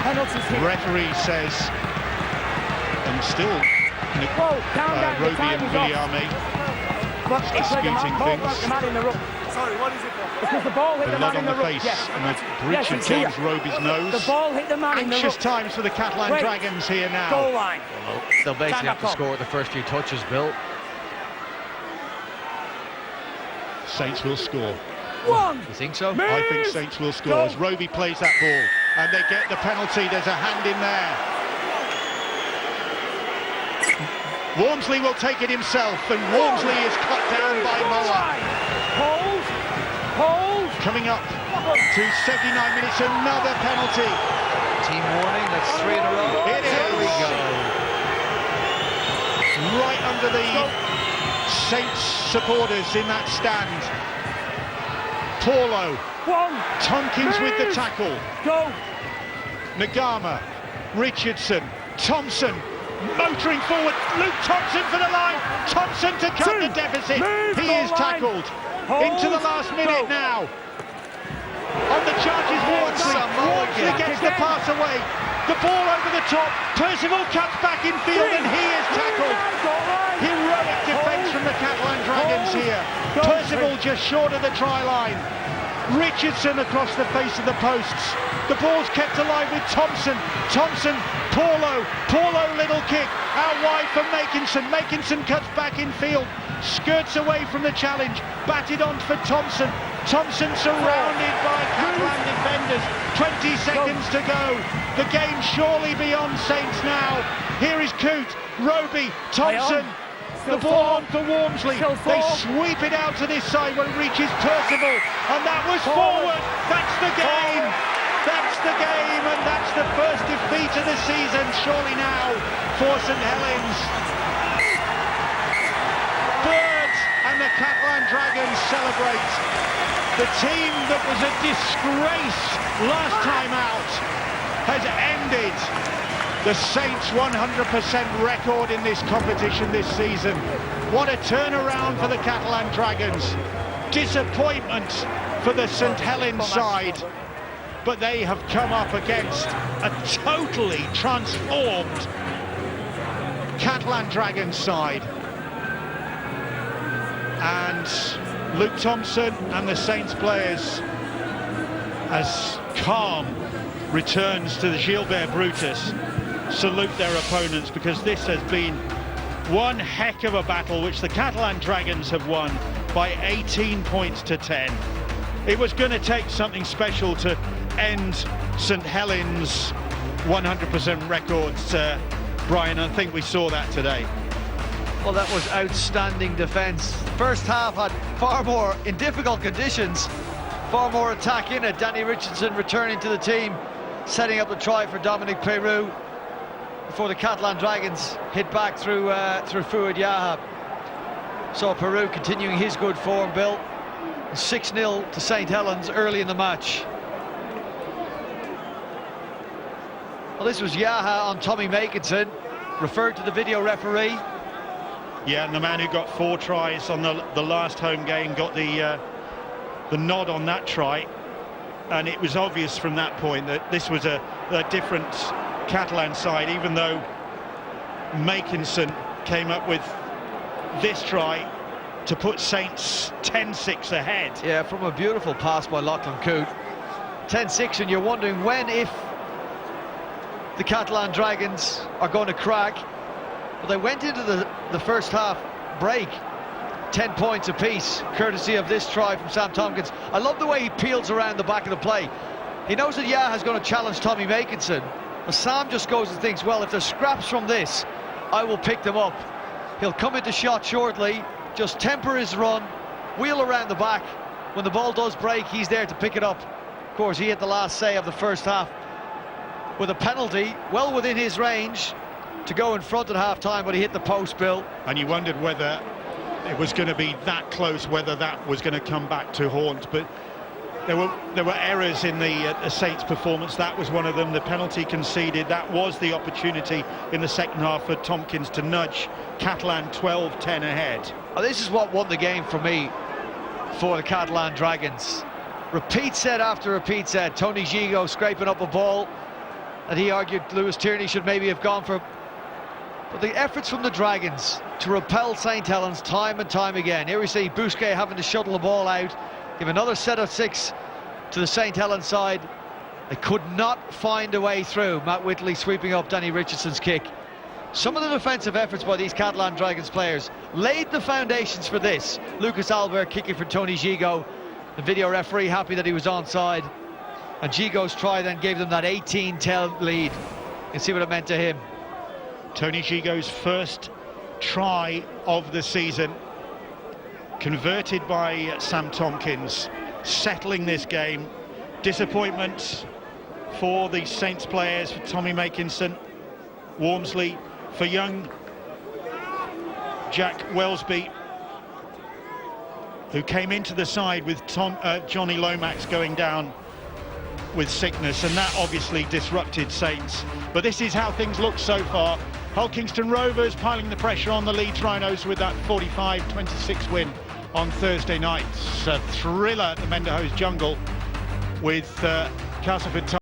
S3: Penalties here.
S1: Referee says, and still Roby and Williame disputing things.
S3: The man in the ruck. Sorry, what is it? Because the ball hit the man in the ruck.
S1: Face and the bridge of James Roby's nose.
S3: The ball hit the man in the ruck.
S1: Anxious times for the Catalan Dragons here now.
S3: Goal line.
S2: Well, they'll basically have to score with the first few touches, Bill.
S1: Saints will score.
S3: One.
S2: You think so?
S1: I think Saints will score as Roby plays that ball and they get the penalty. There's a hand in there. Walmsley will take it himself, and Walmsley is cut down by Moa.
S3: Hold.
S1: Coming up to 79 minutes, another penalty.
S2: Team warning, that's 3 in a row.
S1: It is.
S2: There we go.
S1: Right under the Saints supporters in that stand. Paulo. Tompkins with the tackle.
S3: Go.
S1: Nagama. Richardson. Thompson. Motoring forward, Luke Thompson for the line. Thompson to cut the deficit. He is tackled into the last minute now. On the charges, Walmsley gets the pass away. The ball over the top. Percival cuts back in field and he is tackled. Heroic defence from the Catalan Dragons here. Percival just short of the try line. Richardson across the face of the posts. The ball's kept alive with Thompson. Thompson, Paulo, little kick out wide for Makinson. Makinson cuts back in field, skirts away from the challenge, batted on for Thompson. Thompson surrounded by Catalan defenders. 20 seconds to go. The game surely beyond Saints now. Here is Coote, Roby, Thompson. The ball on for Walmsley. They sweep it out to this side where it reaches Percival, and that was forward. That's the game. That's the game, and that's the first defeat of the season, surely now, for St Helens. Birds and the Catalan Dragons celebrate. The team that was a disgrace last time out has ended the Saints' 100% record in this competition this season. What a turnaround for the Catalan Dragons. Disappointment for the St Helens side. But they have come up against a totally transformed Catalan Dragons side. And Luke Thompson and the Saints players, as calm returns to the Gilbert Brutus, salute their opponents, because this has been one heck of a battle which the Catalan Dragons have won by 18 points to 10. It was going to take something special to end St Helens' 100% records, Brian. I think we saw that today.
S2: Well, that was outstanding defence. First half had far more, in difficult conditions, far more attack in it. Danny Richardson returning to the team, setting up the try for Dominic Peru before the Catalan Dragons hit back through Fouad Yahab. So Peru continuing his good form, Bill. 6-0 to St Helens early in the match. Well, this was Yaha on Tommy Makinson, referred to the video referee.
S1: Yeah, and the man who got 4 tries on the last home game got the nod on that try, and it was obvious from that point that this was a different Catalan side, even though Makinson came up with this try to put Saints 10-6 ahead.
S2: Yeah, from a beautiful pass by Lachlan Coote. 10-6, and you're wondering when, if the Catalan Dragons are going to crack. But they went into the first half break 10 points apiece, courtesy of this try from Sam Tompkins. I love the way he peels around the back of the play. He knows that Yaha's going to challenge Tommy Makinson, but Sam just goes and thinks, well, if there's scraps from this, I will pick them up. He'll come into shot shortly, just temper his run, wheel around the back. When the ball does break, he's there to pick it up. Of course, he had the last say of the first half with a penalty well within his range to go in front at half-time, but he hit the post, Bill.
S1: And you wondered whether it was going to be that close, whether that was going to come back to haunt. But there were errors in the Saints' performance. That was one of them. The penalty conceded, that was the opportunity in the second half for Tompkins to nudge Catalan 12-10 ahead.
S2: Oh, this is what won the game for me, for the Catalan Dragons. Repeat set after repeat set. Tony Gigo scraping up a ball that he argued Lewis Tierney should maybe have gone for. But the efforts from the Dragons to repel St Helens time and time again. Here we see Bousquet having to shuttle the ball out, give another set of 6 to the St Helens side. They could not find a way through. Matt Whitley sweeping up Danny Richardson's kick. Some of the defensive efforts by these Catalan Dragons players laid the foundations for this. Lucas Albert kicking for Tony Gigot. The video referee happy that he was onside. And Gigot's try then gave them that 18-10 lead. You can see what it meant to him.
S1: Tony Gigot's first try of the season, converted by Sam Tompkins, settling this game. Disappointment for the Saints players, for Tommy Makinson, Walmsley, for young Jack Welsby, who came into the side with Johnny Lomax going down with sickness, and that obviously disrupted Saints. But this is how things look so far. Hull Kingston Rovers piling the pressure on the Leeds Rhinos with that 45-26 win on Thursday night. It's a thriller at the Menderhose Jungle with Castleford.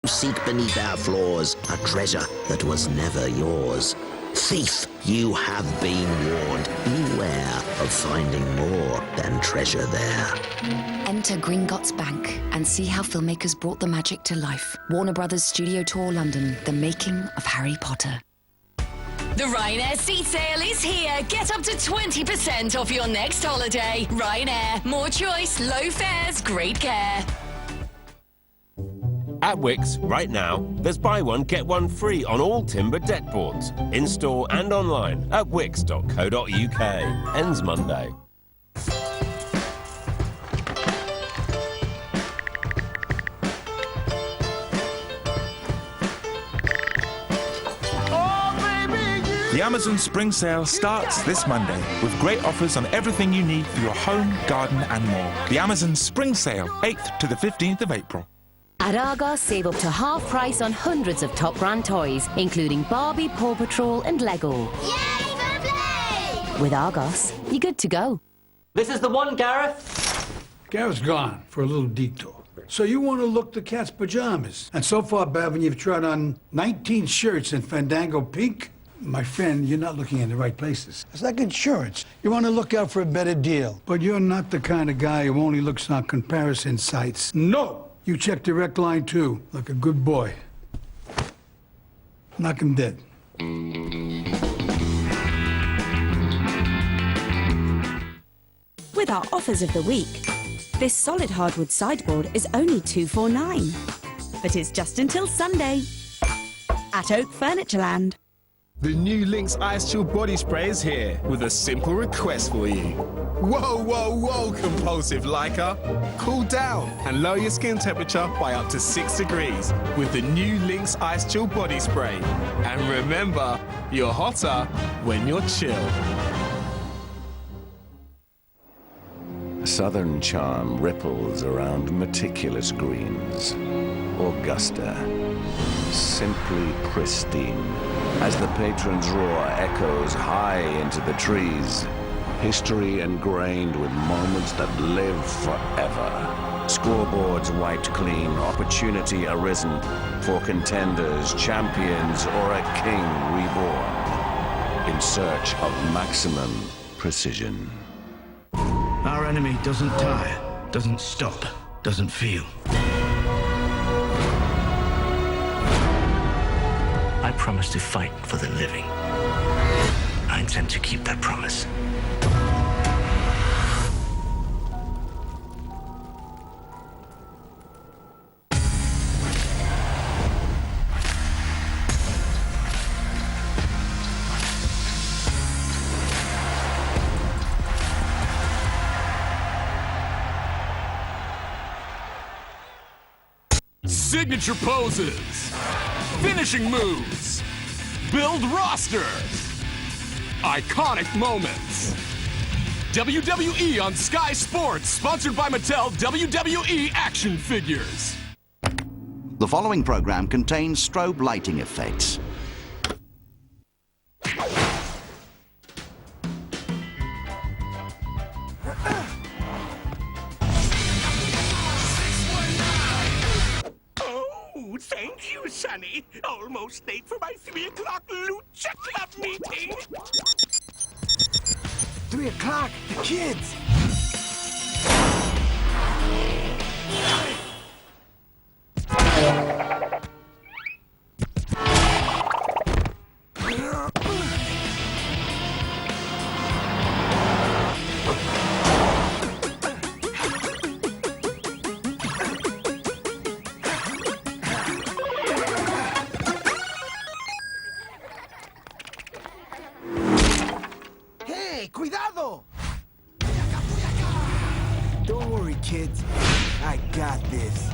S5: Seek beneath our floors a treasure that was never yours. Thief, you have been warned. Beware of finding more than treasure there.
S14: Enter Gringotts Bank and see how filmmakers brought the magic to life. Warner Brothers Studio Tour London, the making of Harry Potter.
S6: The Ryanair seat sale is here. Get up to 20% off your next holiday. Ryanair, more choice, low fares, great care.
S10: At Wickes, right now, there's buy one, get one free on all timber deck boards. In-store and online at wickes.co.uk. Ends Monday.
S8: The Amazon Spring Sale starts this Monday with great offers on everything you need for your home, garden and more. The Amazon Spring Sale, 8th to the 15th of April.
S22: At Argos, save up to half price on hundreds of top brand toys, including Barbie, Paw Patrol and Lego.
S11: Yay, play!
S22: With Argos, you're good to go.
S12: This is the one, Gareth.
S24: Gareth's gone for a little detour. So you want to look the cat's pajamas. And so far, Bevan, you've tried on 19 shirts in Fandango pink. My friend, you're not looking in the right places. It's like insurance. You want to look out for a better deal. But you're not the kind of guy who only looks on comparison sites. No! You check Direct Line too, like a good boy. Knock him dead.
S25: With our offers of the week, this solid hardwood sideboard is only $249. But it's just until Sunday at Oak Furnitureland.
S26: The new Lynx Ice Chill Body Spray is here with a simple request for you. Whoa, whoa, whoa, compulsive liker. Cool down and lower your skin temperature by up to 6 degrees with the new Lynx Ice Chill Body Spray. And remember, you're hotter when you're chill.
S27: Southern charm ripples around meticulous greens. Augusta, simply pristine. As the patron's roar echoes high into the trees, history ingrained with moments that live forever. Scoreboards wiped clean, opportunity arisen for contenders, champions, or a king reborn in search of maximum precision.
S28: Our enemy doesn't tire, doesn't stop, doesn't feel. I promise to fight for the living. I intend to keep that promise.
S29: Signature poses, finishing moves, build roster, iconic moments. WWE on Sky Sports, sponsored by Mattel WWE action figures.
S30: The following program contains strobe lighting effects.
S21: Oh, thank you, Sonny. Almost late for my 3 o'clock Lucha Club meeting.
S19: 3 o'clock, the kids.
S21: Hey, cuidado!
S19: Don't worry, kids. I got this.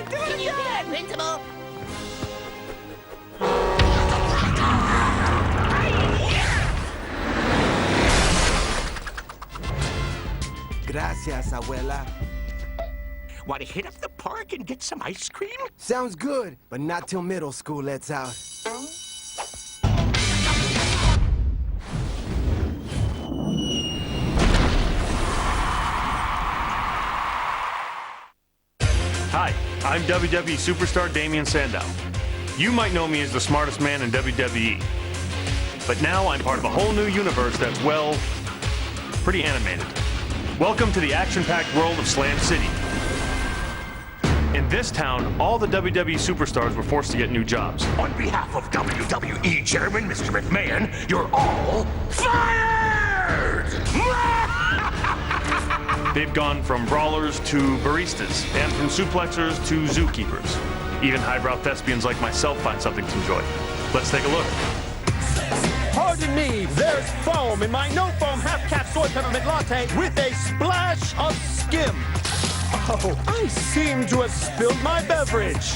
S11: Can you hear it, Principal?
S21: Gracias, abuela. Want to hit up the park and get some ice cream?
S19: Sounds good, but not till middle school lets out.
S31: Hi, I'm WWE superstar Damian Sandow. You might know me as the smartest man in WWE. But now I'm part of a whole new universe that's, well, pretty animated. Welcome to the action-packed world of Slam City. In this town, all the WWE superstars were forced to get new jobs.
S3: On behalf of WWE Chairman Mr. McMahon, you're all fired!
S31: They've gone from brawlers to baristas, and from suplexers to zookeepers. Even highbrow thespians like myself find something to enjoy. Let's take a look.
S4: Pardon me, there's foam in my no-foam half-cap soy peppermint latte with a splash of skim. Oh, I seem to have spilled my beverage.